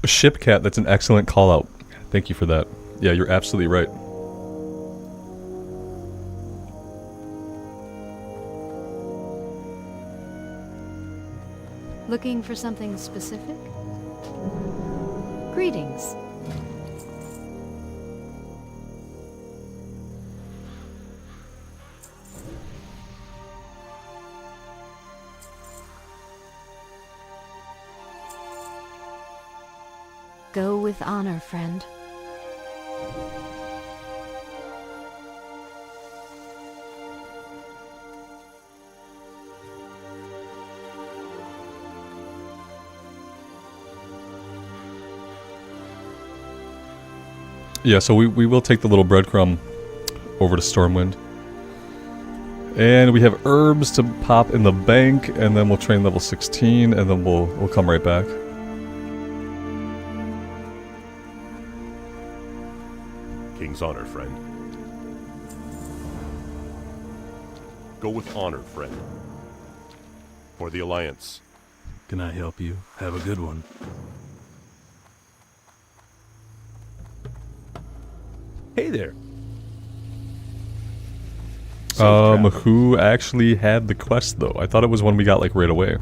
Shipcat, that's an excellent call out. Thank you for that. Yeah, you're absolutely right. Looking for something specific? Greetings. Go with honor, friend. Yeah, so we will take the little breadcrumb over to Stormwind. And we have herbs to pop in the bank, and then we'll train level 16, and then we'll come right back. King's honor, friend. Go with honor, friend. For the Alliance, Can I help you? Have a good one. Hey there. Safe travel. Who actually had the quest though? I thought it was one we got like right away.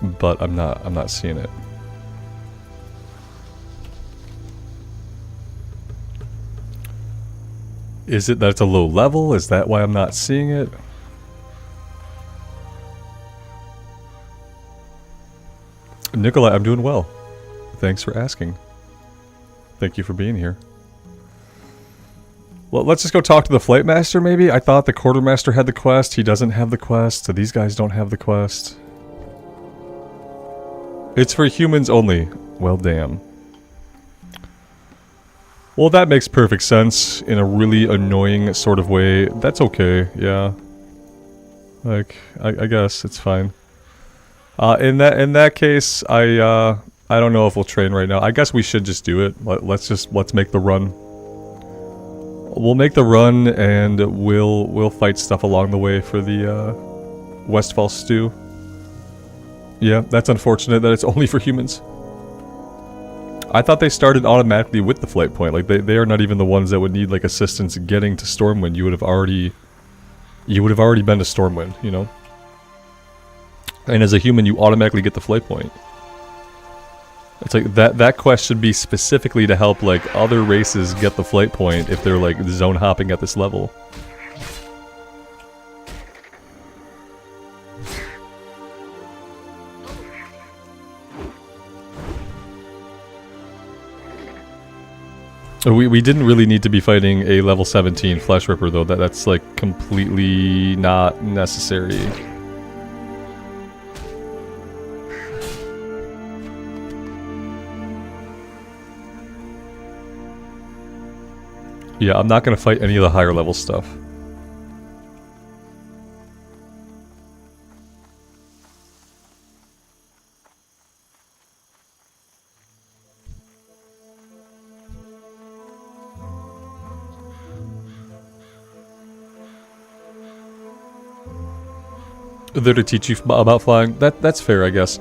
But I'm not seeing it. Is it that it's a low level? Is that why I'm not seeing it? Nikolai, I'm doing well. Thanks for asking. Thank you for being here. Well, let's just go talk to the Flight Master, maybe? I thought the Quartermaster had the quest. He doesn't have the quest, so these guys don't have the quest. It's for humans only. Well, damn. Well, that makes perfect sense in a really annoying sort of way. That's okay, yeah. Like, I guess it's fine. In that case, I don't know if we'll train right now. I guess we should just do it. Let's make the run. We'll make the run and we'll fight stuff along the way for the Westfall stew. Yeah, that's unfortunate that it's only for humans. I thought they started automatically with the flight point. Like they are not even the ones that would need like assistance getting to Stormwind. You would have already been to Stormwind, you know? And as a human, you automatically get the flight point. It's like that quest should be specifically to help like other races get the flight point if they're like zone hopping at this level. We didn't really need to be fighting a level 17 Flesh Ripper though. That's like completely not necessary. Yeah, I'm not gonna fight any of the higher level stuff. There to teach you about flying. That's fair, I guess.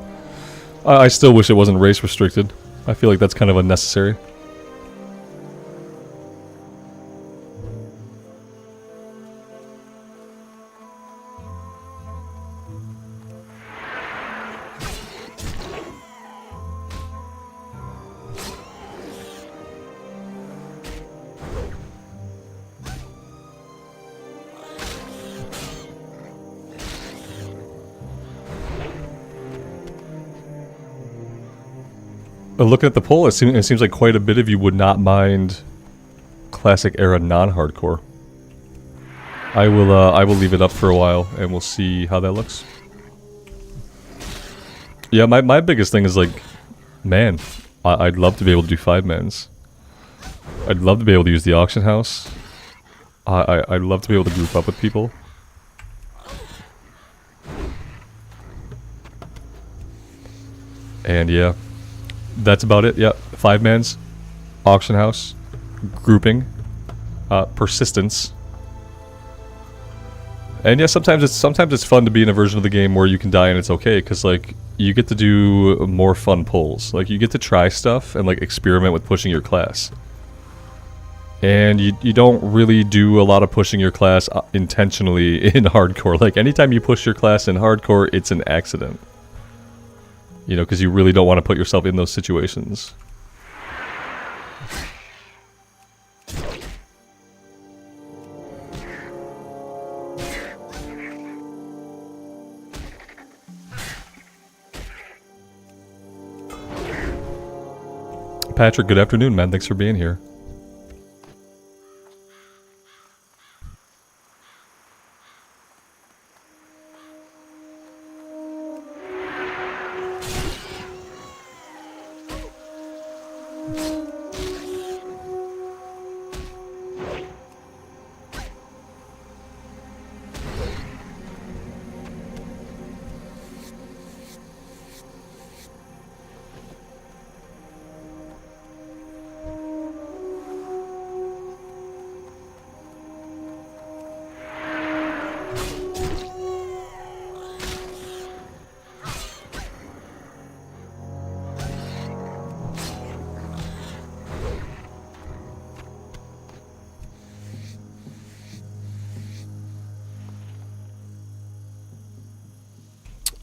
I still wish it wasn't race restricted. I feel like that's kind of unnecessary. Looking at the poll, it seems like quite a bit of you would not mind classic era non-hardcore. I will leave it up for a while and we'll see how that looks. Yeah, my biggest thing is like, man, I'd love to be able to do 5-mans. I'd love to be able to use the auction house. I'd love to be able to group up with people. And yeah. That's about it, yeah. 5-mans, auction house, grouping, persistence. And yeah, sometimes it's fun to be in a version of the game where you can die and it's okay, because like you get to do more fun pulls. Like you get to try stuff and like experiment with pushing your class. And you don't really do a lot of pushing your class intentionally in hardcore. Like anytime you push your class in hardcore, it's an accident. You know, because you really don't want to put yourself in those situations. Patrick, good afternoon, man. Thanks for being here.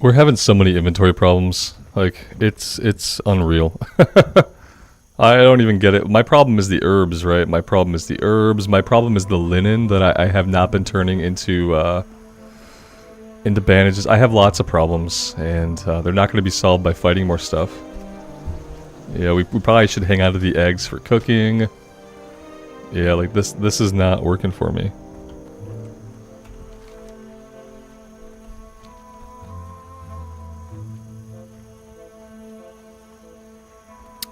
We're having so many inventory problems. Like, it's unreal. I don't even get it. My problem is the herbs, right? My problem is the herbs. My problem is the linen that I have not been turning into bandages. I have lots of problems, and they're not going to be solved by fighting more stuff. Yeah, we probably should hang on to the eggs for cooking. Yeah, like this is not working for me.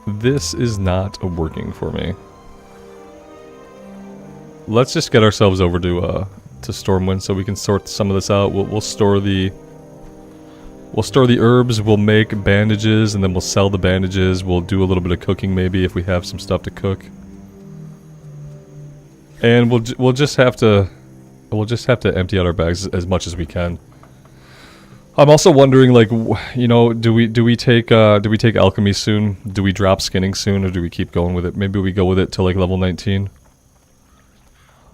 This is not working for me. Let's just get ourselves over to Stormwind so we can sort some of this out. We'll store the herbs. We'll make bandages, and then we'll sell the bandages. We'll do a little bit of cooking maybe if we have some stuff to cook. And we'll just have to empty out our bags as much as we can. I'm also wondering, like, you know, do we take alchemy soon? Do we drop skinning soon, or do we keep going with it? Maybe we go with it till like level 19.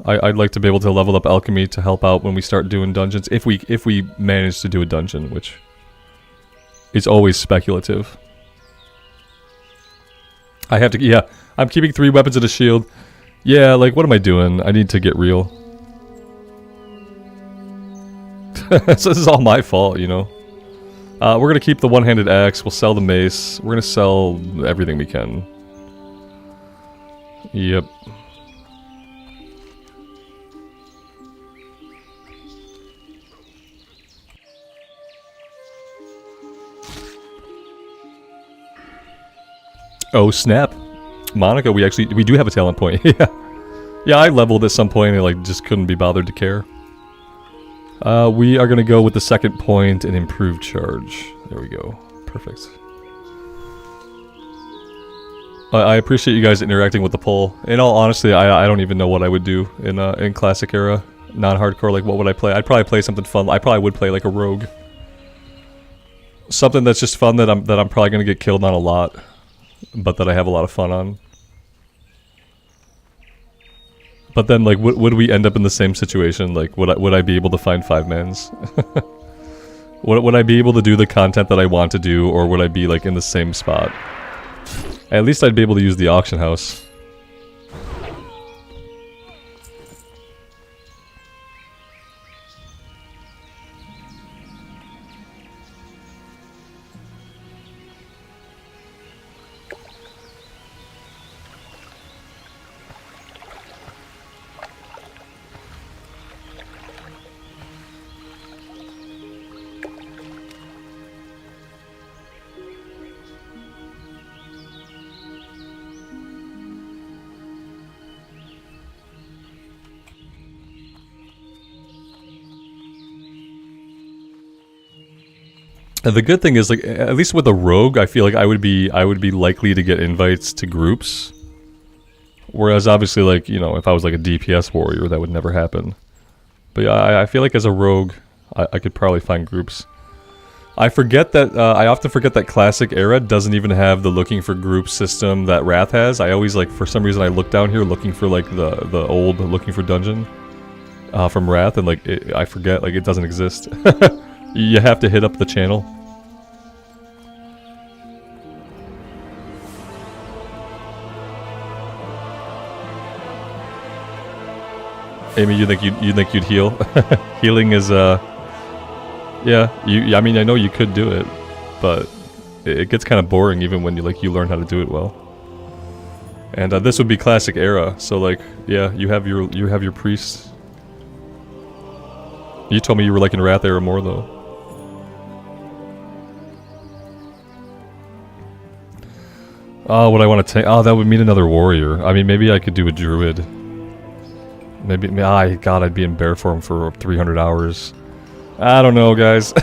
I'd like to be able to level up alchemy to help out when we start doing dungeons, if we manage to do a dungeon, which is always speculative. I have to, yeah, I'm keeping 3 weapons and a shield. Yeah, like, what am I doing? I need to get real. So this is all my fault, you know. We're gonna keep the one-handed axe. We'll sell the mace. We're gonna sell everything we can. Yep. Oh snap! Monica, we do have a talent point. Yeah, yeah. I leveled at some point and like just couldn't be bothered to care. We are gonna go with the second point and improved charge. There we go. Perfect. I appreciate you guys interacting with the poll. In all honesty, I don't even know what I would do in classic era, non-hardcore. Like, what would I play? I'd probably play something fun. I probably would play like a rogue. Something that's just fun that I'm probably gonna get killed on a lot, but that I have a lot of fun on. But then, like, would we end up in the same situation? Like, would I be able to find 5-mans? would I be able to do the content that I want to do, or would I be, like, in the same spot? At least I'd be able to use the auction house. And the good thing is, like, at least with a rogue, I feel like I would be likely to get invites to groups. Whereas obviously, like, you know, if I was like a DPS warrior, that would never happen. But yeah, I feel like as a rogue, I could probably find groups. I forget that, I often forget that classic era doesn't even have the looking for group system that Wrath has. I always, like, for some reason I look down here looking for, like, the old looking for dungeon from Wrath, and, like, I forget, like, it doesn't exist. You have to hit up the channel. Amy, you think you'd heal? Healing is yeah. I mean, I know you could do it, but it gets kind of boring even when you learn how to do it well. And this would be classic era, so like, yeah, you have your priests. You told me you were liking Wrath era more though. Oh, what I want to take? Oh, that would mean another warrior. I mean, maybe I could do a druid. Maybe, God, I'd be in bear form for 300 hours. I don't know, guys.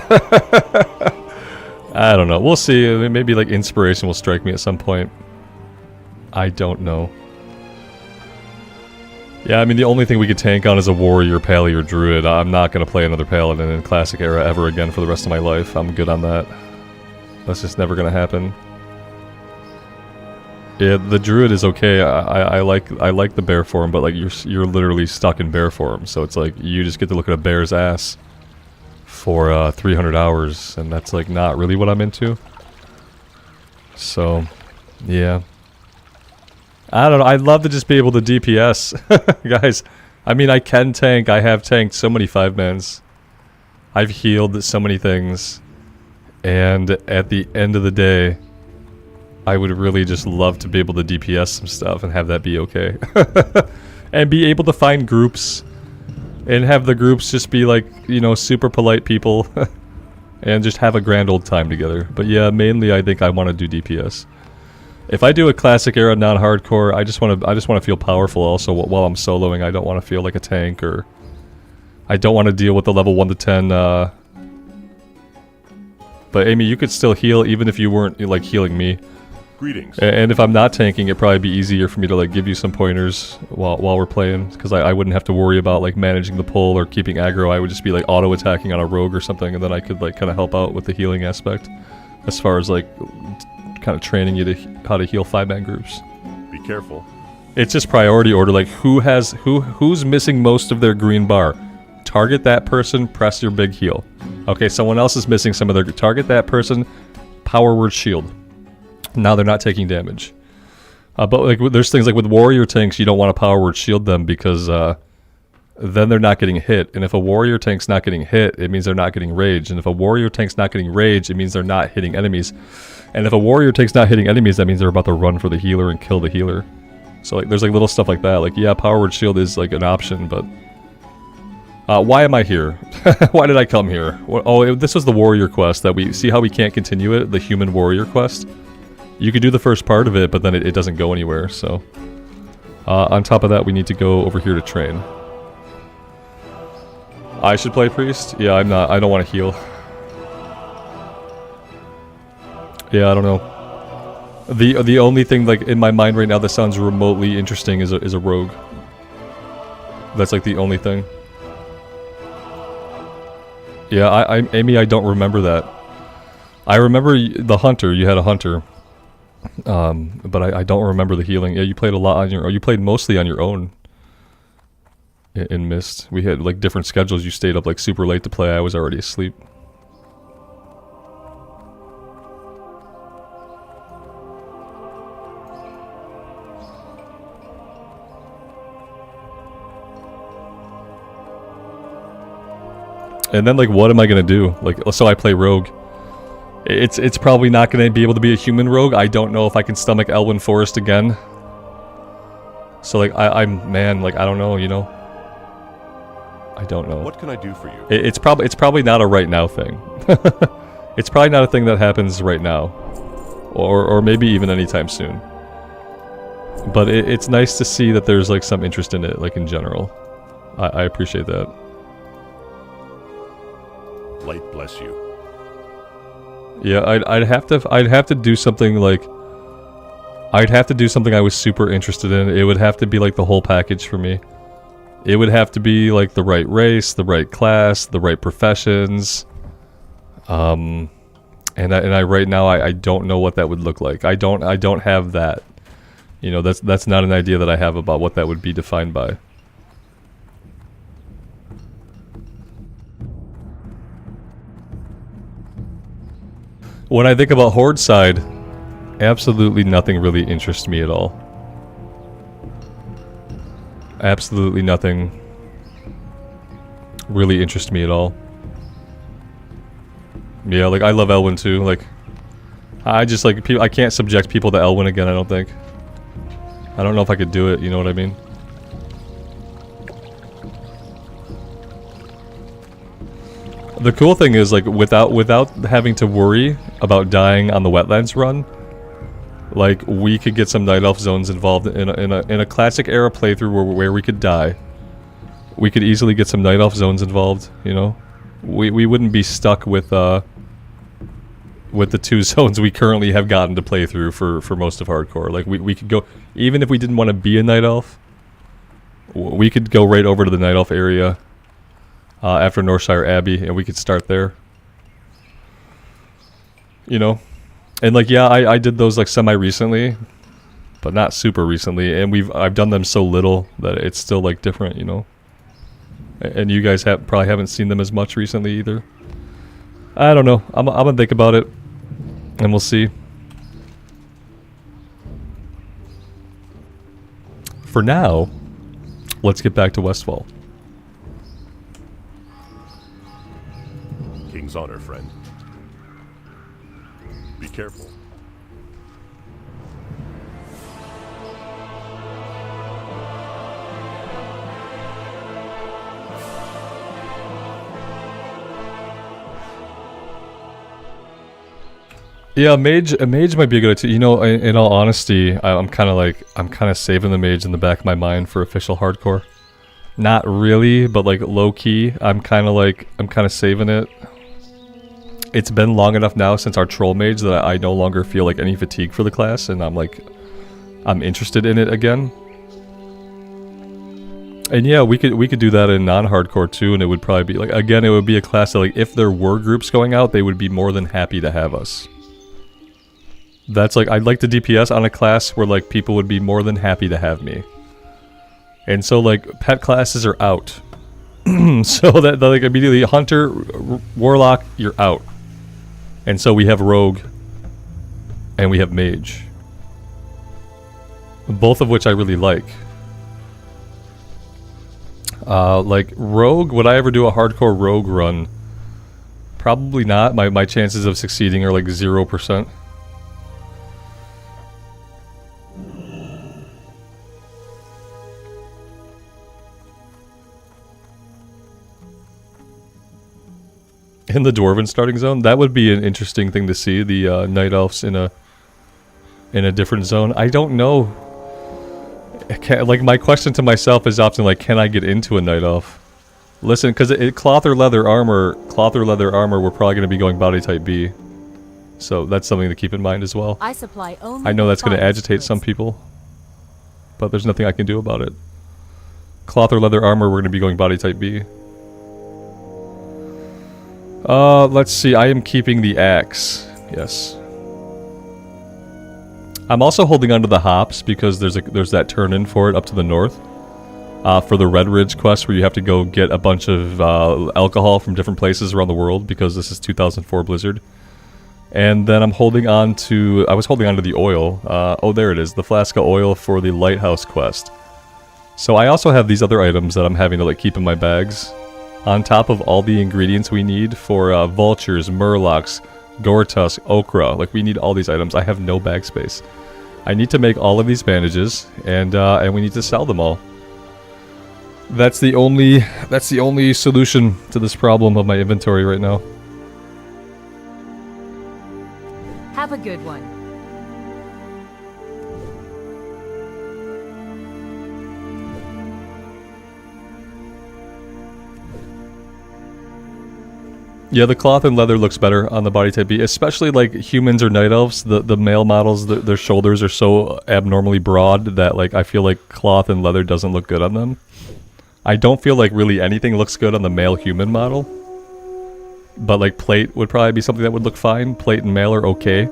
I don't know. We'll see. Maybe, like, inspiration will strike me at some point. I don't know. Yeah, I mean, the only thing we could tank on is a warrior, pally, or druid. I'm not going to play another paladin in classic era ever again for the rest of my life. I'm good on that. That's just never going to happen. Yeah, the druid is okay. I like the bear form, but like you're literally stuck in bear form, so it's like you just get to look at a bear's ass for 300 hours, and that's like not really what I'm into. So, yeah. I don't know, I'd love to just be able to DPS. Guys, I mean, I can tank, I have tanked so many 5-mans. I've healed so many things. And at the end of the day, I would really just love to be able to DPS some stuff and have that be okay. And be able to find groups. And have the groups just be like, you know, super polite people. And just have a grand old time together. But yeah, mainly I think I want to do DPS. If I do a classic era non-hardcore, I just want to feel powerful also while I'm soloing. I don't want to feel like a tank, or I don't want to deal with the level 1 to 10 but Amy, you could still heal even if you weren't like healing me. Greetings. And if I'm not tanking, it'd probably be easier for me to like give you some pointers while we're playing, because I wouldn't have to worry about like managing the pull or keeping aggro. I would just be like auto attacking on a rogue or something, and then I could like kind of help out with the healing aspect, as far as like kind of training you to how to heal 5-man groups. Be careful. It's just priority order, like who's missing most of their green bar. Target that person, press your big heal. Okay, someone else is missing some of their... Target that person, power word shield. Now they're not taking damage. But like there's things like with warrior tanks, you don't want to power word shield them, because then they're not getting hit. And if a warrior tank's not getting hit, it means they're not getting rage. And if a warrior tank's not getting rage, it means they're not hitting enemies. And if a warrior tank's not hitting enemies, that means they're about to run for the healer and kill the healer. So like there's like little stuff like that. Like, yeah, power word shield is like an option, but... why am I here? Why did I come here? This was the warrior quest that we... See how we can't continue it? The human warrior quest? You could do the first part of it, but then it doesn't go anywhere, so... on top of that, we need to go over here to train. I should play priest? Yeah, I'm not. I don't want to heal. Yeah, I don't know. The only thing like in my mind right now that sounds remotely interesting is a rogue. That's like the only thing. Yeah, Amy, I don't remember that. I remember the hunter. You had a hunter. But I don't remember the healing. Yeah, you played a lot on your... You played mostly on your own. In Mist. We had like different schedules. You stayed up like super late to play. I was already asleep. And then like what am I gonna do? Like, so I play rogue. It's probably not gonna be able to be a human rogue. I don't know if I can stomach Elwyn Forest again. So like I'm man, like I don't know, you know. I don't know. What can I do for you? It's probably not a right now thing. It's probably not a thing that happens right now, or maybe even anytime soon. But it's nice to see that there's like some interest in it, like in general. I appreciate that. Light bless you. Yeah, I'd have to do something like... I'd have to do something I was super interested in. It would have to be like the whole package for me. It would have to be like the right race, the right class, the right professions. And I right now I don't know what that would look like. I don't have that. You know, that's not an idea that I have about what that would be defined by. When I think about Horde side, absolutely nothing really interests me at all. Absolutely nothing really interests me at all. Yeah, like I love Elwyn too. Like, I just like I can't subject people to Elwyn again. I don't think. I don't know if I could do it. You know what I mean? The cool thing is like without having to worry about dying on the wetlands run, like we could get some night elf zones involved in a classic era playthrough where we could die. We could easily get some night elf zones involved. You know, we wouldn't be stuck with the 2 zones we currently have gotten to play through for most of hardcore. Like we could go, even if we didn't want to be a night elf, we could go right over to the night elf area. After Northshire Abbey, and we could start there. You know? And like, yeah, I did those like semi-recently, but not super recently, and I've done them so little that it's still like different, you know? And you guys probably haven't seen them as much recently either. I don't know. I'm gonna think about it, and we'll see. For now, let's get back to Westfall. King's honor, friend. Be careful. Yeah, a mage might be a good idea. You know, in all honesty, I'm kind of saving the mage in the back of my mind for official hardcore. Not really, but like low key, I'm kind of saving it. It's been long enough now since our troll mage that I no longer feel like any fatigue for the class, and I'm interested in it again. And yeah, we could do that in non-hardcore too, and it would probably be like, again, it would be a class that, like, if there were groups going out, they would be more than happy to have us. That's like, I'd like to DPS on a class where like people would be more than happy to have me. And so like pet classes are out. So that like immediately hunter, warlock, you're out. And so we have rogue and we have mage. Both of which I really like. Like rogue, would I ever do a hardcore rogue run? Probably not. My chances of succeeding are like 0%. In the Dwarven starting zone, that would be an interesting thing to see. The Night Elves in a different zone. I don't know. Like my question to myself is often like, can I get into a Night Elf? Listen, because cloth or leather armor, we're probably going to be going body type B. So that's something to keep in mind as well. I supply only I know that's going to fire agitate some spirits. people, but there's nothing I can do about it. Cloth or leather armor, we're going to be going body type B. Let's see. I am keeping the axe. Yes. I'm also holding onto the hops because there's that turn-in for it up to the north. For the Red Ridge quest where you have to go get a bunch of alcohol from different places around the world because this is 2004 Blizzard. And then I was holding on to the oil. Oh, there it is. The flask of oil for the Lighthouse quest. So I also have these other items that I'm having to like keep in my bags. On top of all the ingredients we need for vultures, murlocs, gore-tusk, okra. Like, we need all these items. I have no bag space. I need to make all of these bandages, and we need to sell them all. That's the only solution to this problem of my inventory right now. Have a good one. Yeah, the cloth and leather looks better on the body type B, especially like humans or night elves. The male models, their shoulders are so abnormally broad that like I feel like cloth and leather doesn't look good on them. I don't feel like really anything looks good on the male human model. But like plate would probably be something that would look fine. Plate and mail are okay.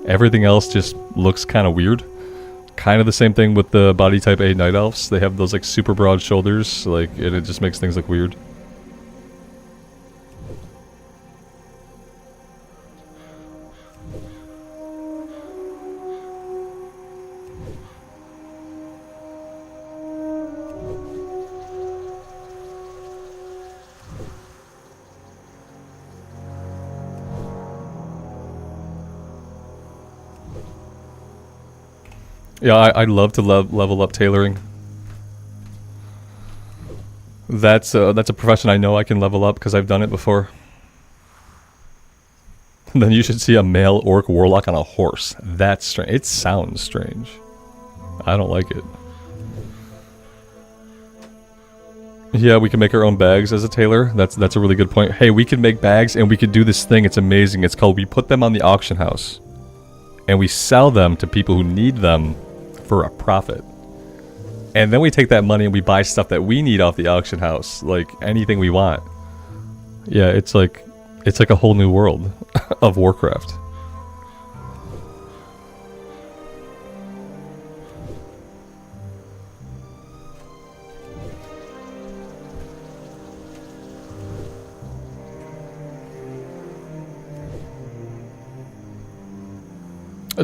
Everything else just looks kind of weird. Kind of the same thing with the body type A night elves. They have those like super broad shoulders, like it just makes things look weird. Yeah, I'd love to level up tailoring. That's a profession I know I can level up because I've done it before. Then you should see a male orc warlock on a horse. That's strange. It sounds strange. I don't like it. Yeah, we can make our own bags as a tailor. That's a really good point. Hey, we can make bags and we could do this thing. It's amazing. It's called, we put them on the auction house. And we sell them to people who need them for a profit. And then we take that money and we buy stuff that we need off the auction house. Like anything we want. Yeah, it's like a whole new world of Warcraft.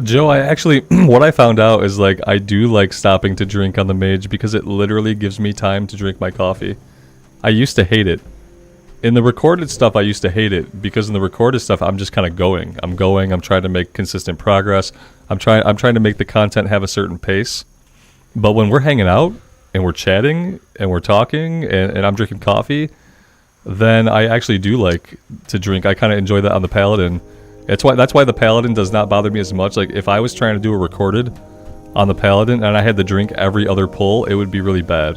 Joe, I actually, what I found out is like I do like stopping to drink on the mage because it literally gives me time to drink my coffee. I used to hate it. In the recorded stuff, I used to hate it because in the recorded stuff, I'm just kind of going. I'm trying to make consistent progress. I'm trying to make the content have a certain pace. But when we're hanging out and we're chatting and we're talking and I'm drinking coffee, then I actually do like to drink. I kind of enjoy that on the Paladin. That's why the Paladin does not bother me as much. Like if I was trying to do a recorded on the Paladin and I had to drink every other pull, it would be really bad.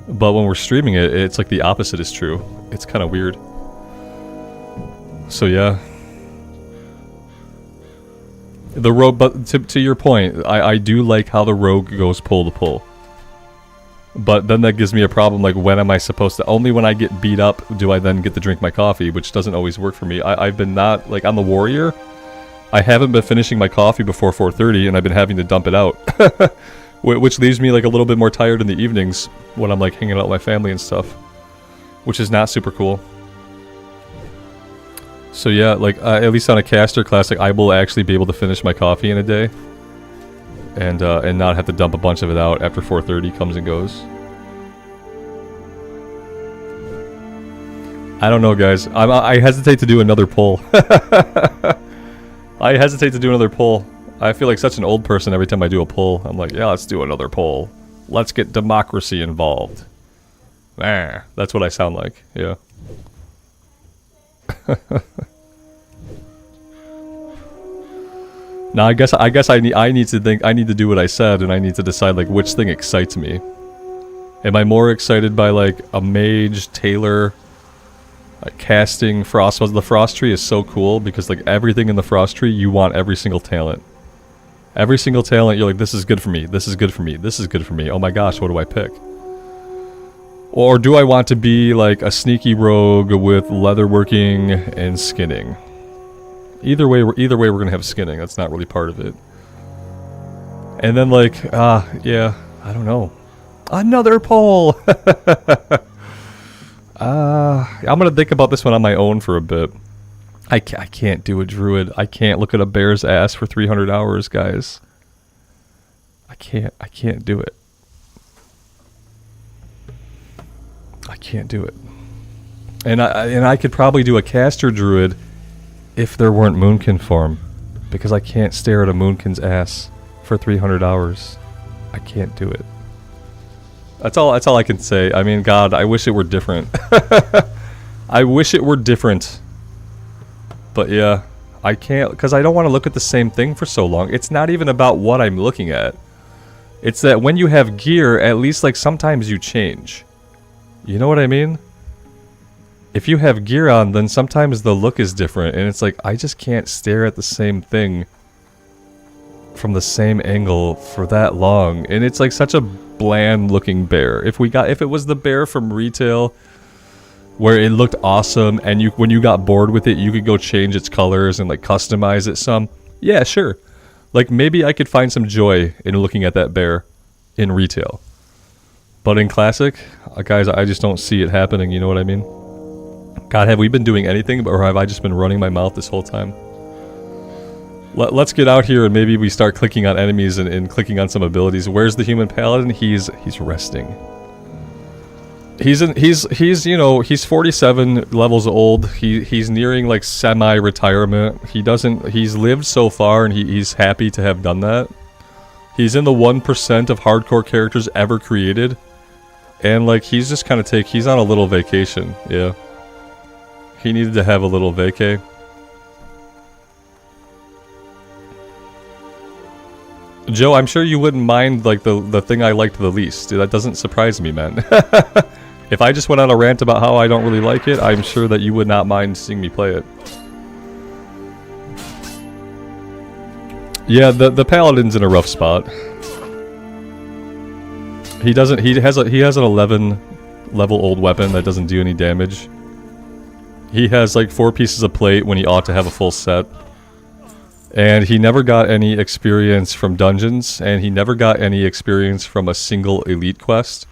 But when we're streaming it, it's like the opposite is true. It's kind of weird. So yeah. The rogue, but to your point, I do like how the rogue goes pull to pull. But then that gives me a problem, like when am I supposed to, only when I get beat up do I then get to drink my coffee, which doesn't always work for me. I've been not, like on the warrior, I haven't been finishing my coffee before 4:30 and I've been having to dump it out. Which leaves me like a little bit more tired in the evenings when I'm like hanging out with my family and stuff. Which is not super cool. So yeah, like at least on a caster classic, I will actually be able to finish my coffee in a day. And not have to dump a bunch of it out after 4:30 comes and goes. I don't know, guys. I hesitate to do another poll. I hesitate to do another poll. I feel like such an old person every time I do a poll. I'm like, yeah, let's do another poll. Let's get democracy involved. That's what I sound like. Yeah. Now I guess I need to do what I said, and I need to decide like which thing excites me. Am I more excited by like a mage, tailor, casting, frost? The frost tree is so cool because like everything in the frost tree, you want every single talent. Every single talent, you're like, this is good for me, this is good for me, this is good for me. Oh my gosh, what do I pick? Or do I want to be like a sneaky rogue with leatherworking and skinning? Either way, we're gonna have skinning. That's not really part of it. And then like, yeah, I don't know. Another poll. I'm gonna think about this one on my own for a bit. I can't do a druid. I can't look at a bear's ass for 300 hours, guys. I can't do it. I can't do it. And I could probably do a caster druid if there weren't moonkin form, because I can't stare at a moonkin's ass for 300 hours. I can't do it. That's all I can say. I mean, God, I wish it were different. I wish it were different. But yeah, I can't, because I don't want to look at the same thing for so long. It's not even about what I'm looking at. It's that when you have gear, at least like sometimes you change. You know what I mean? If you have gear on, then sometimes the look is different, and it's like, I just can't stare at the same thing from the same angle for that long. And it's like such a bland looking bear. If it was the bear from retail where it looked awesome and when you got bored with it, you could go change its colors and like customize it some. Yeah, sure. Like maybe I could find some joy in looking at that bear in retail. But in classic, guys, I just don't see it happening, you know what I mean? God, have we been doing anything, or have I just been running my mouth this whole time? Let's get out here and maybe we start clicking on enemies and clicking on some abilities. Where's the human paladin? He's resting. He's 47 levels old. He's nearing like semi-retirement. He's lived so far and he's happy to have done that. He's in the 1% of hardcore characters ever created. And like he's just kind of he's on a little vacation. Yeah. He needed to have a little vacay. Joe, I'm sure you wouldn't mind like the thing I liked the least. That doesn't surprise me, man. If I just went on a rant about how I don't really like it, I'm sure that you would not mind seeing me play it. Yeah, the Paladin's in a rough spot. He has an 11 level old weapon that doesn't do any damage. He has like 4 pieces of plate when he ought to have a full set. And he never got any experience from dungeons, and he never got any experience from a single elite quest.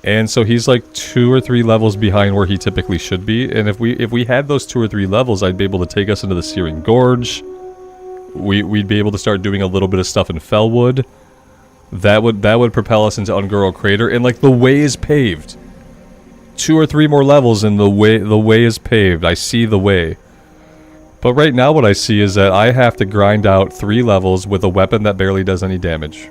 And so he's like 2 or 3 levels behind where he typically should be. And if we had those 2 or 3 levels, I'd be able to take us into the Searing Gorge, we'd be able to start doing a little bit of stuff in Fellwood. That would propel us into Ungoro Crater, and like the way is paved. 2 or 3 more levels and the way is paved. I see the way. But right now what I see is that I have to grind out 3 levels with a weapon that barely does any damage.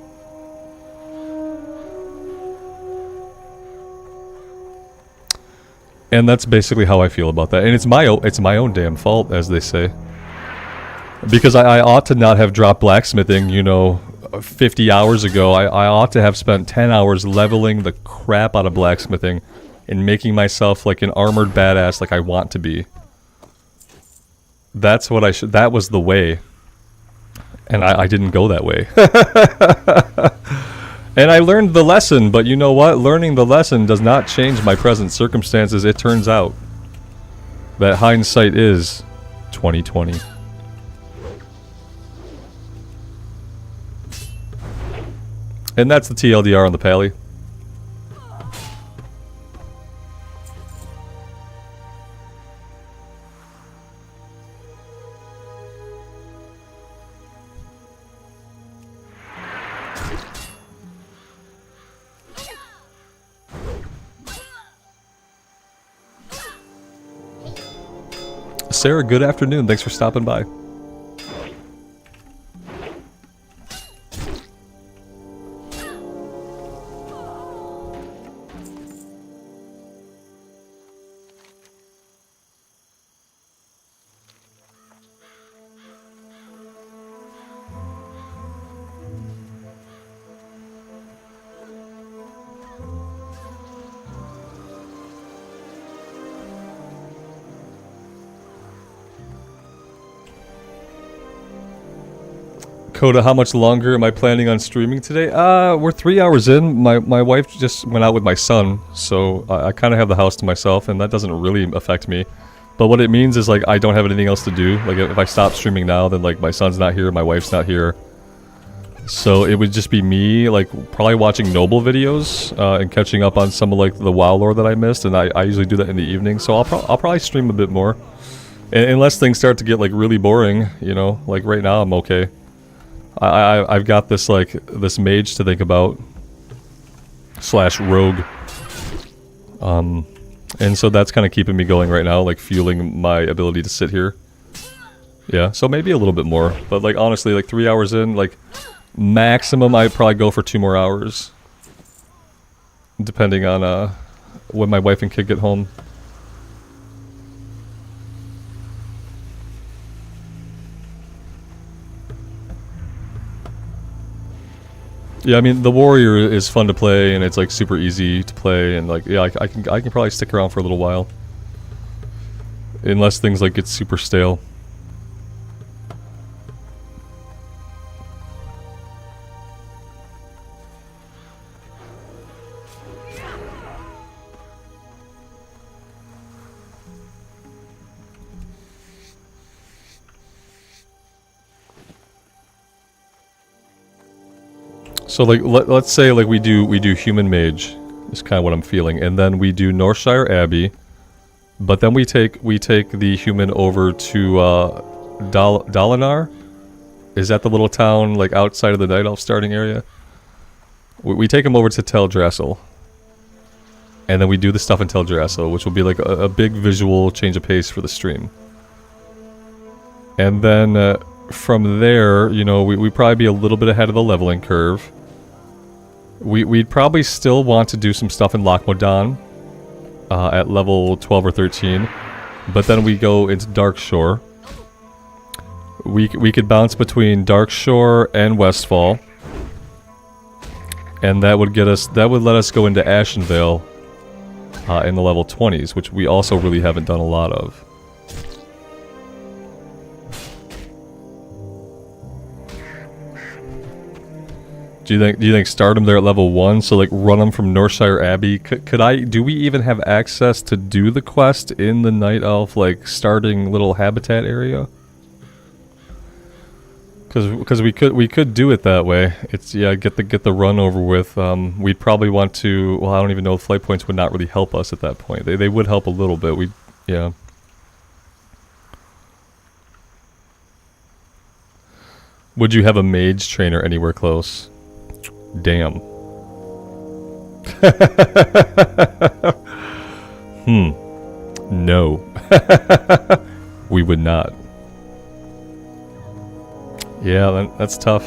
And that's basically how I feel about that. And it's my own damn fault, as they say. Because I ought to not have dropped blacksmithing, you know, 50 hours ago. I ought to have spent 10 hours leveling the crap out of blacksmithing and making myself like an armored badass like I want to be. That's what I should... That was the way. And I didn't go that way. And I learned the lesson, but you know what? Learning the lesson does not change my present circumstances. It turns out that hindsight is 20/20. And that's the TLDR on the Pally. Sarah, good afternoon. Thanks for stopping by. Coda, how much longer am I planning on streaming today? We're 3 hours in. My wife just went out with my son, so I kind of have the house to myself, and that doesn't really affect me. But what it means is, like, I don't have anything else to do. Like, if I stop streaming now, then, like, my son's not here, my wife's not here. So it would just be me, like, probably watching Noble videos, and catching up on some of, like, the WoW lore that I missed, and I usually do that in the evening, so I'll probably stream a bit more. Unless things start to get, like, really boring, you know? Like, right now I'm okay. I've got this, like, this mage to think about. / rogue. And so that's kind of keeping me going right now, like, fueling my ability to sit here. Yeah, so maybe a little bit more. But, like, honestly, like, 3 hours in, like, maximum I'd probably go for 2 more hours. Depending on, when my wife and kid get home. Yeah, I mean, the warrior is fun to play, and it's, like, super easy to play, and, like, yeah, I can probably stick around for a little while. Unless things, like, get super stale. So, like, let's say, like, we do human mage, is kind of what I'm feeling, and then we do Northshire Abbey, but then we take the human over to Dalinar. Is that the little town, like, outside of the Night Elf starting area? We take him over to Teldrassil, and then we do the stuff in Teldrassil, which will be like a big visual change of pace for the stream. And then from there, you know, we'd probably be a little bit ahead of the leveling curve. We'd probably still want to do some stuff in Lochmodan at level 12 or 13, but then we go into Darkshore. We could bounce between Darkshore and Westfall, and that would let us go into Ashenvale in the level 20s, which we also really haven't done a lot of. Do you think start them there at level 1? So, like, run them from Northshire Abbey? Do we even have access to do the quest in the Night Elf, like, starting little habitat area? Because we could do it that way. It's, yeah, get the run over with. We'd probably want to, well, I don't even know if flight points would not really help us at that point. They would help a little bit. Yeah. Would you have a mage trainer anywhere close? Damn. No. We would not. Yeah, that's tough.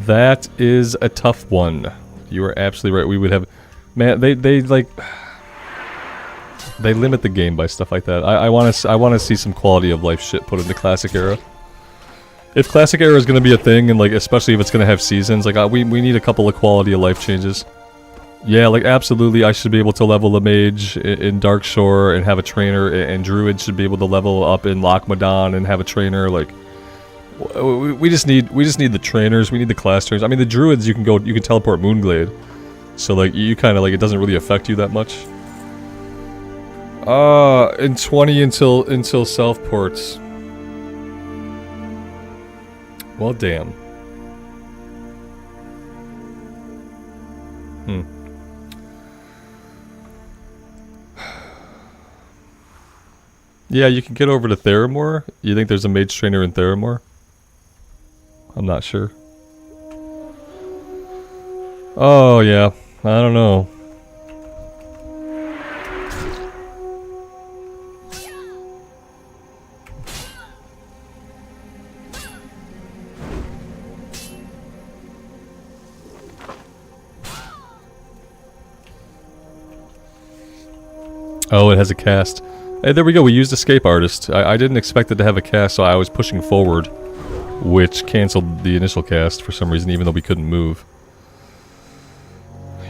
That is a tough one. You are absolutely right. We would have... Man, they like... They limit the game by stuff like that. I want to see some quality of life shit put into Classic Era. If Classic Era is going to be a thing, and like especially if it's going to have seasons, like we need a couple of quality of life changes. Yeah, like absolutely, I should be able to level a mage in Darkshore and have a trainer, and Druid should be able to level up in Lochmadan and have a trainer. Like, we just need the trainers. We need the class trainers. I mean, the Druids you can teleport Moonglade, so like you kind of like it doesn't really affect you that much. In 20 until self ports. Well, damn. Yeah, you can get over to Theramore. You think there's a mage trainer in Theramore? I'm not sure. Oh, yeah. I don't know. Oh, it has a cast. Hey, there we go. We used Escape Artist. I didn't expect it to have a cast, so I was pushing forward, which canceled the initial cast for some reason, even though we couldn't move.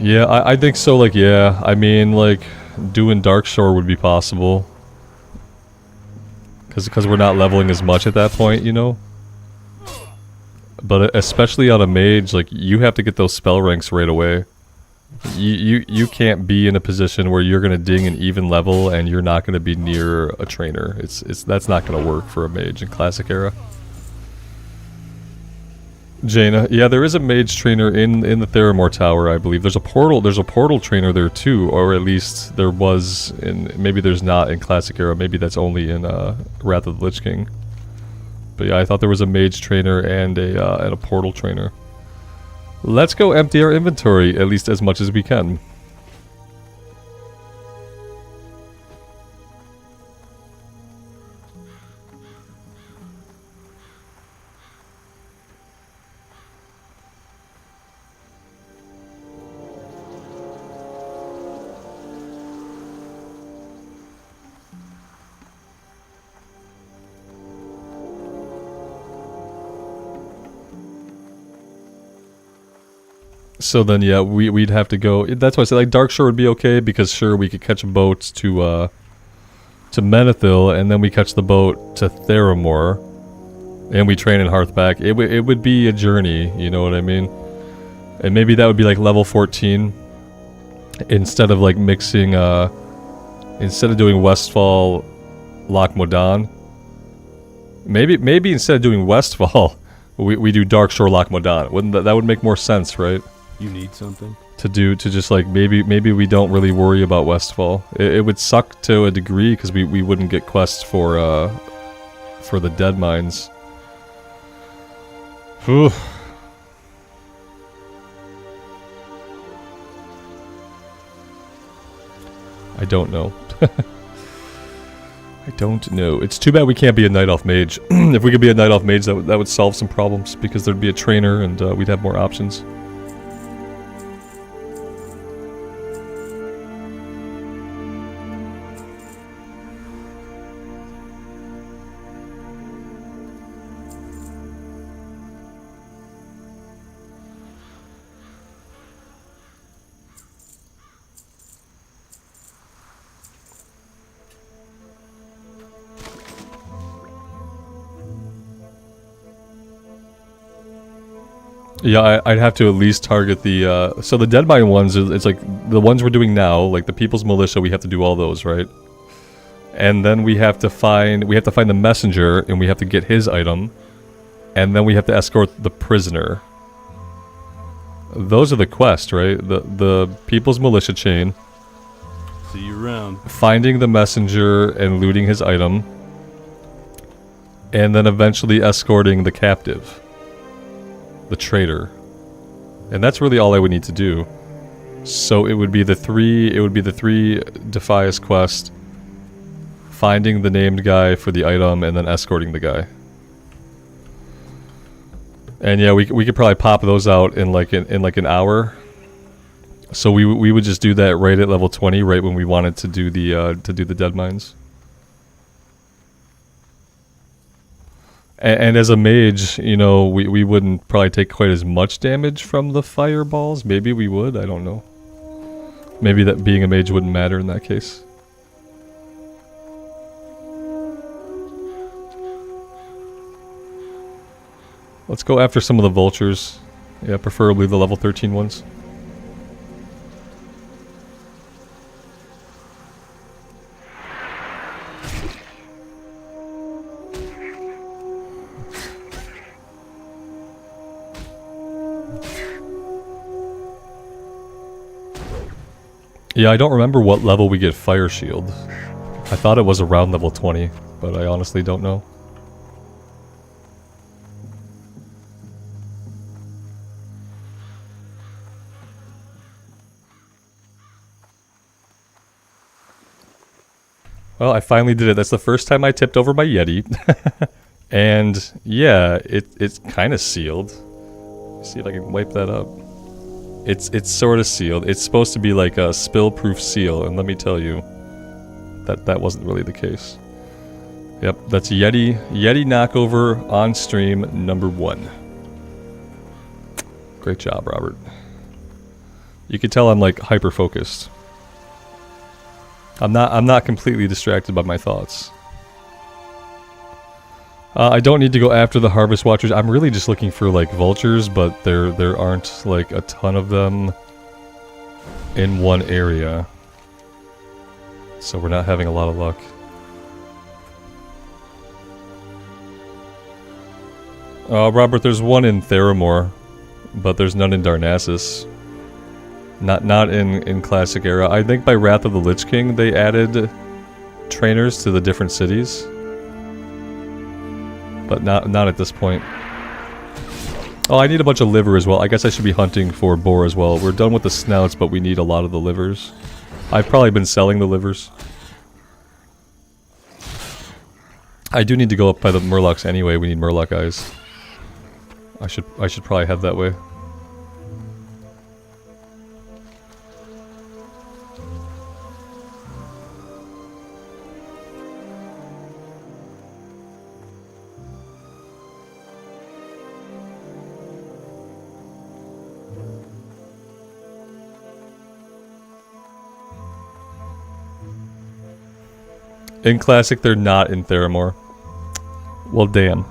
Yeah, I think so. Like, yeah. I mean, like, doing Darkshore would be possible. Because we're not leveling as much at that point, you know? But especially on a mage, like, you have to get those spell ranks right away. You can't be in a position where you're gonna ding an even level and you're not gonna be near a trainer. That's not gonna work for a mage in Classic Era. Jaina, yeah, there is a mage trainer in the Theramore Tower, I believe. There's a portal trainer there too, or at least there was in, maybe there's not in Classic Era, maybe that's only in Wrath of the Lich King. But yeah, I thought there was a mage trainer and a portal trainer. Let's go empty our inventory, at least as much as we can. So then, yeah, we'd have to go. That's why I said like Darkshore would be okay because sure we could catch a boat to Menethil and then we catch the boat to Theramore, and we train in Hearthback. It would be a journey, you know what I mean? And maybe that would be like level 14 instead of like mixing. Instead of doing Westfall, Lochmadan. Maybe instead of doing Westfall, we do Darkshore, Lochmadan. Wouldn't that would make more sense, right? You need something? To just like maybe we don't really worry about Westfall. It would suck to a degree because we wouldn't get quests for the dead mines. Whew. I don't know. I don't know. It's too bad we can't be a Night Elf Mage. If we could be a Night Elf Mage, that would solve some problems because there'd be a trainer and we'd have more options. Yeah, I'd have to at least target the, so the Deadmine ones, it's like, the ones we're doing now, like the People's Militia, we have to do all those, right? And then we have to find the messenger, and we have to get his item, and then we have to escort the prisoner. Those are the quests, right? The People's Militia chain. See you around. Finding the messenger and looting his item. and then eventually escorting the captive, the traitor. And that's really all I would need to do. So it would be the three Defias quest, finding the named guy for the item, and then escorting the guy. And yeah, we could probably pop those out in like an hour. So we would just do that right at level 20, right when we wanted to do the dead mines. And as a mage, you know, we wouldn't probably take quite as much damage from the fireballs. Maybe we would, I don't know. Maybe that being a mage wouldn't matter in that case. Let's go after some of the vultures. Yeah, preferably the level 13 ones. Yeah, I don't remember what level we get Fire Shield. I thought it was around level 20, but I honestly don't know. Well, I finally did it. That's the first time I tipped over my Yeti. And yeah, it's kind of sealed. Let's see if I can wipe that up. It's sort of sealed. It's supposed to be like a spill-proof seal, and let me tell you, that wasn't really the case. Yep, that's Yeti knockover on stream number 1. Great job, Robert. You can tell I'm like hyper-focused. I'm not completely distracted by my thoughts. I don't need to go after the Harvest Watchers. I'm really just looking for like vultures, but there aren't like a ton of them in one area. So we're not having a lot of luck. Robert, there's one in Theramore, but there's none in Darnassus. Not in Classic Era. I think by Wrath of the Lich King they added trainers to the different cities. But not at this point. Oh, I need a bunch of liver as well. I guess I should be hunting for boar as well. We're done with the snouts, but we need a lot of the livers. I've probably been selling the livers. I do need to go up by the Murlocs anyway. We need Murloc eyes. I should probably head that way. In Classic, they're not in Theramore. Well, damn.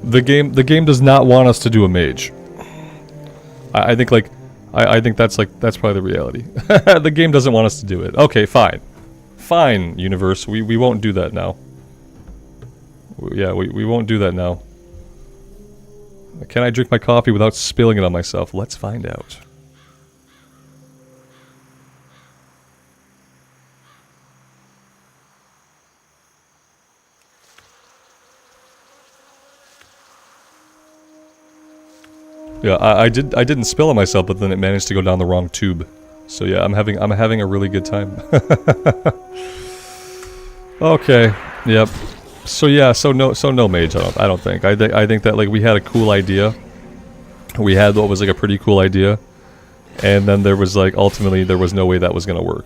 The game does not want us to do a mage. I think like I think that's probably the reality. The game doesn't want us to do it. Okay, fine. Fine, universe. We won't do that now. Yeah, we won't do that now. Can I drink my coffee without spilling it on myself? Let's find out. Yeah, I didn't spill on myself, but then it managed to go down the wrong tube. So yeah, I'm having a really good time. Okay. Yep. So yeah, so no mage. I don't think. I think that like we had a cool idea. We had what was like a pretty cool idea, and then there was like ultimately there was no way that was gonna work.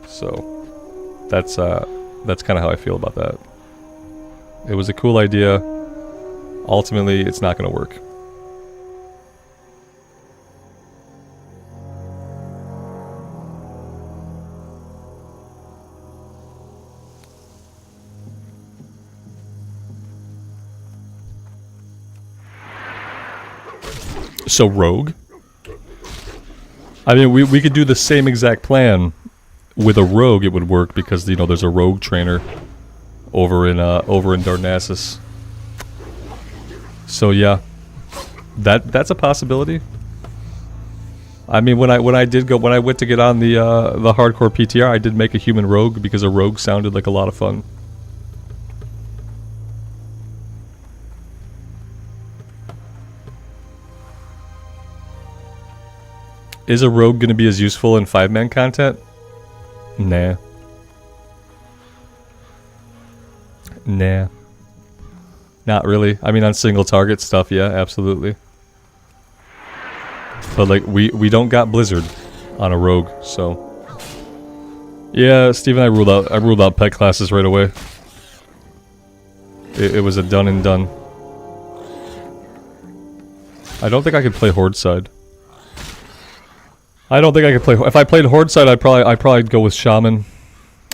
So that's kind of how I feel about that. It was a cool idea. Ultimately, it's not gonna work. So rogue? I mean, we could do the same exact plan with a rogue. It would work because you know there's a rogue trainer over in Darnassus. So yeah, that's a possibility. I mean, when I went to get on the hardcore PTR, I did make a human rogue because a rogue sounded like a lot of fun. Is a rogue gonna be as useful in 5-man content? Nah. Nah. Not really. I mean, on single target stuff, yeah, absolutely. But like, we don't got Blizzard on a rogue, so yeah, Steven, I ruled out pet classes right away. It was a done and done. I don't think I could play Horde side. I don't think I could play. If I played Horde side, I'd probably go with Shaman.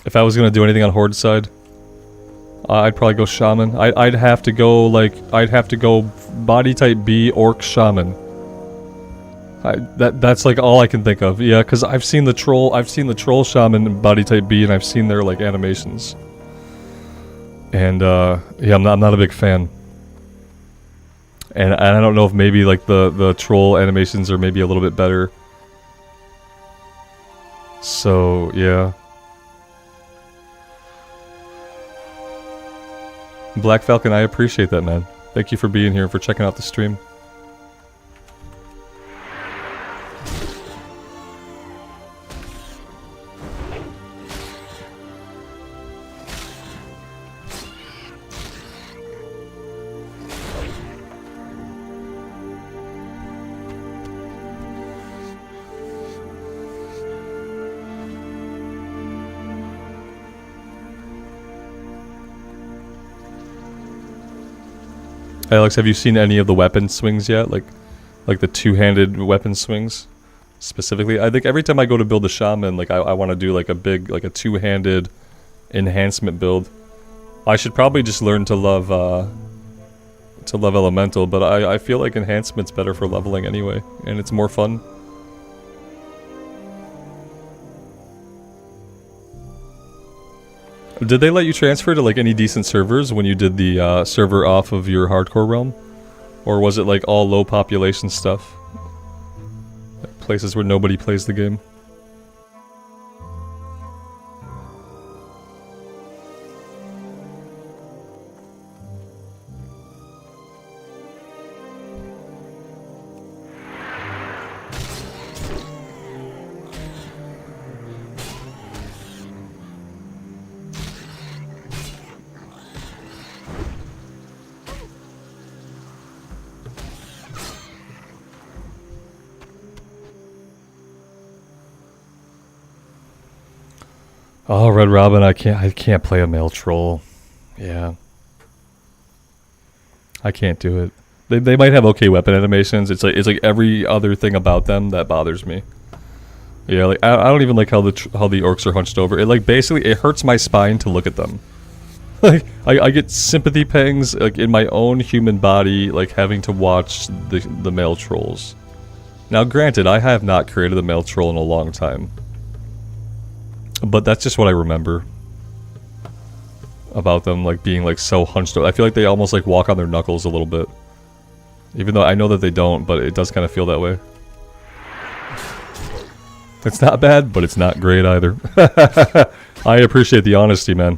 If I was gonna do anything on Horde side, I'd probably go Shaman. I'd have to go body type B Orc Shaman. That's like all I can think of. Yeah, because I've seen the troll Shaman body type B, and I've seen their like animations. And yeah, I'm not a big fan. And I don't know if maybe like the troll animations are maybe a little bit better. So yeah. Black Falcon, I appreciate that, man. Thank you for being here and for checking out the stream. Hey Alex, have you seen any of the weapon swings yet? Like the two-handed weapon swings? Specifically, I think every time I go to build a shaman, like I want to do like a big, like a two-handed enhancement build. I should probably just learn to love elemental, but I feel like enhancement's better for leveling anyway, and it's more fun. Did they let you transfer to like any decent servers when you did the server off of your hardcore realm? Or was it like all low population stuff? Like places where nobody plays the game? Oh, Red Robin, I can't play a male troll. Yeah. I can't do it. They might have okay weapon animations. It's like every other thing about them that bothers me. Yeah, like I don't even like how the orcs are hunched over. It like basically it hurts my spine to look at them. Like I get sympathy pangs like in my own human body, like having to watch the male trolls. Now granted, I have not created a male troll in a long time. But that's just what I remember about them, like being like so hunched over. I feel like they almost like walk on their knuckles a little bit. Even though I know that they don't, but it does kind of feel that way. It's not bad, but it's not great either. I appreciate the honesty, man.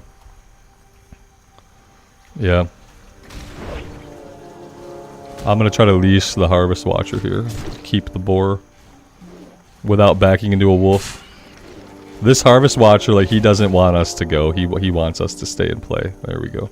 Yeah. I'm gonna try to leash the Harvest Watcher here. Keep the boar without backing into a wolf. This Harvest Watcher, like, he doesn't want us to go. He wants us to stay and play. There we go.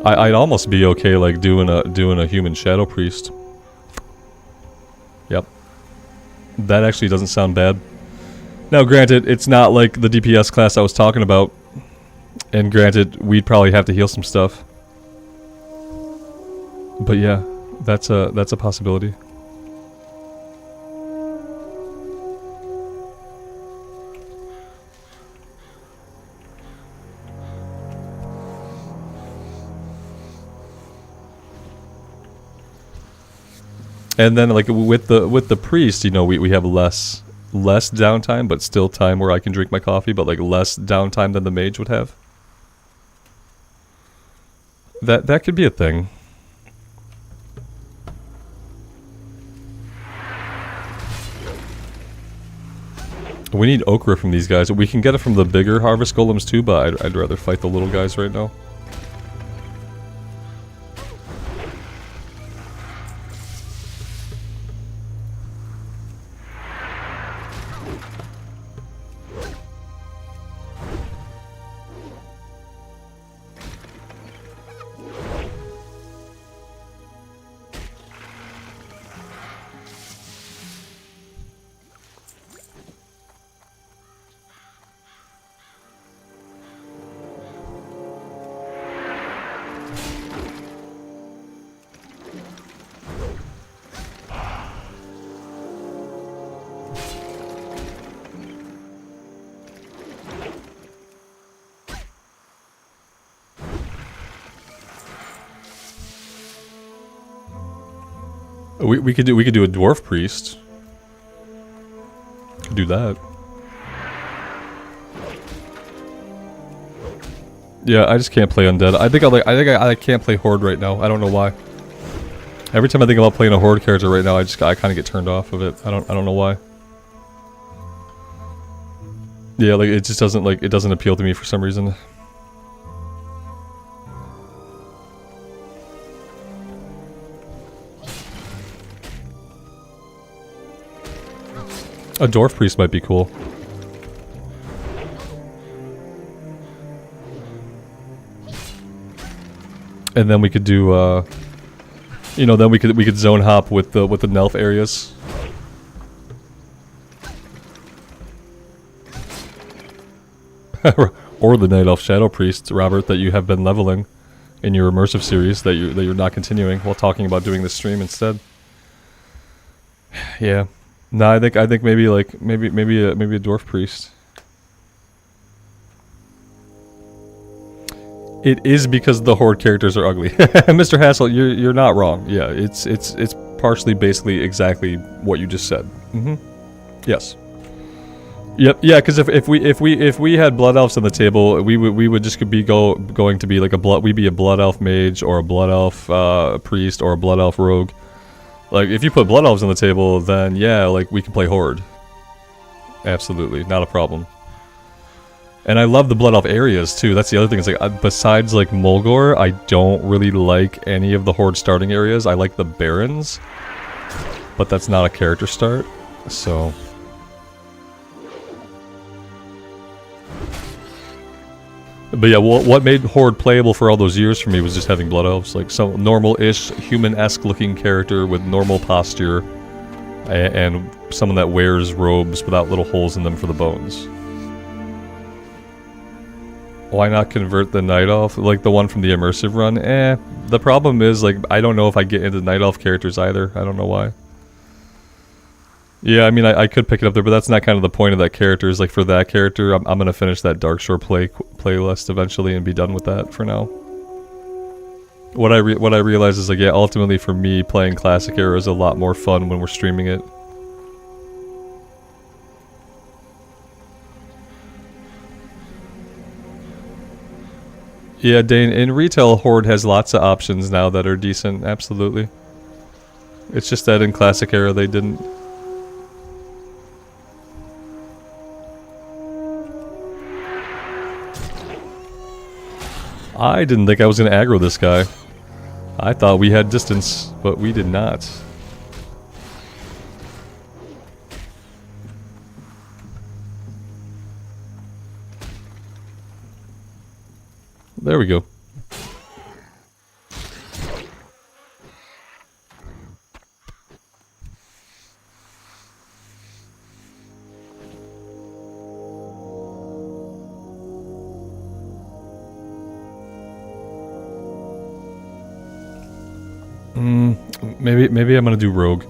I'd almost be okay, like, doing a human Shadow Priest. Yep. That actually doesn't sound bad. Now, granted, it's not like the DPS class I was talking about. And granted, we'd probably have to heal some stuff. But yeah, that's a possibility. And then like with the priest, you know, we have less less downtime, but still time where I can drink my coffee, but like less downtime than the mage would have. That could be a thing. We need ochre from these guys. We can get it from the bigger harvest golems too, but I'd rather fight the little guys right now. We could do a dwarf priest. Could do that. Yeah, I just can't play undead. I think I can't play horde right now. I don't know why. Every time I think about playing a horde character right now, I kind of get turned off of it. I don't know why. Yeah, like it just doesn't it doesn't appeal to me for some reason. A dwarf priest might be cool. And then we could do, you know, then we could zone hop with the Nelf areas. Or the Night Elf Shadow Priest, Robert, that you have been leveling in your immersive series that you're not continuing while talking about doing this stream instead. Yeah. No, I think maybe a dwarf priest. It is because the horde characters are ugly. Mr. Hassel, you're not wrong. Yeah, it's partially basically exactly what you just said. Yes. Yep. Yeah, because if we had blood elves on the table, we would just be going to be like we'd be a blood elf mage or a blood elf priest or a blood elf rogue. Like, if you put Blood Elves on the table, then yeah, like, we can play Horde. Absolutely, not a problem. And I love the Blood Elf areas, too. That's the other thing. It's like, besides, like, Mulgore, I don't really like any of the Horde starting areas. I like the Barrens. But that's not a character start, so... But yeah, what made Horde playable for all those years for me was just having Blood Elves. Like, some normal-ish, human-esque looking character with normal posture. And someone that wears robes without little holes in them for the bones. Why not convert the Night Elf? Like the one from the Immersive run? The problem is, like, I don't know if I get into Night Elf characters either. I don't know why. Yeah, I mean, I could pick it up there, but that's not kind of the point of that character. Is like, for that character, I'm going to finish that Darkshore playlist eventually and be done with that for now. What I realize is, like, yeah, ultimately for me, playing Classic Era is a lot more fun when we're streaming it. Yeah, Dane, in retail, Horde has lots of options now that are decent, absolutely. It's just that in Classic Era they didn't. I didn't think I was going to aggro this guy. I thought we had distance, but we did not. There we go. Maybe I'm gonna do rogue.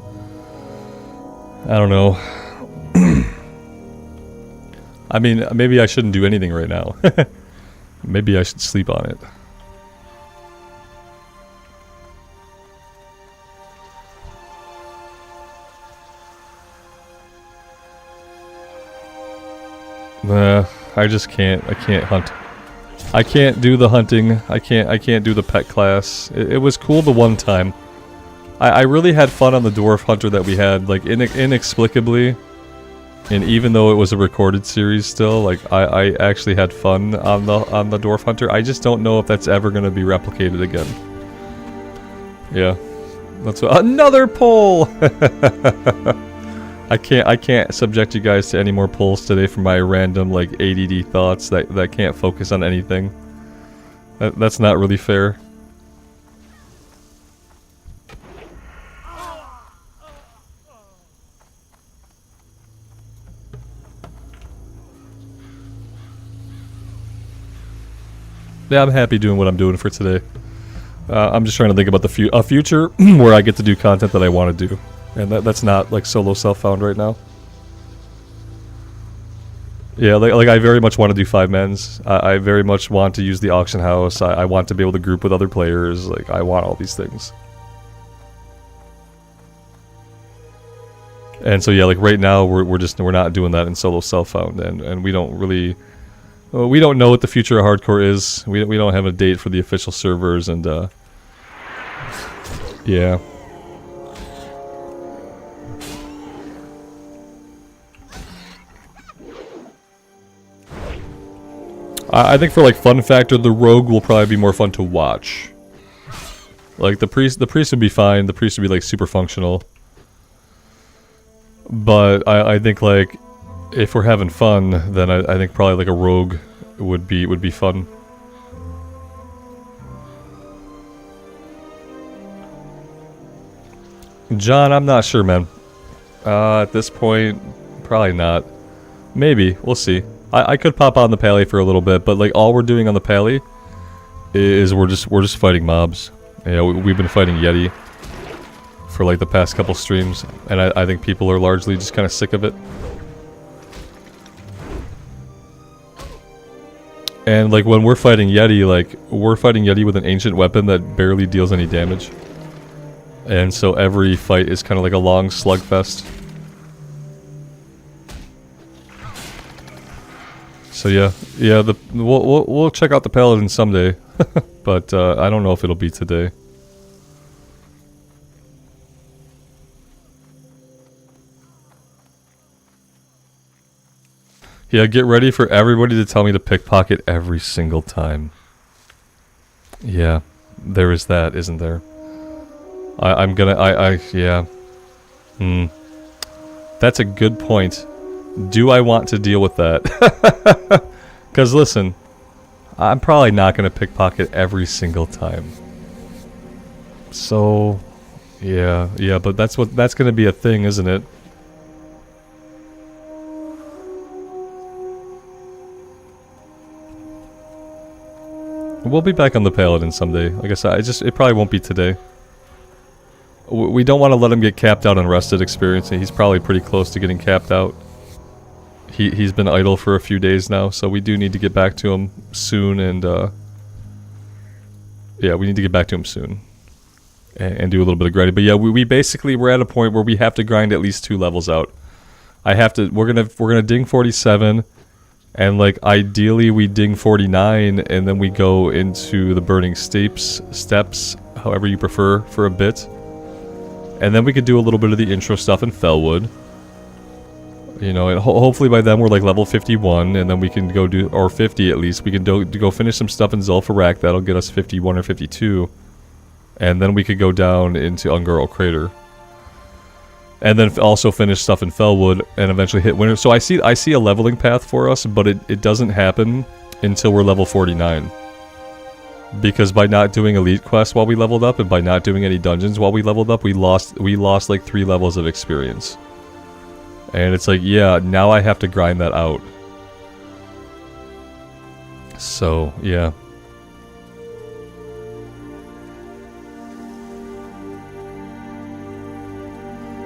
I don't know. I mean, maybe I shouldn't do anything right now. Maybe I should sleep on it. Nah, I just can't. I can't hunt. I can't do the hunting. I can't do the pet class. It was cool the one time. I really had fun on the dwarf hunter that we had, like inexplicably. And even though it was a recorded series still, like I actually had fun on the dwarf hunter. I just don't know if that's ever going to be replicated again. Yeah. That's what, another poll. I can't subject you guys to any more polls today for my random like ADD thoughts that can't focus on anything. That's not really fair. Yeah, I'm happy doing what I'm doing for today. I'm just trying to think about a future where I get to do content that I want to do. And that's not like solo self-found right now. Yeah, like I very much want to do 5-mens. I very much want to use the auction house. I want to be able to group with other players. Like, I want all these things. And so yeah, like right now we're not doing that in solo self-found, and we don't really... we don't know what the future of hardcore is. We don't have a date for the official servers, and yeah. I think for like fun factor, the rogue will probably be more fun to watch. Like the priest would be fine. The priest would be like super functional. But I think like if we're having fun, then I think probably like a rogue would be fun. John, I'm not sure, man. At this point, probably not. Maybe, we'll see. I could pop on the pally for a little bit, but like all we're doing on the pally is we're just fighting mobs. Yeah, we've been fighting Yeti for like the past couple streams, and I think people are largely just kind of sick of it. And like when we're fighting Yeti, like we're fighting Yeti with an ancient weapon that barely deals any damage. And so every fight is kind of like a long slugfest. So yeah, we'll check out the Paladin someday, but I don't know if it'll be today. Yeah, get ready for everybody to tell me to pickpocket every single time. Yeah, there is that, isn't there? Yeah. That's a good point. Do I want to deal with that? Because listen, I'm probably not going to pickpocket every single time. So, yeah, but that's going to be a thing, isn't it? We'll be back on the Paladin someday. Like I said, it probably won't be today. We don't want to let him get capped out on rested experience. He's probably pretty close to getting capped out. He's been idle for a few days now, so we do need to get back to him soon, and yeah, we need to get back to him soon. And do a little bit of grinding. But yeah, we're at a point where we have to grind at least 2 levels out. We're gonna ding 47, and like ideally we ding 49, and then we go into the burning steps, however you prefer, for a bit. And then we could do a little bit of the intro stuff in Fellwood. You know, and hopefully by then we're like level 51, and then we can go do, or 50 at least, we can go finish some stuff in Zul'Farrak. That'll get us 51 or 52. And then we could go down into Un'Goro Crater. And then also finish stuff in Fellwood, and eventually hit Winter. So I see a leveling path for us, but it doesn't happen until we're level 49. Because by not doing elite quests while we leveled up, and by not doing any dungeons while we leveled up, we lost like 3 levels of experience. And it's like, yeah, now I have to grind that out. So, yeah.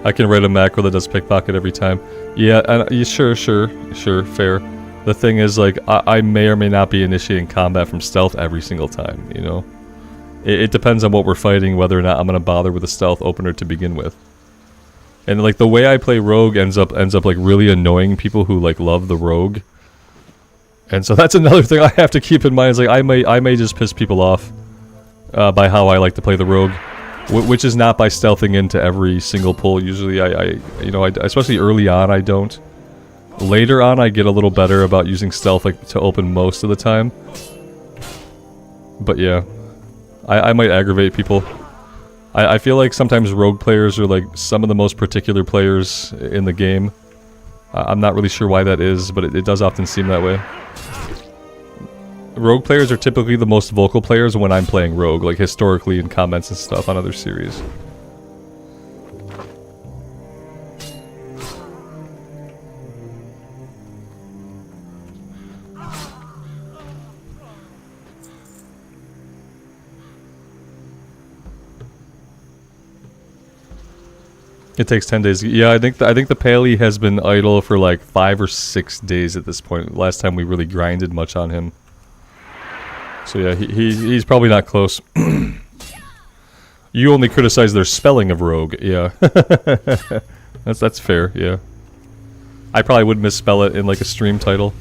I can write a macro that does pickpocket every time. Yeah, sure, fair. The thing is, like, I may or may not be initiating combat from stealth every single time, you know? It depends on what we're fighting, whether or not I'm gonna bother with a stealth opener to begin with. And like the way I play rogue ends up like really annoying people who like love the rogue. And so that's another thing I have to keep in mind, is like I may just piss people off by how I like to play the rogue, which is not by stealthing into every single pull. Usually especially early on I don't. Later on I get a little better about using stealth like to open most of the time. But yeah, I might aggravate people. I feel like sometimes rogue players are like some of the most particular players in the game. I'm not really sure why that is, but it does often seem that way. Rogue players are typically the most vocal players when I'm playing rogue, like historically in comments and stuff on other series. It takes 10 days. Yeah, I think the Paley has been idle for like 5 or 6 days at this point. Last time we really grinded much on him. So yeah, he's probably not close. You only criticize their spelling of rogue. Yeah. That's fair, yeah. I probably would misspell it in like a stream title.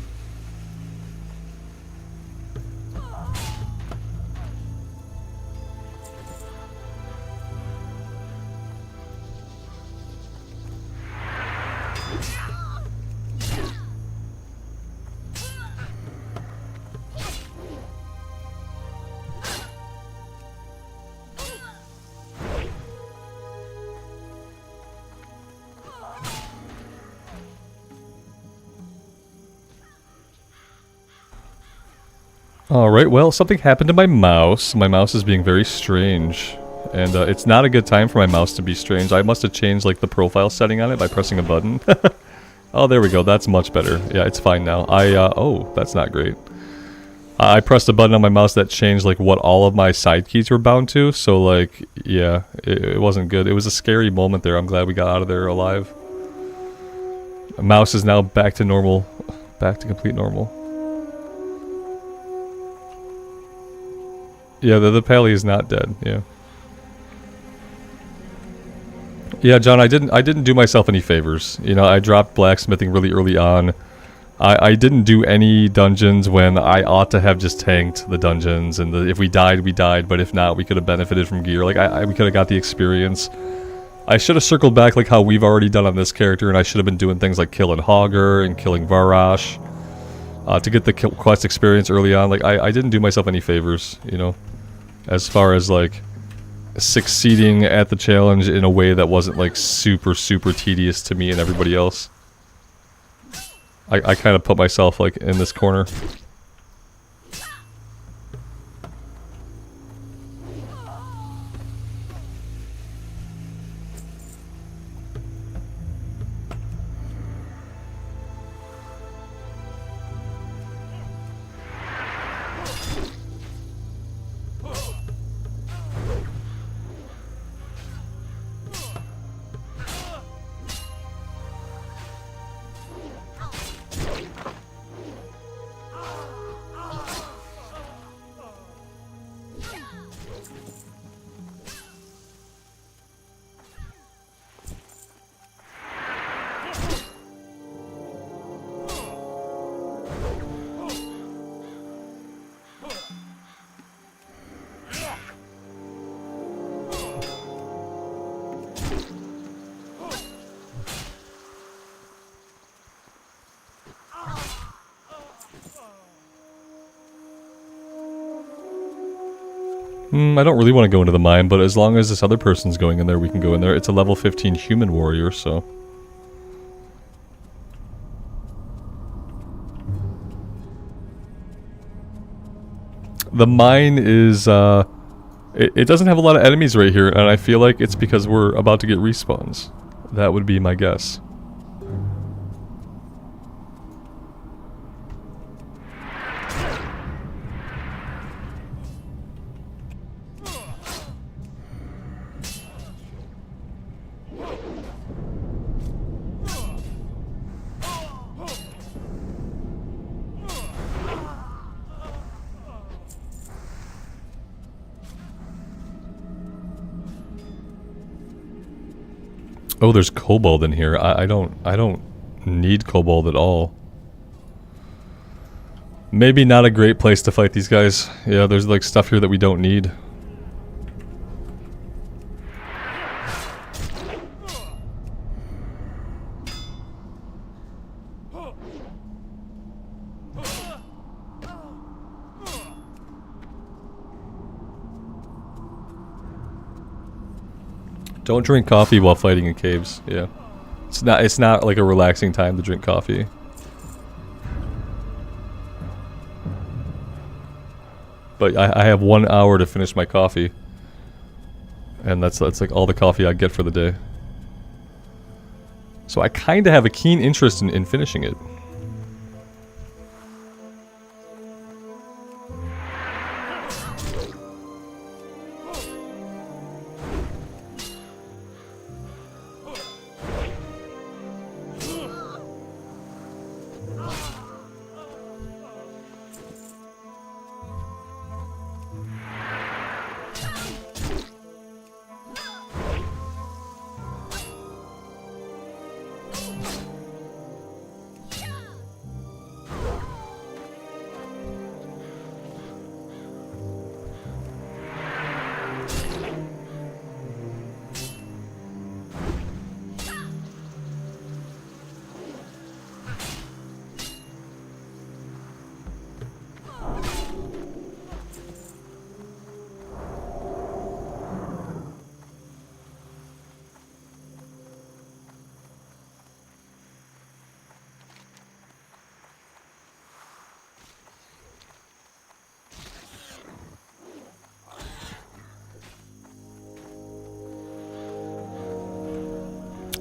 Alright, well, something happened to my mouse. My mouse is being very strange. And it's not a good time for my mouse to be strange. I must have changed like the profile setting on it by pressing a button. Oh, there we go. That's much better. Yeah, it's fine now. Oh, that's not great. I pressed a button on my mouse that changed like what all of my side keys were bound to. So like, yeah, it wasn't good. It was a scary moment there. I'm glad we got out of there alive. The mouse is now back to normal. Back to complete normal. Yeah, the Pally is not dead, yeah. Yeah, John, I didn't do myself any favors. You know, I dropped blacksmithing really early on. I didn't do any dungeons when I ought to have just tanked the dungeons, and if we died, we died, but if not, we could have benefited from gear. Like, we could have got the experience. I should have circled back like how we've already done on this character, and I should have been doing things like killing Hogger and killing Varash to get the quest experience early on. Like, I didn't do myself any favors, you know, as far as, like, succeeding at the challenge in a way that wasn't, like, super tedious to me and everybody else. I kind of put myself, like, in this corner. I don't really want to go into the mine, but as long as this other person's going in there, we can go in there. It's a level 15 human warrior, so... The mine is, it doesn't have a lot of enemies right here, and I feel like it's because we're about to get respawns. That would be my guess. Oh, there's kobold in here. I don't need kobold at all. Maybe not a great place to fight these guys. Yeah, there's like stuff here that we don't need. Don't drink coffee while fighting in caves. Yeah. It's not like a relaxing time to drink coffee. But I have 1 hour to finish my coffee. And that's like all the coffee I get for the day. So I kinda have a keen interest in finishing it.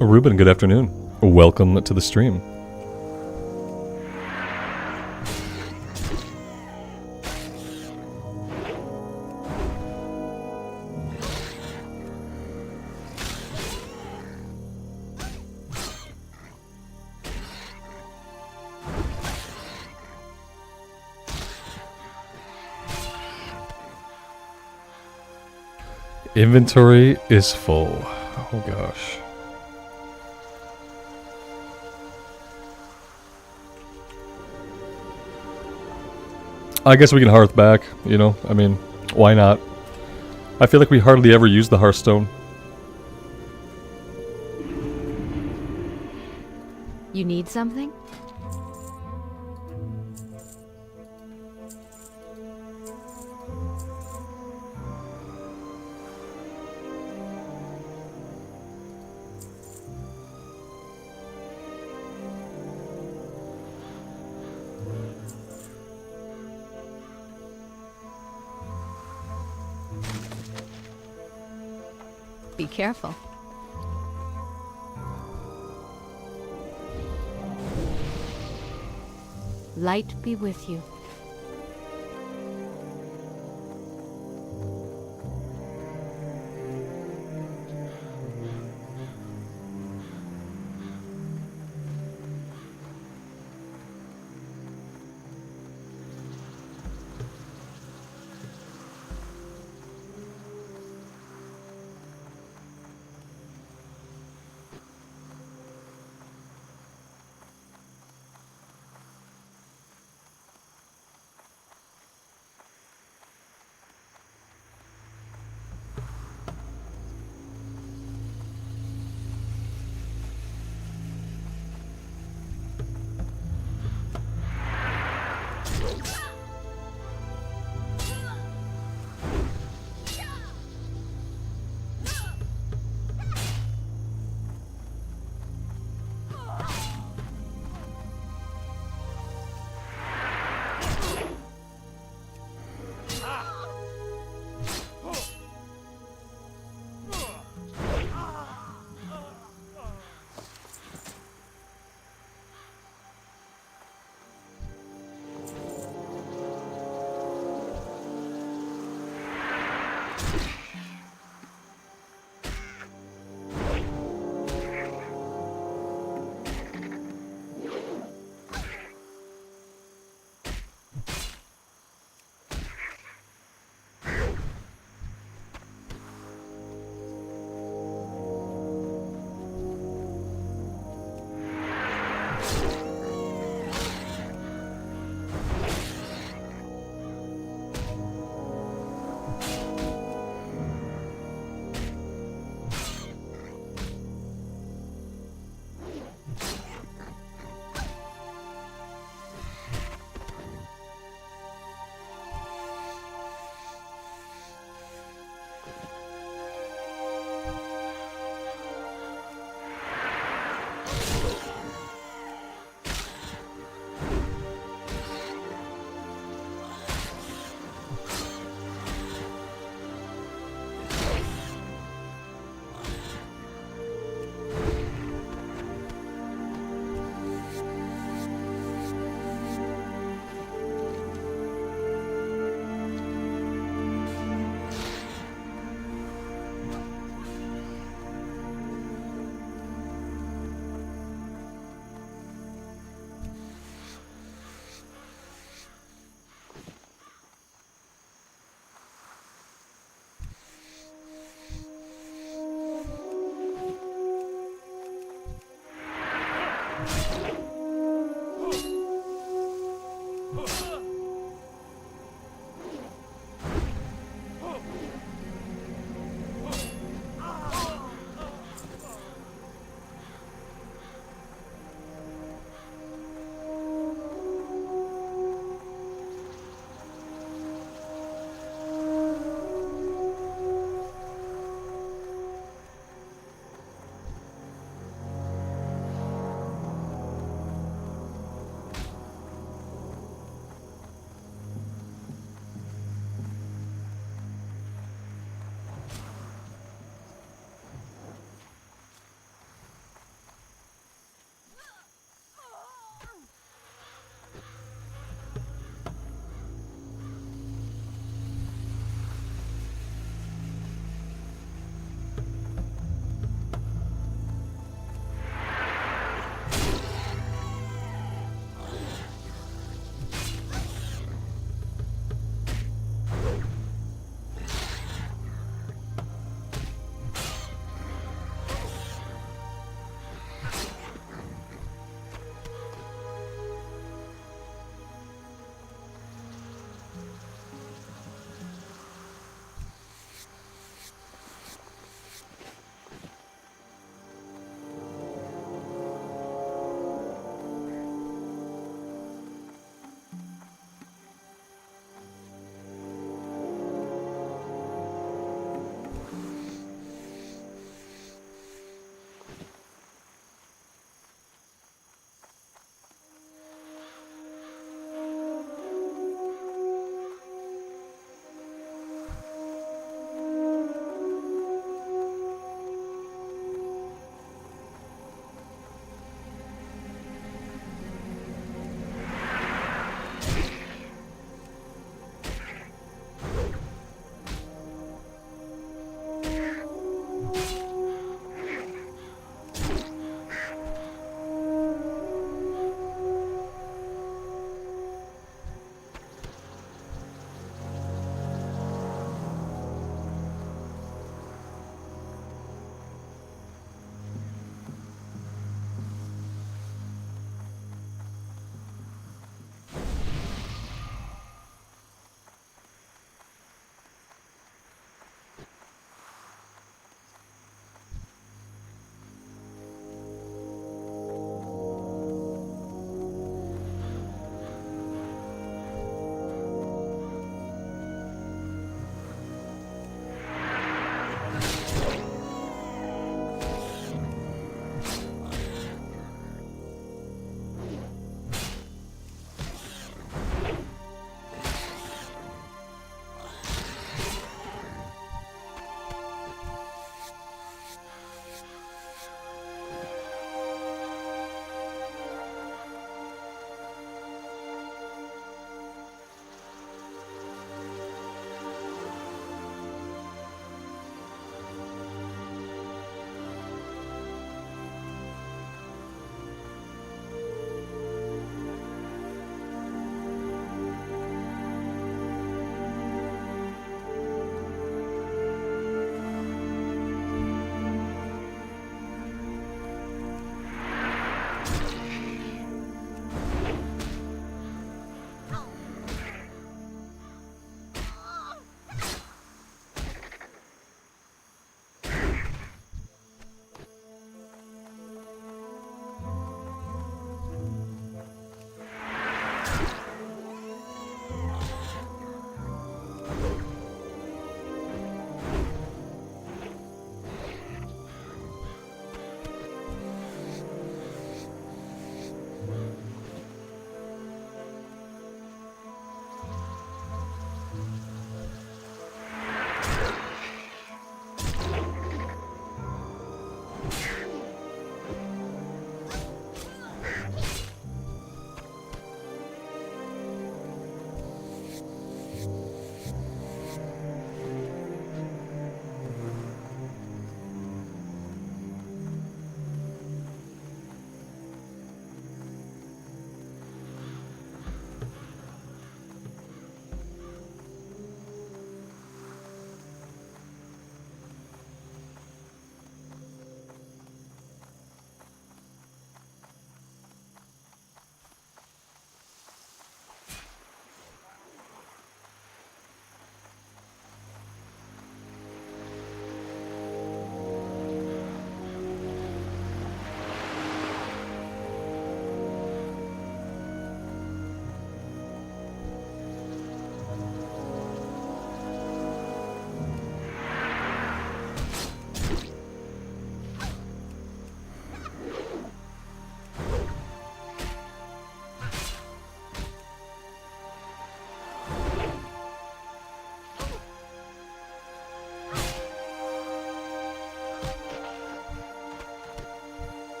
Ruben, good afternoon. Welcome to the stream. Inventory is full. Oh gosh. I guess we can hearth back, you know? I mean, why not? I feel like we hardly ever use the Hearthstone. You need something? Be careful. Light be with you.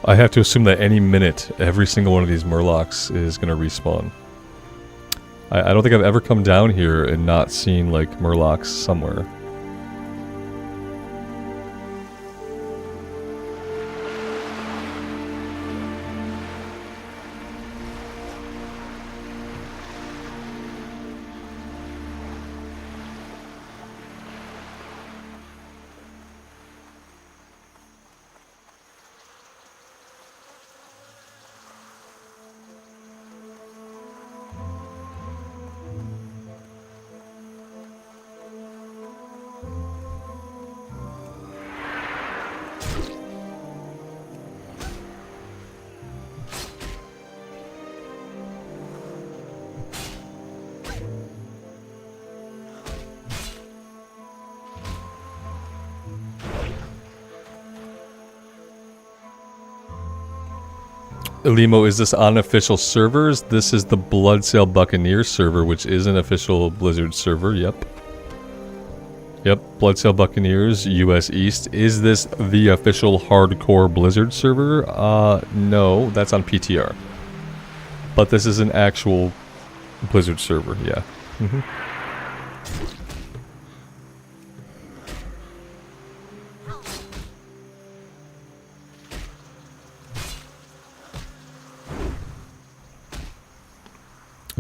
I have to assume that any minute, every single one of these Murlocs is going to respawn. I don't think I've ever come down here and not seen, like, Murlocs somewhere. Limo, is this on official servers? This is the Bloodsail Buccaneers server, which is an official Blizzard server, yep. Yep, Bloodsail Buccaneers, US East. Is this the official hardcore Blizzard server? No, that's on PTR. But this is an actual Blizzard server, yeah. Mm-hmm.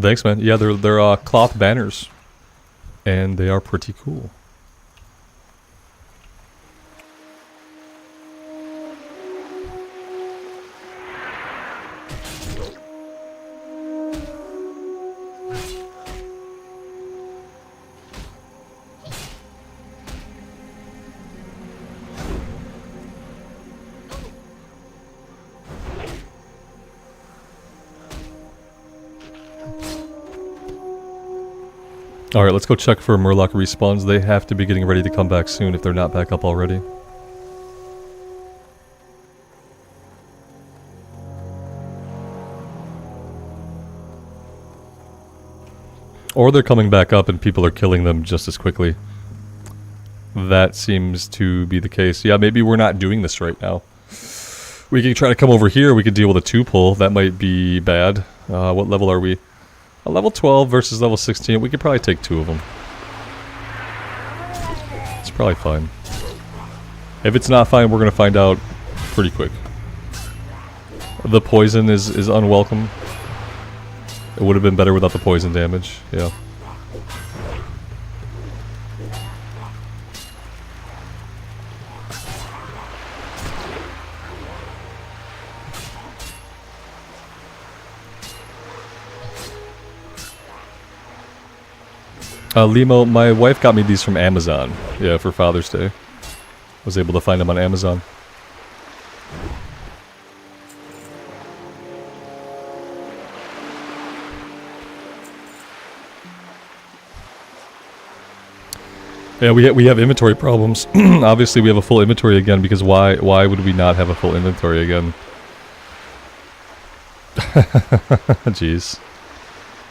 Thanks, man. Yeah, they're cloth banners, and they are pretty cool. Alright, let's go check for Murloc respawns. They have to be getting ready to come back soon if they're not back up already. Or they're coming back up and people are killing them just as quickly. That seems to be the case. Yeah, maybe we're not doing this right now. We can try to come over here, we could deal with a 2-pull. That might be bad. What level are we? A level 12 versus level 16, we could probably take 2 of them. It's probably fine. If it's not fine, we're going to find out pretty quick. The poison is unwelcome. It would have been better without the poison damage, yeah. Limo, my wife got me these from Amazon. Yeah, for Father's Day. Was able to find them on Amazon. Yeah, we have inventory problems. Obviously, we have a full inventory again because why would we not have a full inventory again? Jeez.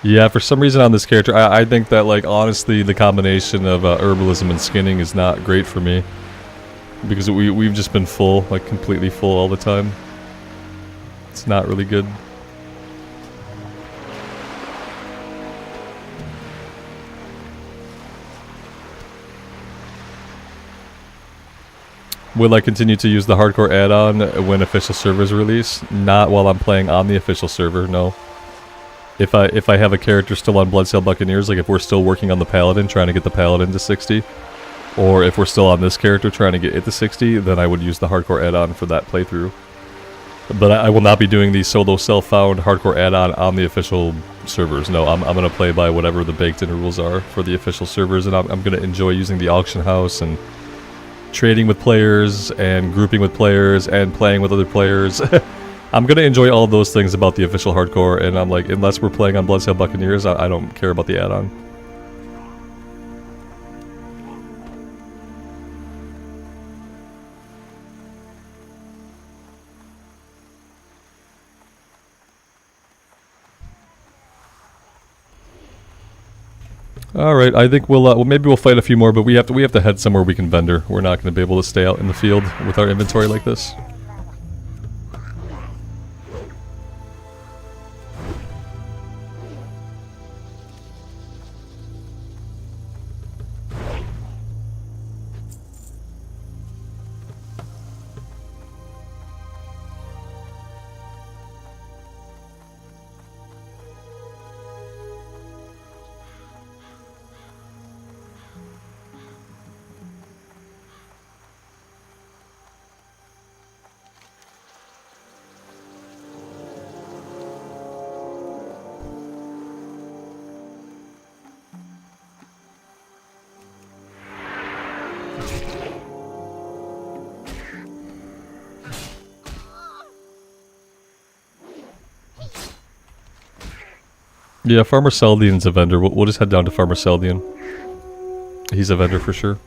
Yeah, for some reason on this character, I think that, like, honestly, the combination of herbalism and skinning is not great for me. Because we've just been full, like, completely full all the time. It's not really good. Will I continue to use the hardcore add-on when official servers release? Not while I'm playing on the official server, no. If I have a character still on Bloodsail Buccaneers, like if we're still working on the Paladin, trying to get the Paladin to 60, or if we're still on this character trying to get it to 60, then I would use the hardcore add-on for that playthrough. But I will not be doing the solo self-found hardcore add-on on the official servers. No, I'm going to play by whatever the baked-in rules are for the official servers, and I'm going to enjoy using the auction house and trading with players and grouping with players and playing with other players. I'm going to enjoy all of those things about the official hardcore, and I'm like, unless we're playing on Bloodsail Buccaneers, I don't care about the add-on. Alright, I think we'll maybe we'll fight a few more, but we have to head somewhere we can vendor. We're not going to be able to stay out in the field with our inventory like this. Yeah, Farmer Seldian's a vendor. We'll just head down to Farmer Seldian. He's a vendor for sure.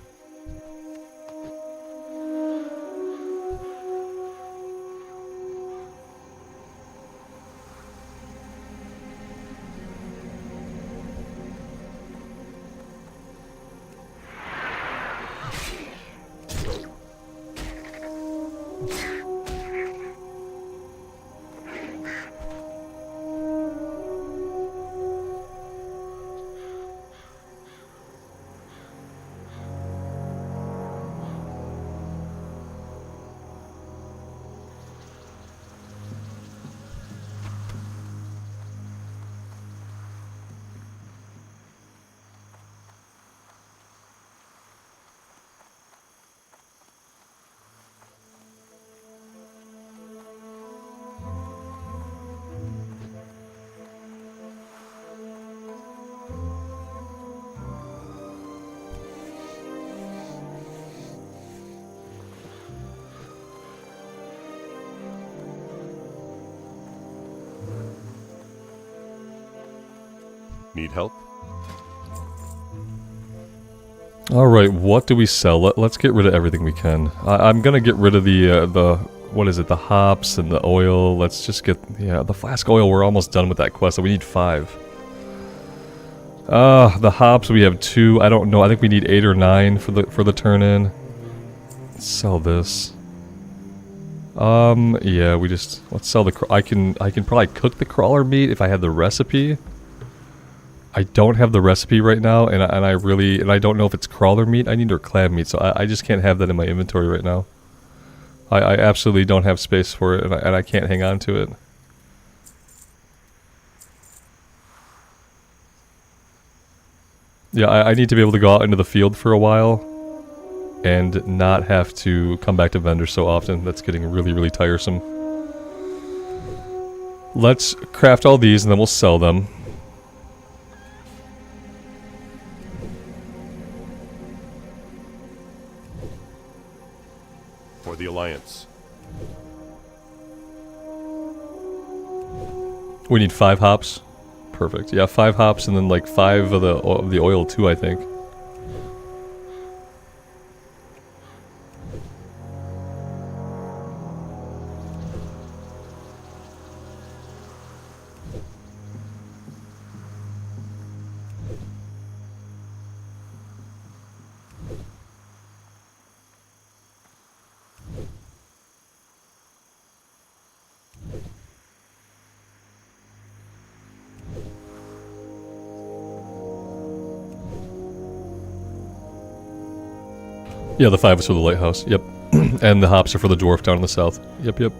Need help? Alright, what do we sell? Let's get rid of everything we can. I'm gonna get rid of the what is it, the hops and the oil. Let's just get, yeah, the flask oil. We're almost done with that quest, so we need 5. The hops, we have 2. I don't know, I think we need 8 or 9 for the turn-in. Let's sell this. Yeah, let's sell the, I can probably cook the crawler meat if I had the recipe. I don't have the recipe right now, and I don't know if it's crawler meat I need or crab meat, so I just can't have that in my inventory right now. I absolutely don't have space for it, and I can't hang on to it. Yeah, I need to be able to go out into the field for a while, and not have to come back to vendors so often. That's getting really, really tiresome. Let's craft all these, and then we'll sell them. For the Alliance. We need 5 hops. Perfect. Yeah, 5 hops and then like 5 of the oil too, I think. Yeah, the 5 is for the lighthouse. Yep. And the hops are for the dwarf down in the south. Yep, yep.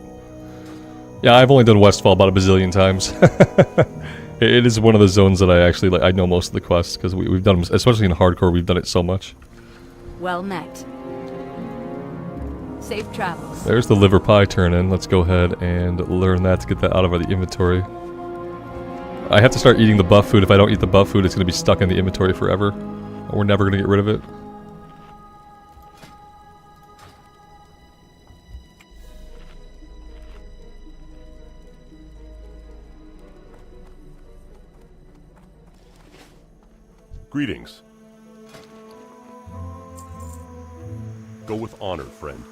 Yeah, I've only done Westfall about a bazillion times. It is one of the zones that I actually like. I know most of the quests because we've done them, especially in hardcore. We've done it so much. Well met. Safe travels. There's the liver pie turn-in. Let's go ahead and learn that to get that out of the inventory. I have to start eating the buff food. If I don't eat the buff food, it's going to be stuck in the inventory forever. We're never going to get rid of it. Greetings. Go with honor, friend.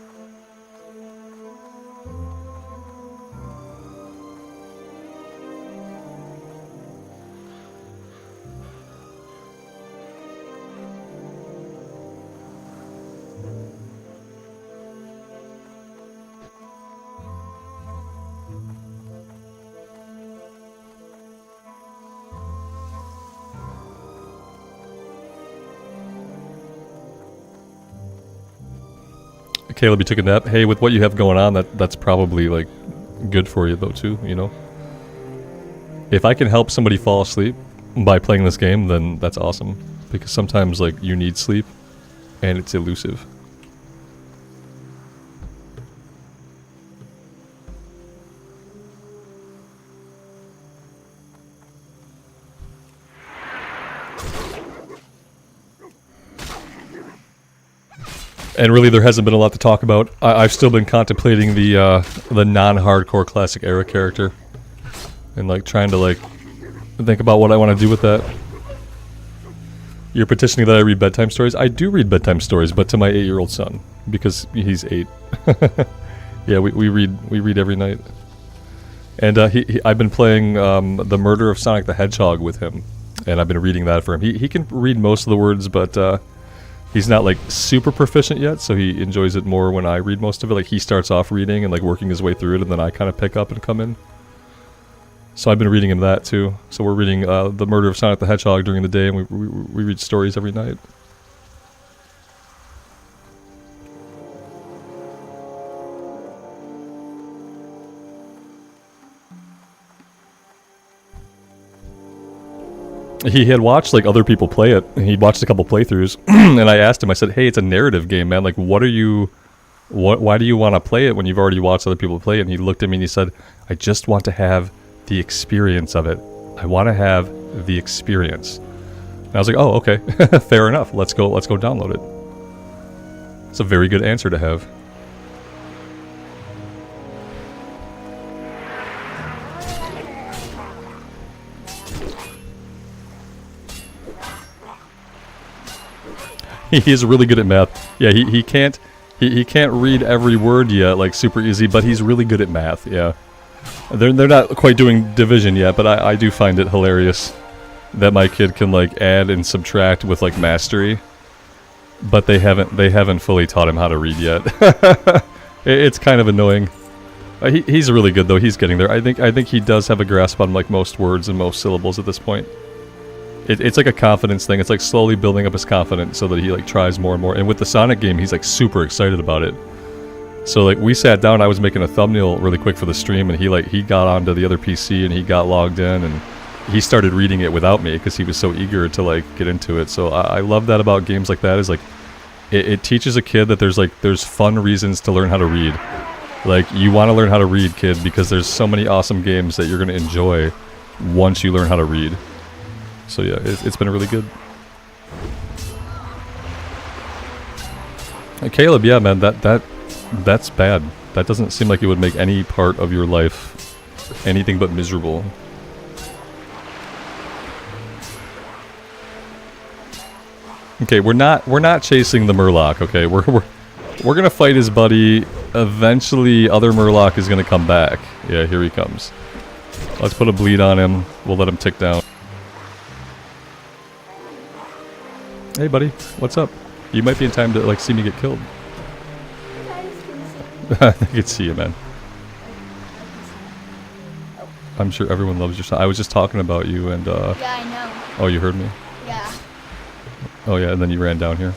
Caleb, you took a nap. Hey, with what you have going on, that's probably like good for you though too, you know? If I can help somebody fall asleep by playing this game, then that's awesome. Because sometimes like you need sleep and it's elusive. And really, there hasn't been a lot to talk about. I've still been contemplating the non-hardcore classic era character, and like trying to like think about what I want to do with that. You're petitioning that I read bedtime stories? I do read bedtime stories, but to my 8-year-old son, because he's 8. Yeah, we read every night. And I've been playing The Murder of Sonic the Hedgehog with him, and I've been reading that for him. He can read most of the words, but he's not like super proficient yet, so he enjoys it more when I read most of it. Like he starts off reading and like working his way through it, and then I kind of pick up and come in. So I've been reading him that too. So we're reading The Murder of Sonic the Hedgehog during the day, and we read stories every night. He had watched like other people play it. He'd watched a couple playthroughs, and I asked him. I said, "Hey, it's a narrative game, man. Like, why do you want to play it when you've already watched other people play it?" And he looked at me and he said, "I just want to have the experience of it. I want to have the experience." And I was like, "Oh, okay, fair enough. Let's go download it." It's a very good answer to have. He is really good at math. Yeah, he can't read every word yet, like super easy, but he's really good at math. Yeah, they're not quite doing division yet, but I do find it hilarious that my kid can like add and subtract with like mastery, but they haven't fully taught him how to read yet. It's kind of annoying. He's really good though. He's getting there. I think he does have a grasp on like most words and most syllables at this point. It's like a confidence thing. It's like slowly building up his confidence so that he like tries more and more. And with the Sonic game, he's like super excited about it. So like we sat down, I was making a thumbnail really quick for the stream, and he got onto the other PC and he got logged in, and he started reading it without me because he was so eager to like get into it. So I love that about games like that, is like it teaches a kid that there's fun reasons to learn how to read. Like you want to learn how to read, kid, because there's so many awesome games that you're going to enjoy once you learn how to read. So yeah, it's been really good. Caleb, yeah, man, that's bad. That doesn't seem like it would make any part of your life anything but miserable. Okay, we're not chasing the Murloc. Okay, we're gonna fight his buddy. Eventually, other Murloc is gonna come back. Yeah, here he comes. Let's put a bleed on him. We'll let him tick down. Hey buddy, what's up? You might be in time to like see me get killed. I can see you, man. I'm sure everyone loves your son. I was just talking about you and Yeah, I know. Oh, you heard me? Yeah. Oh yeah, and then you ran down here.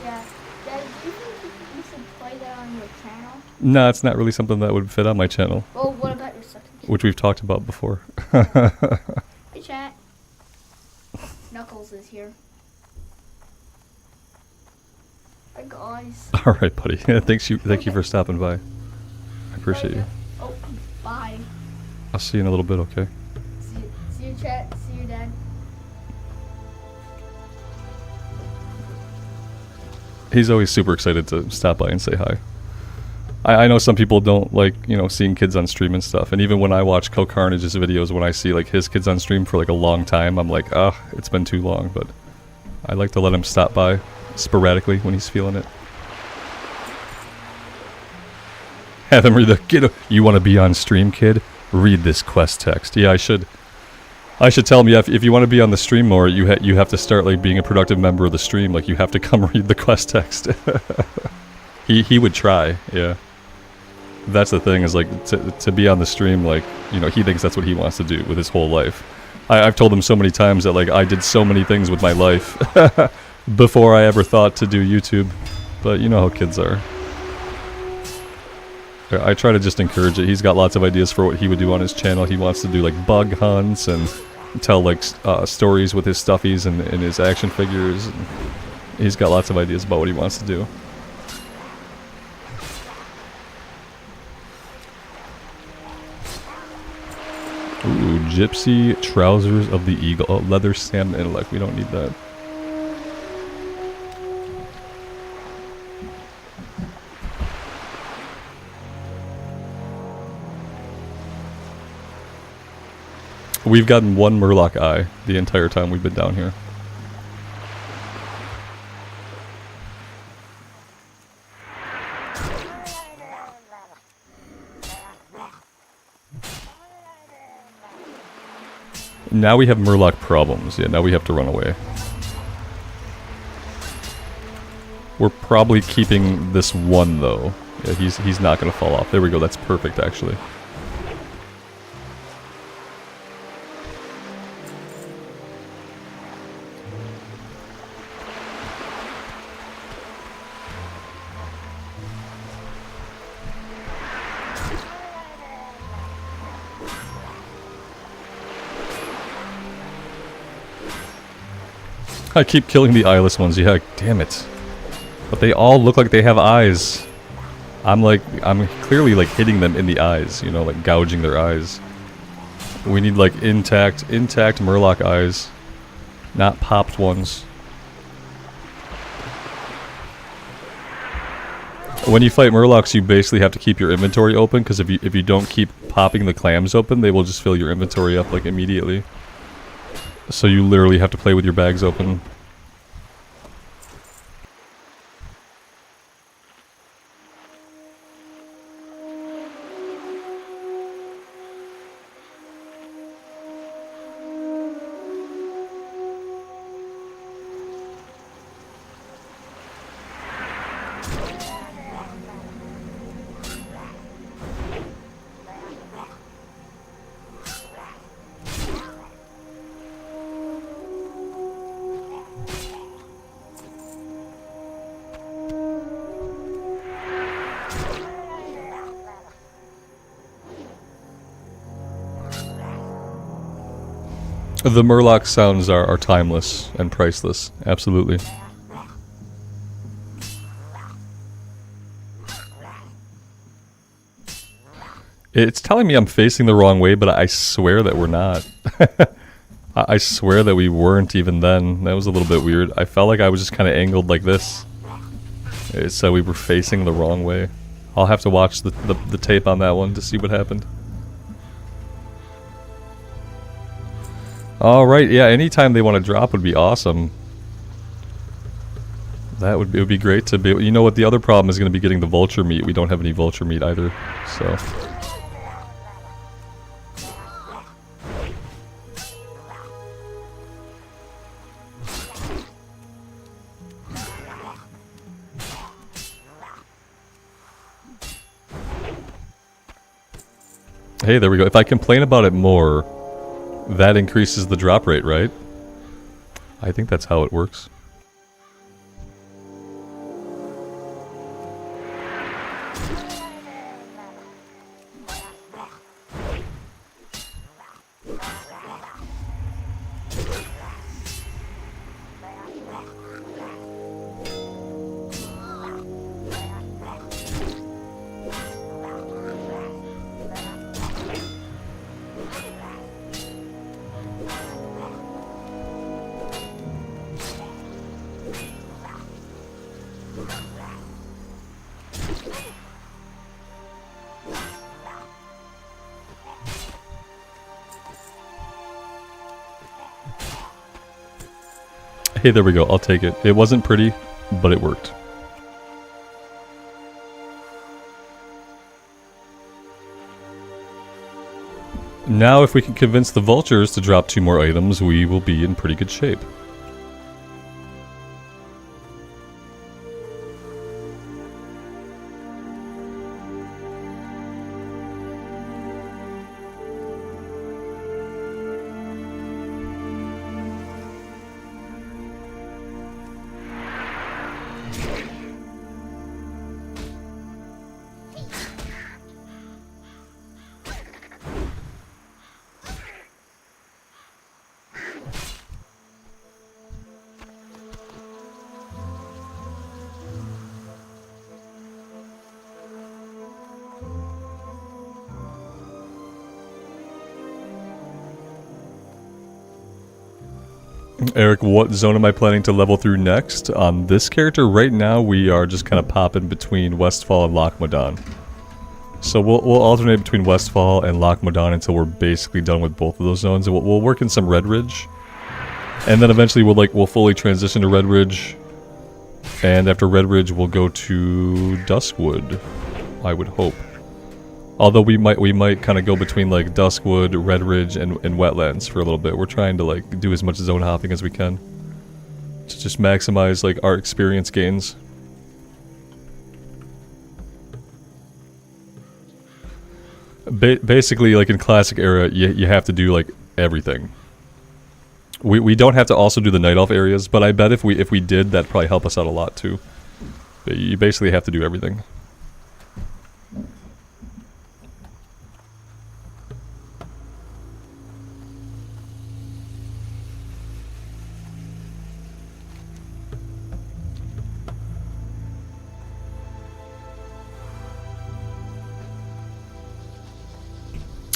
Yeah. Dad, do you think you should play that on your channel? No, it's not really something that would fit on my channel. Well, what about your second channel? Which we've talked about before. Hey chat. Knuckles is here. Hi guys. Alright, buddy. Thank you for stopping by. I appreciate you. Oh, bye. I'll see you in a little bit, okay? See you chat. See you, Dad. He's always super excited to stop by and say hi. I know some people don't like, you know, seeing kids on stream and stuff. And even when I watch Co-Carnage's videos, when I see like his kids on stream for like a long time, I'm like, it's been too long. But I like to let him stop by sporadically when he's feeling it. Have him read the, you want to be on stream, kid? Read this quest text. Yeah, I should tell him, yeah, if you want to be on the stream more, you have to start like being a productive member of the stream. Like you have to come read the quest text. He would try, yeah. That's the thing, is like to be on the stream, like, you know, he thinks that's what he wants to do with his whole life. I've told him so many times that like I did so many things with my life before I ever thought to do YouTube. But you know how kids are. I try to just encourage it. He's got lots of ideas for what he would do on his channel. He wants to do like bug hunts and tell like stories with his stuffies and his action figures. And he's got lots of ideas about what he wants to do. Ooh, Gypsy Trousers of the Eagle. Oh, leather salmon intellect. We don't need that. We've gotten one Murloc eye the entire time we've been down here. Now we have Murloc problems. Yeah, now we have to run away. We're probably keeping this one though. Yeah, he's not gonna fall off. There we go, that's perfect actually. I keep killing the eyeless ones, yeah, damn it. But they all look like they have eyes. I'm clearly like hitting them in the eyes, you know, like gouging their eyes. We need like intact Murloc eyes, not popped ones. When you fight Murlocs, you basically have to keep your inventory open, because if you don't keep popping the clams open, they will just fill your inventory up like immediately. So you literally have to play with your bags open. The Murloc sounds are timeless and priceless, absolutely. It's telling me I'm facing the wrong way, but I swear that we're not. I swear that we weren't even then. That was a little bit weird. I felt like I was just kind of angled like this. It said we were facing the wrong way. I'll have to watch the tape on that one to see what happened. Alright, yeah, anytime they want to drop would be awesome. It would be great to be able, you know what, the other problem is going to be getting the vulture meat. We don't have any vulture meat either, so. Hey, there we go. If I complain about it more, that increases the drop rate, right? I think that's how it works. Hey, there we go. I'll take it. It wasn't pretty, but it worked. Now, if we can convince the vultures to drop 2 more items, we will be in pretty good shape. Eric, what zone am I planning to level through next? On this character, right now we are just kind of popping between Westfall and Lochmadan. So we'll alternate between Westfall and Loch Modan until we're basically done with both of those zones, and we'll work in some Red Ridge, and then eventually we'll fully transition to Red Ridge, and after Red Ridge we'll go to Duskwood, I would hope. Although we might kind of go between like Duskwood, Red Ridge, and Wetlands for a little bit. We're trying to like do as much zone hopping as we can to just maximize like our experience gains. Basically, like in Classic era, you have to do like everything. We don't have to also do the Night Elf areas, but I bet if we did, that'd probably help us out a lot too. But you basically have to do everything.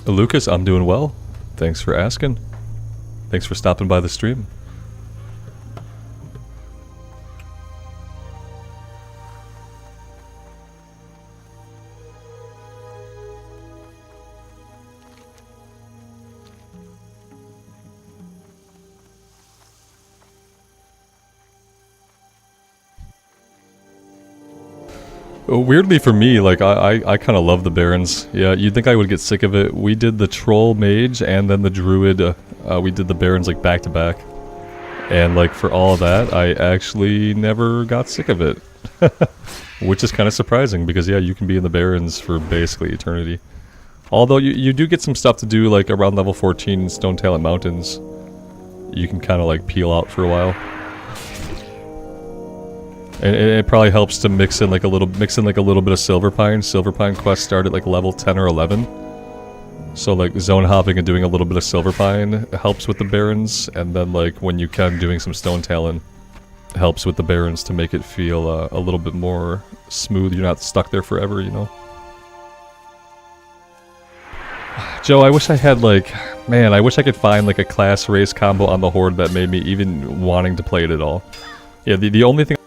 Lucas, I'm doing well. Thanks for asking. Thanks for stopping by the stream. Weirdly for me, like, I kind of love the Barons. Yeah, you'd think I would get sick of it. We did the Troll Mage and then the Druid. We did the Barons, like, back to back. And, like, for all of that, I actually never got sick of it. Which is kind of surprising, because, yeah, you can be in the Barons for basically eternity. Although, you do get some stuff to do, like, around level 14 in Stone Talent Mountains. You can kind of, like, peel out for a while. And it probably helps to mix in like a little bit of Silverpine. Silverpine quests start at like level 10 or 11. So like zone hopping and doing a little bit of Silverpine helps with the Barons, and then like when you can doing some Stone Talon helps with the Barons to make it feel a little bit more smooth. You're not stuck there forever, you know. Joe, I wish I had like, man, I wish I could find like a class race combo on the Horde that made me even wanting to play it at all. Yeah, the only thing.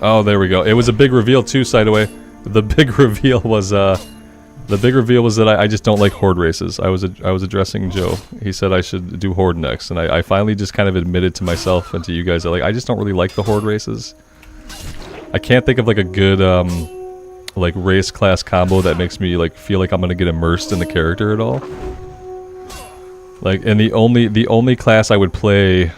Oh, there we go. It was a big reveal too, Sideaway. The big reveal was that I just don't like Horde races. I was addressing Joe. He said I should do Horde next, and I finally just kind of admitted to myself and to you guys that like I just don't really like the Horde races. I can't think of like a good like race class combo that makes me like feel like I'm gonna get immersed in the character at all. Like, and the only class I would play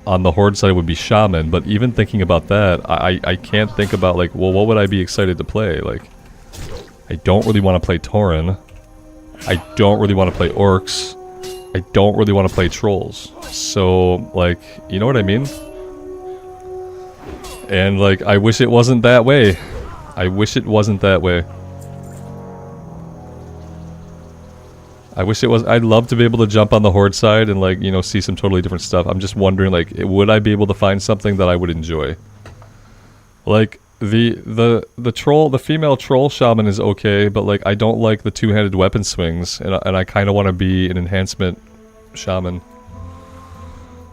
on the Horde side would be Shaman, but even thinking about that, I can't think about like, well, what would I be excited to play? Like, I don't really want to play Tauren. I don't really want to play Orcs. I don't really want to play Trolls. So, like, you know what I mean? And like, I wish it wasn't that way. I wish it wasn't that way. I wish it was. I'd love to be able to jump on the Horde side and like, you know, see some totally different stuff. I'm just wondering like, would I be able to find something that I would enjoy? Like the female troll shaman is okay, but like I don't like the two-handed weapon swings, and I kind of want to be an enhancement shaman.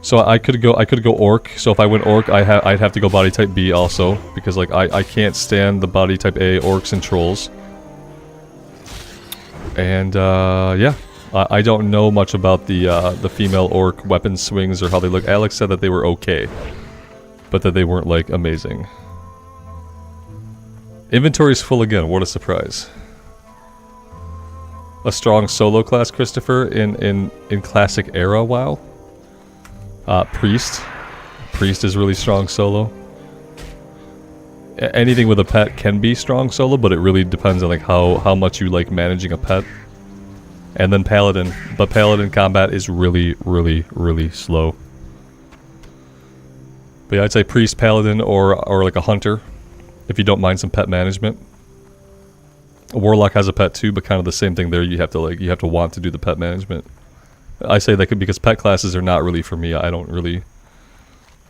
So I could go orc. So if I went orc, I'd have to go body type B also, because like I can't stand the body type A orcs and trolls. And yeah, I don't know much about the female orc weapon swings or how they look. Alex said that they were okay, but that they weren't like amazing. Inventory's full again. What a surprise! A strong solo class, Christopher, in classic era. WoW. Priest is really strong solo. Anything with a pet can be strong solo, but it really depends on like how much you like managing a pet. And then Paladin, but Paladin combat is really slow. But yeah, I'd say Priest, Paladin, or like a Hunter, if you don't mind some pet management. A Warlock has a pet too, but kind of the same thing there. You have to want to do the pet management. I say that because pet classes are not really for me. I don't really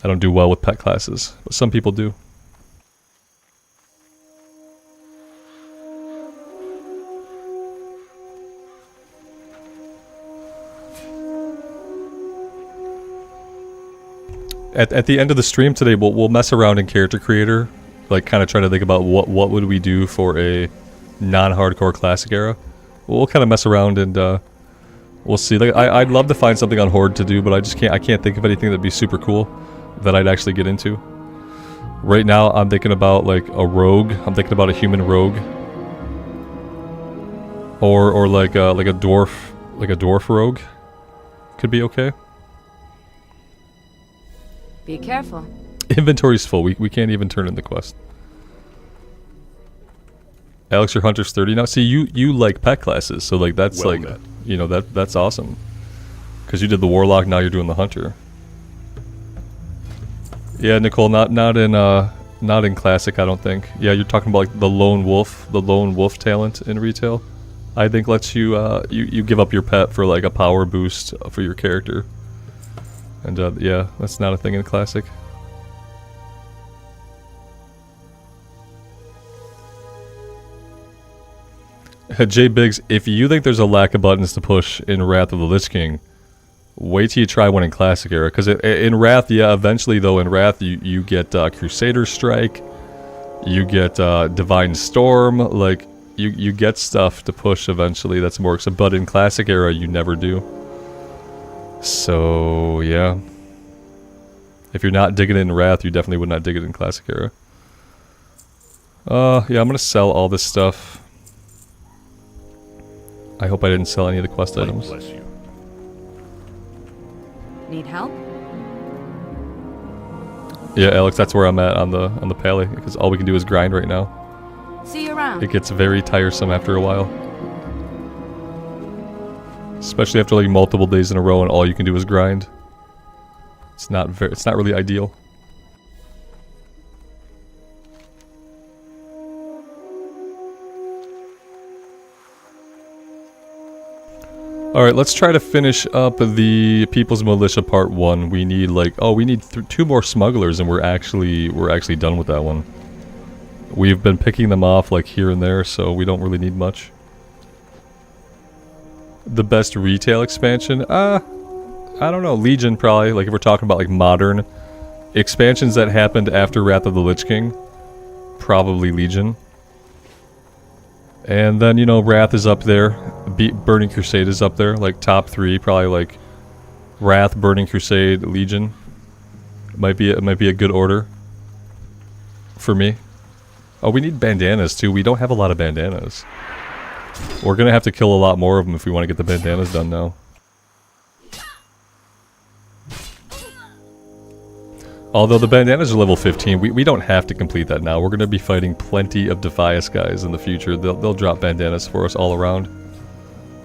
I don't do well with pet classes, but some people do. At the end of the stream today, we'll mess around in Character Creator, like kind of trying to think about what would we do for a non-hardcore classic era. We'll kind of mess around and we'll see. Like I'd love to find something on Horde to do, but I can't think of anything that'd be super cool that I'd actually get into. Right now, I'm thinking about like a rogue. I'm thinking about a human rogue, or like a dwarf rogue. Could be okay. Be careful. Inventory's full. We can't even turn in the quest. Alex, your hunter's 30 now. See, you like pet classes, so like that's Well like met. you know that's awesome. Because you did the warlock, now you're doing the hunter. Yeah, Nicole, not in classic, I don't think. Yeah, you're talking about like the lone wolf talent in retail. I think lets you you give up your pet for like a power boost for your character. And yeah, that's not a thing in classic. Jay Biggs, if you think there's a lack of buttons to push in Wrath of the Lich King, wait till you try one in Classic Era. Because in Wrath, yeah, eventually though, in Wrath you get Crusader Strike, you get Divine Storm, like you get stuff to push eventually that's more expensive. But in Classic Era, you never do. So yeah, if you're not digging it in Wrath, you definitely would not dig it in Classic Era. Yeah, I'm gonna sell all this stuff. I hope I didn't sell any of the quest items. Bless you. Need help? Yeah, Alex, that's where I'm at on the pally, because all we can do is grind right now. See you around. It gets very tiresome after a while. Especially after like multiple days in a row and all you can do is grind. It's not really ideal. Alright, let's try to finish up the People's Militia Part 1. We need like, we need 2 more smugglers and we're actually done with that one. We've been picking them off like here and there, so we don't really need much. The best retail expansion? I don't know, Legion probably, like if we're talking about like modern expansions that happened after Wrath of the Lich King, probably Legion. And then, you know, Wrath is up there. Burning Crusade is up there. Like, top 3, probably like Wrath, Burning Crusade, Legion. Might be a good order for me. Oh, we need bandanas, too. We don't have a lot of bandanas. We're gonna have to kill a lot more of them if we want to get the bandanas done now. Although the bandanas are level 15, we don't have to complete that now. We're going to be fighting plenty of Defias guys in the future. They'll drop bandanas for us all around.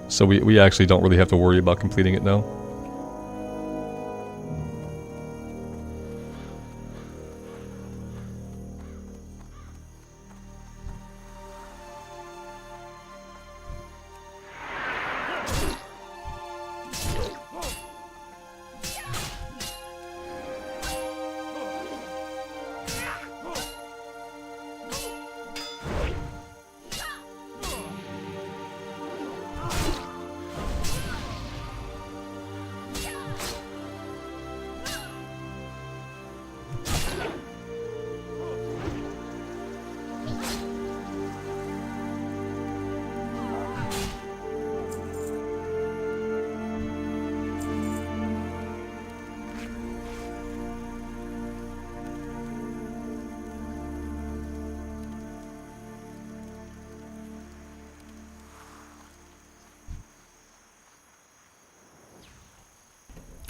So we actually don't really have to worry about completing it now.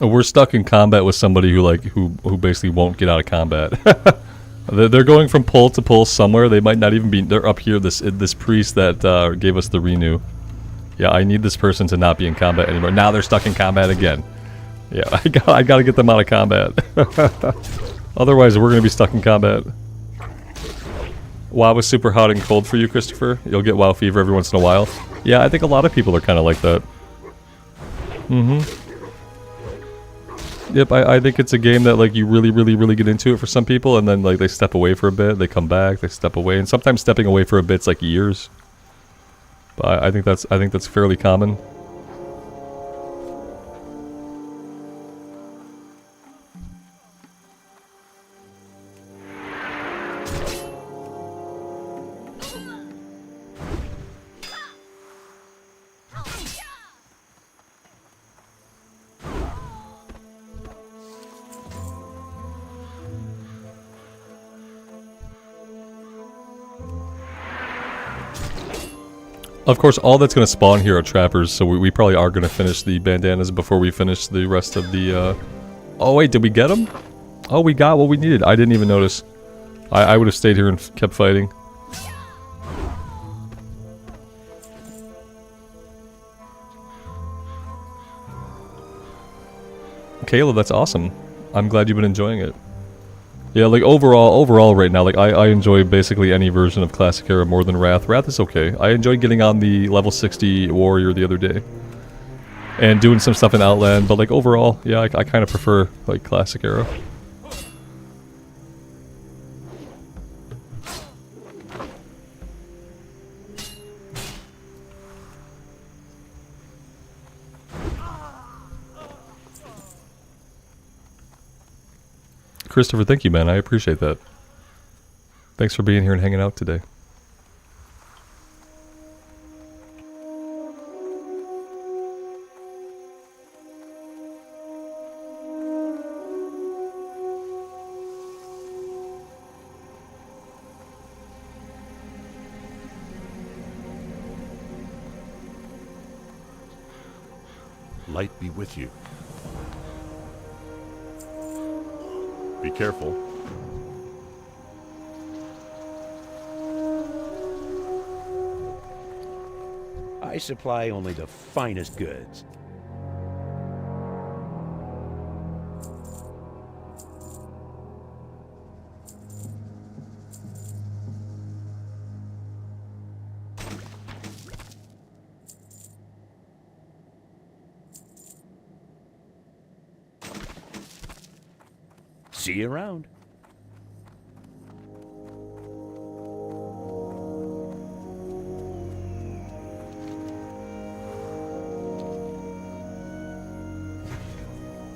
We're stuck in combat with somebody who basically won't get out of combat. They're going from pole to pole somewhere. They might not even be. They're up here. This priest that gave us the renew. Yeah, I need this person to not be in combat anymore. Now they're stuck in combat again. Yeah, I gotta get them out of combat. Otherwise, we're gonna be stuck in combat. WoW was super hot and cold for you, Christopher. You'll get WoW fever every once in a while. Yeah, I think a lot of people are kind of like that. Yep, I think it's a game that like you really get into it for some people, and then like they step away for a bit, they come back, they step away, and sometimes stepping away for a bit's like years. But I think that's fairly common. Of course, all that's going to spawn here are trappers, so we probably are going to finish the bandanas before we finish the rest of the, Oh wait, did we get them? Oh, we got what we needed. I didn't even notice. I would have stayed here and kept fighting. Kayla, that's awesome. I'm glad you've been enjoying it. Yeah, like overall right now, like I enjoy basically any version of Classic Era more than Wrath. Wrath is okay. I enjoyed getting on the level 60 warrior the other day. And doing some stuff in Outland, but like overall, yeah, I kind of prefer like Classic Era. Christopher, thank you, man. I appreciate that. Thanks for being here and hanging out today. Light be with you. Be careful. I supply only the finest goods. See you around.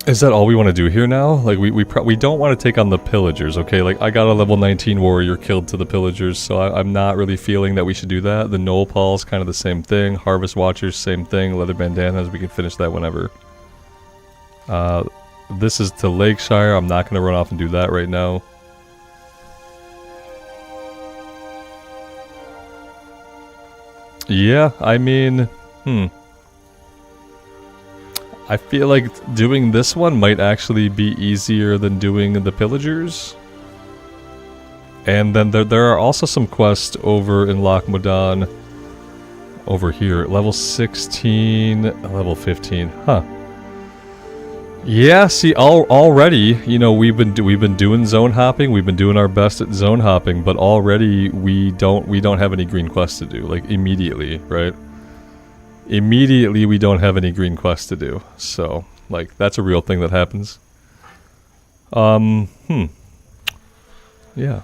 Is that all we want to do here now? Like we don't want to take on the pillagers, okay? Like I got a level 19 warrior killed to the pillagers, so I'm not really feeling that we should do that. The Knoll Paul's kind of the same thing. Harvest Watchers, same thing. Leather Bandanas, we can finish that whenever. This is to Lakeshire. I'm not going to run off and do that right now. Yeah, I mean, I feel like doing this one might actually be easier than doing the pillagers. And then there are also some quests over in Loch Modan. Over here, level 16, level 15, huh. Yeah, see, already, you know, we've been doing zone hopping. We've been doing our best at zone hopping, but already we don't have any green quests to do. Like immediately, right? Immediately, we don't have any green quests to do. So, like, that's a real thing that happens. Yeah.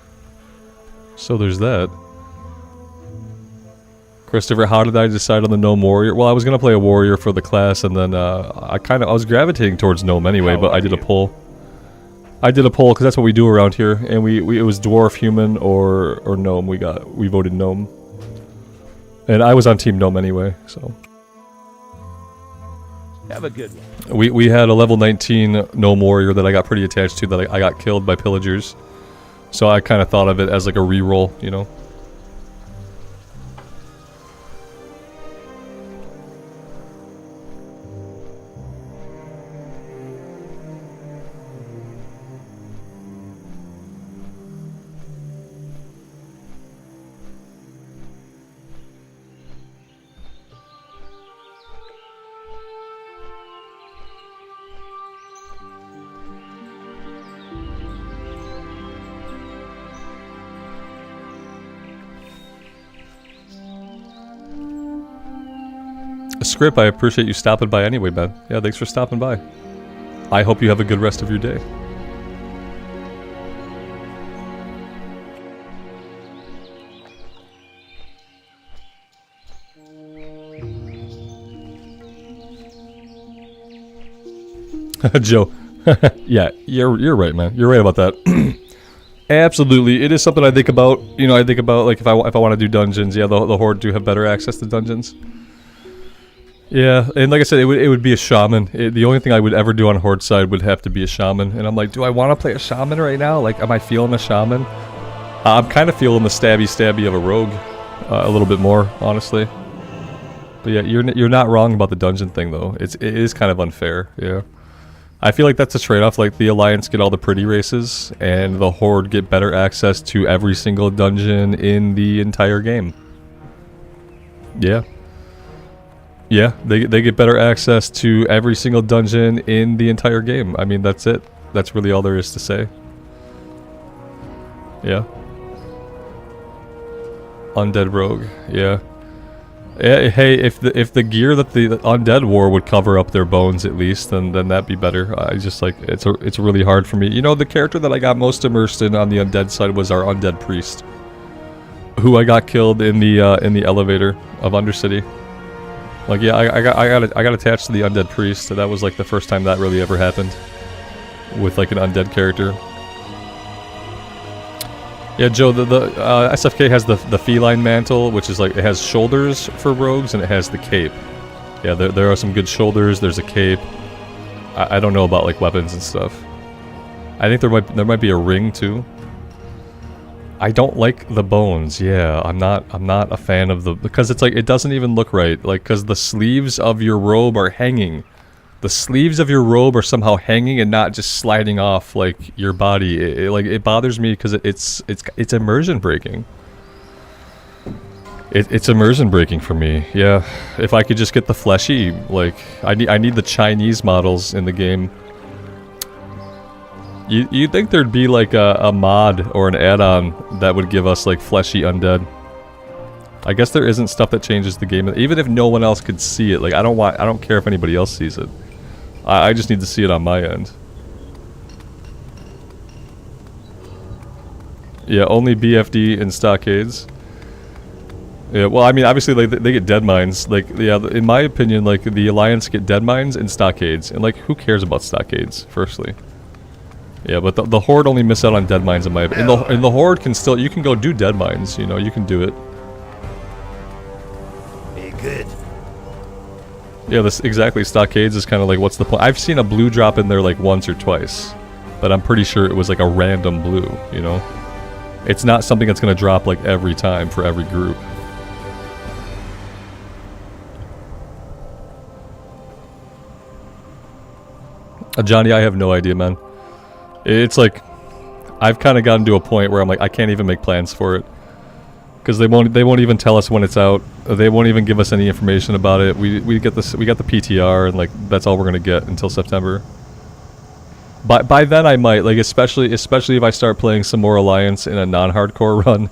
So there's that. Christopher, how did I decide on the Gnome Warrior? Well, I was going to play a Warrior for the class, and then I was gravitating towards Gnome anyway, but I did a poll. I did a poll, because that's what we do around here, and it was Dwarf, Human, or Gnome. We voted Gnome. And I was on Team Gnome anyway, so. Have a good one. We had a level 19 Gnome Warrior that I got pretty attached to, that I got killed by pillagers. So I kind of thought of it as like a reroll, you know? Script, I appreciate you stopping by anyway, Ben. Yeah, thanks for stopping by. I hope you have a good rest of your day. Joe, yeah, you're right, man. You're right about that. Absolutely, it is something I think about. You know, I think about like if I want to do dungeons. Yeah, the Horde do have better access to dungeons. Yeah, and like I said, it would be a shaman. The only thing I would ever do on Horde side would have to be a shaman. And I'm like, do I want to play a shaman right now? Like, am I feeling a shaman? I'm kind of feeling the stabby of a rogue a little bit more, honestly. But yeah, you're not wrong about the dungeon thing though. It is kind of unfair. Yeah. I feel like that's a trade-off, like the Alliance get all the pretty races, and the Horde get better access to every single dungeon in the entire game. Yeah. Yeah, they get better access to every single dungeon in the entire game. I mean, that's it. That's really all there is to say. Yeah. Undead Rogue, yeah. Hey, if the gear that the undead wore would cover up their bones at least, then that'd be better. I just like it's really hard for me. You know, the character that I got most immersed in on the undead side was our undead priest, who I got killed in the elevator of Undercity. Like, yeah, I got attached to the undead priest. So that was like the first time that really ever happened with like an undead character. Yeah, Joe, the SFK has the feline mantle, which is like, it has shoulders for rogues, and it has the cape. Yeah, there are some good shoulders, there's a cape. I don't know about like weapons and stuff. I think there might be a ring too. I don't like the bones, yeah, I'm not a fan of the, because it's like, it doesn't even look right, like, because the sleeves of your robe are hanging. The sleeves of your robe are somehow hanging and not just sliding off like your body. It bothers me because it's immersion breaking. It's immersion breaking for me. Yeah, if I could just get the fleshy, like I need the Chinese models in the game. You'd think there'd be like a mod or an add-on that would give us like fleshy undead. I guess there isn't stuff that changes the game, even if no one else could see it. Like I don't care if anybody else sees it. I just need to see it on my end. Yeah, only BFD and stockades. Yeah, well, I mean, obviously, like, they get dead mines. Like, yeah, in my opinion, like, the Alliance get dead mines and stockades. And, like, who cares about stockades, firstly? Yeah, but the Horde only miss out on dead mines, in my opinion. And the Horde can still, you can go do dead mines, you know, you can do it. Be good. Yeah, this exactly. Stockades is kind of like, what's the point? I've seen a blue drop in there like once or twice, but I'm pretty sure it was like a random blue, you know? It's not something that's going to drop like every time for every group. Johnny, I have no idea, man. It's like, I've kind of gotten to a point where I'm like, I can't even make plans for it. Because they won't even tell us when it's out. They won't even give us any information about it. We got the PTR, and like that's all we're gonna get until September. By then I might, like, especially if I start playing some more Alliance in a non-hardcore run,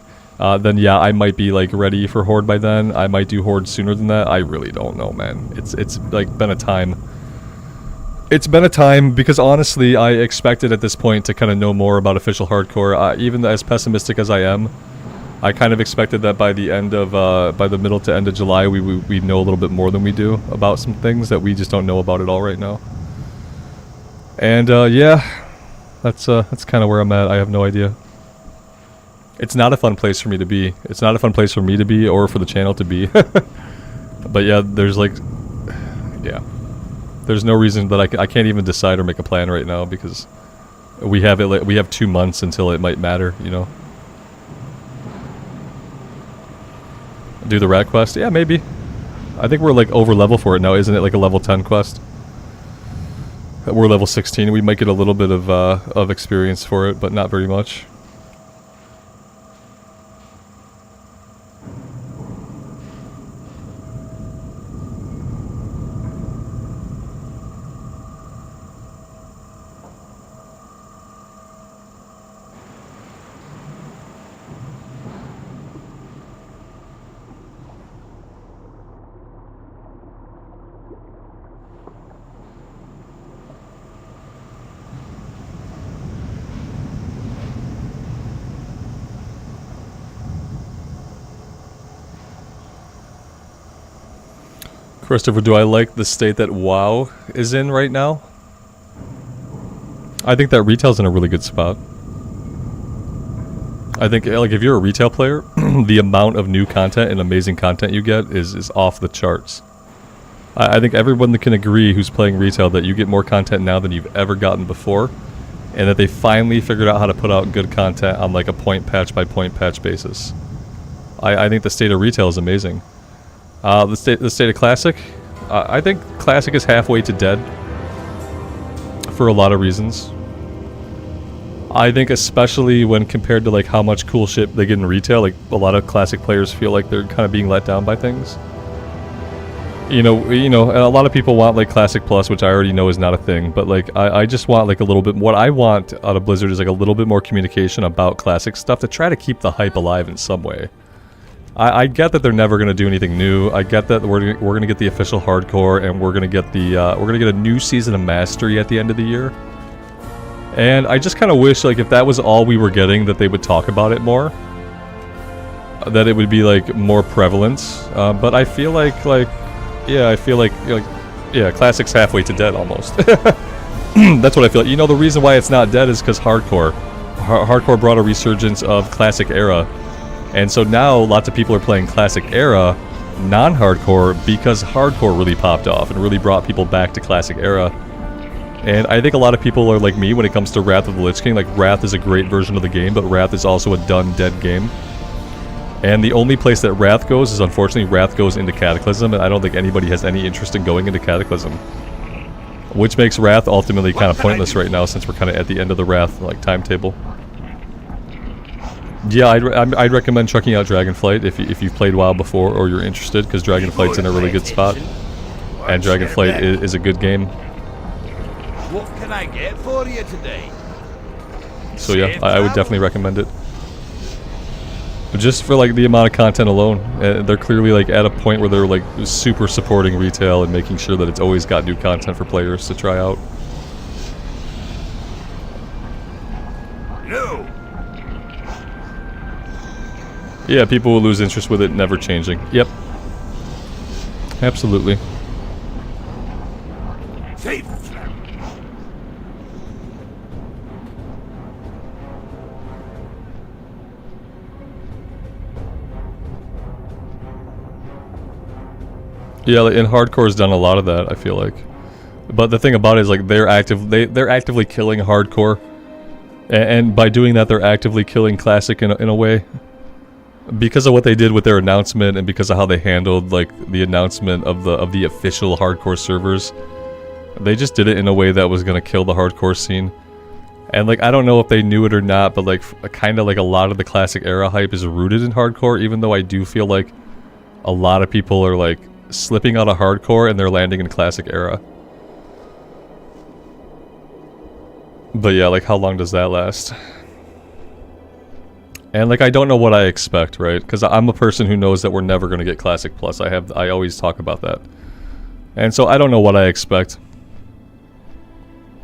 then yeah, I might be like ready for Horde by then. I might do Horde sooner than that. I really don't know, man. It's like been a time. It's been a time because honestly, I expected at this point to kind of know more about official hardcore. Even as pessimistic as I am, I kind of expected that by the end of, by the middle to end of July, we'd know a little bit more than we do about some things that we just don't know about at all right now. And yeah, that's kind of where I'm at. I have no idea. It's not a fun place for me to be. It's not a fun place for me to be or for the channel to be. But yeah, there's like, yeah, there's no reason that I can't even decide or make a plan right now because we have 2 months until it might matter, you know. Do the rat quest? Yeah, maybe. I think we're like over level for it now, isn't it? Like a level 10 quest. We're level 16. We might get a little bit of experience for it, but not very much. Christopher, do I like the state that WoW is in right now? I think that retail's in a really good spot. I think, like, if you're a retail player, the amount of new content and amazing content you get is off the charts. I think everyone that can agree who's playing retail that you get more content now than you've ever gotten before, and that they finally figured out how to put out good content on like a point patch by point patch basis. I think the state of retail is amazing. The state of Classic, I think Classic is halfway to dead for a lot of reasons. I think especially when compared to like how much cool shit they get in retail, like a lot of Classic players feel like they're kind of being let down by things. You know, and a lot of people want like Classic Plus, which I already know is not a thing, but like I just want like a little bit. What I want out of Blizzard is like a little bit more communication about Classic stuff to try to keep the hype alive in some way. I get that they're never going to do anything new. I get that we're going to get the official hardcore, and we're going to get the we're going to get a new season of Mastery at the end of the year. And I just kind of wish, like, if that was all we were getting, that they would talk about it more. That it would be like more prevalent. But I feel like yeah, I feel like yeah, Classic's halfway to dead almost. That's what I feel. You know, the reason why it's not dead is because hardcore brought a resurgence of Classic era. And so now lots of people are playing Classic era, non-hardcore, because hardcore really popped off and really brought people back to Classic era. And I think a lot of people are like me when it comes to Wrath of the Lich King. Like, Wrath is a great version of the game, but Wrath is also a done, dead game. And the only place that Wrath goes is, unfortunately, Wrath goes into Cataclysm, and I don't think anybody has any interest in going into Cataclysm. Which makes Wrath ultimately kind of pointless right now, since we're kind of at the end of the Wrath like timetable. Yeah, I'd recommend checking out Dragonflight if you've played WoW before or you're interested, because Dragonflight's in a really good spot. And Dragonflight is a good game. What can I get for you today? So yeah, I would definitely recommend it. Just for like the amount of content alone. They're clearly like at a point where they're like super supporting retail and making sure that it's always got new content for players to try out. No. Yeah, people will lose interest with it never changing. Yep. Absolutely. Safe. Yeah, and hardcore's done a lot of that, I feel like. But the thing about it is, like, they're actively killing hardcore, and by doing that, they're actively killing Classic in a way, because of what they did with their announcement and because of how they handled like the announcement of the official hardcore servers. They just did it in a way that was gonna kill the hardcore scene. And like, I don't know if they knew it or not, but like kind of like a lot of the Classic era hype is rooted in hardcore, even though I do feel like a lot of people are like slipping out of hardcore and they're landing in Classic era. But yeah, like, how long does that last? And like, I don't know what I expect, right? Because I'm a person who knows that we're never going to get Classic Plus. I always talk about that. And so I don't know what I expect.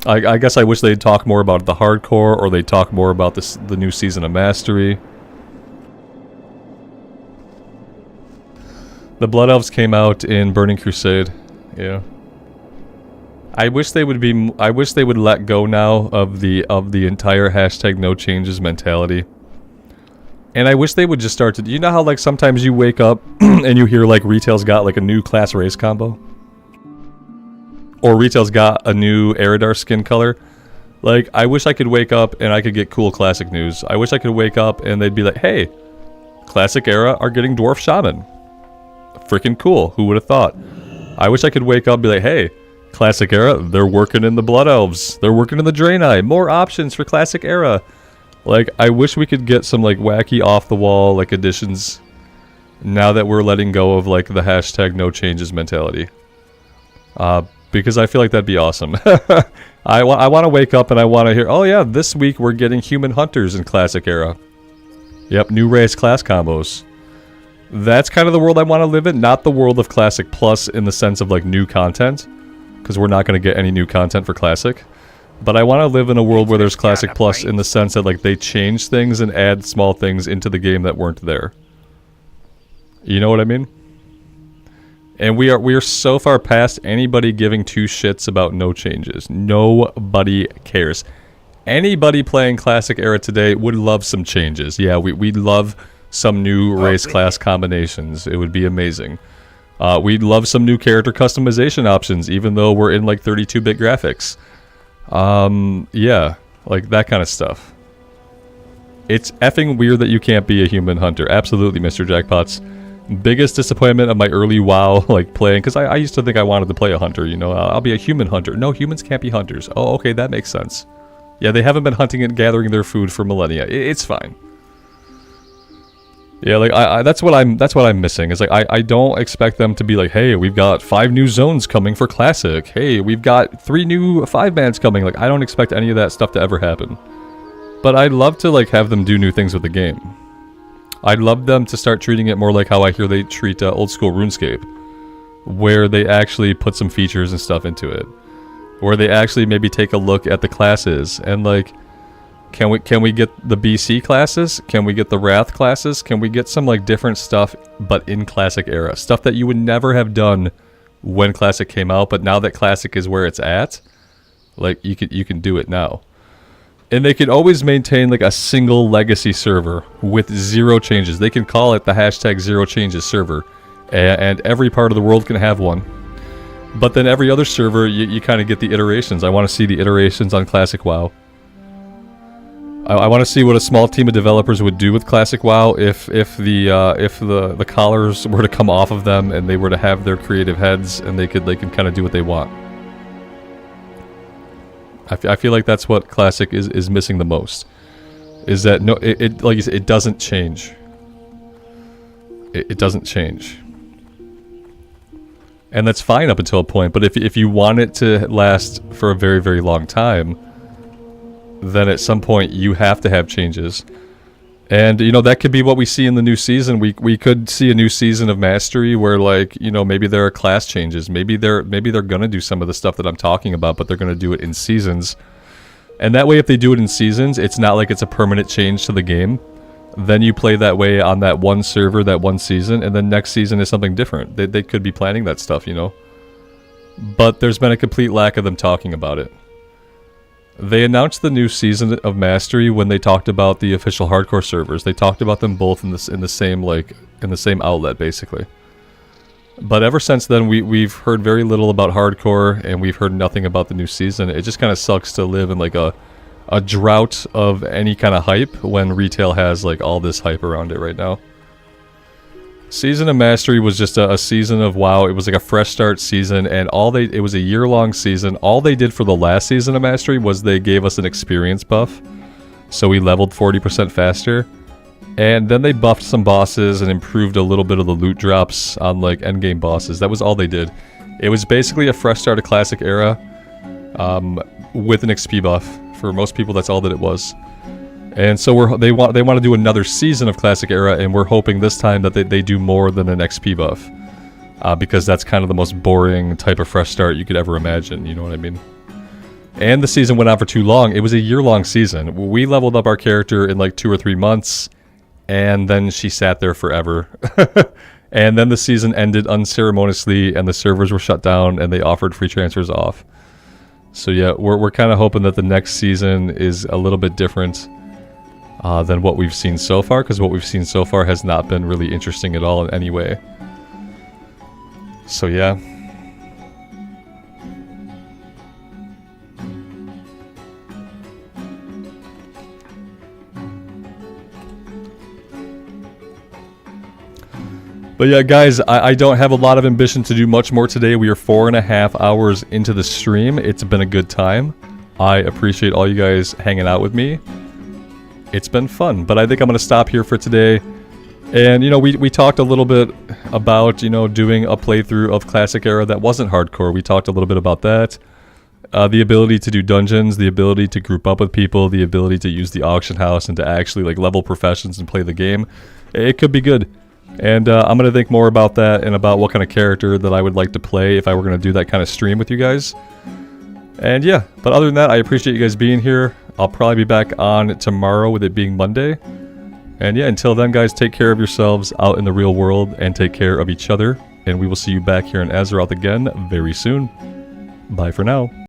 I guess I wish they'd talk more about the hardcore, or they'd talk more about the new season of Mastery. The Blood Elves came out in Burning Crusade. Yeah. I wish they would let go now of the entire hashtag no changes mentality. And I wish they would just start to... You know how, like, sometimes you wake up and you hear, like, retail's got, like, a new class race combo? Or retail's got a new Eridar skin color? Like, I wish I could wake up and I could get cool Classic news. I wish I could wake up and they'd be like, hey, Classic era are getting Dwarf Shaman. Freaking cool. Who would have thought? I wish I could wake up and be like, hey, Classic era, they're working in the Blood Elves. They're working in the Draenei. More options for Classic era. Like, I wish we could get some, like, wacky off-the-wall, like, additions now that we're letting go of, like, the hashtag no changes mentality. Because I feel like that'd be awesome. I want to wake up and I want to hear, oh yeah, this week we're getting human hunters in Classic era. Yep, new race class combos. That's kind of the world I want to live in, not the world of Classic Plus in the sense of, like, new content. Because we're not going to get any new content for Classic. But I want to live in a world where there's Classic Plus in the sense that, like, they change things and add small things into the game that weren't there. You know what I mean? And we are so far past anybody giving two shits about no changes. Nobody cares. Anybody playing Classic Era today would love some changes. Yeah, we'd love some new race class combinations. It would be amazing. We'd love some new character customization options, even though we're in like 32-bit graphics. Yeah, like that kind of stuff. It's effing weird that you can't be a human hunter. Absolutely, Mr. Jackpots. Biggest disappointment of my early WoW like playing, because I used to think I wanted to play a hunter, you know. I'll be a human hunter. No, humans can't be hunters. Oh, okay, that makes sense. Yeah, they haven't been hunting and gathering their food for millennia. It's fine. Yeah, like that's what I'm missing. Is like I don't expect them to be like, hey, we've got 5 new zones coming for Classic. Hey, we've got 3 new 5-mans coming. Like I don't expect any of that stuff to ever happen. But I'd love to like have them do new things with the game. I'd love them to start treating it more like how I hear they treat old school RuneScape, where they actually put some features and stuff into it, where they actually maybe take a look at the classes and like, can we get the BC classes? Can we get the Wrath classes? Can we get some like different stuff, but in Classic Era stuff that you would never have done when Classic came out, but now that Classic is where it's at, like you can do it now. And they can always maintain like a single legacy server with 0 changes. They can call it the hashtag 0 changes server, and every part of the world can have one. But then every other server, you kind of get the iterations. I want to see the iterations on Classic WoW. I want to see what a small team of developers would do with Classic WoW if the collars were to come off of them and they were to have their creative heads and they can kind of do what they want. I feel like that's what Classic is missing the most. Is that no, like you said, it doesn't change. It doesn't change. And that's fine up until a point, but if you want it to last for a very, very long time, then at some point you have to have changes. And, you know, that could be what we see in the new season. We could see a new season of Mastery where, like, you know, maybe there are class changes. Maybe they're gonna do some of the stuff that I'm talking about, but they're gonna do it in seasons. And that way, if they do it in seasons, it's not like it's a permanent change to the game. Then you play that way on that one server, that one season, and then next season is something different. They could be planning that stuff, you know? But there's been a complete lack of them talking about it. They announced the new season of Mastery when they talked about the official hardcore servers. They talked about them both in the same outlet, basically. But ever since then, we've heard very little about hardcore, and we've heard nothing about the new season. It just kind of sucks to live in like a drought of any kind of hype when retail has like all this hype around it right now. Season of Mastery was just a season of WoW. It was like a fresh start season, and it was a year-long season. All they did for the last season of Mastery was they gave us an experience buff, so we leveled 40% faster. And then they buffed some bosses and improved a little bit of the loot drops on like endgame bosses. That was all they did. It was basically a fresh start of Classic Era with an XP buff. For most people, that's all that it was. And so they want to do another season of Classic Era, and we're hoping this time that they do more than an XP buff, because that's kind of the most boring type of fresh start you could ever imagine. You know what I mean? And the season went on for too long. It was a year-long season. We leveled up our character in like 2 or 3 months, and then she sat there forever. And then the season ended unceremoniously, and the servers were shut down, and they offered free transfers off. So yeah, we're kind of hoping that the next season is a little bit different than what we've seen so far, because what we've seen so far has not been really interesting at all in any way. So yeah. But yeah, guys, I don't have a lot of ambition to do much more today. We are 4.5 hours into the stream. It's been a good time. I appreciate all you guys hanging out with me. It's been fun, but I think I'm going to stop here for today. And, you know, we talked a little bit about, you know, doing a playthrough of Classic Era that wasn't hardcore. We talked a little bit about that. The ability to do dungeons, the ability to group up with people, the ability to use the auction house and to actually, like, level professions and play the game. It could be good. And I'm going to think more about that and about what kind of character that I would like to play if I were going to do that kind of stream with you guys. And yeah, but other than that, I appreciate you guys being here. I'll probably be back on tomorrow with it being Monday. And yeah, until then, guys, take care of yourselves out in the real world and take care of each other. and we will see you back here in Azeroth again very soon. Bye for now.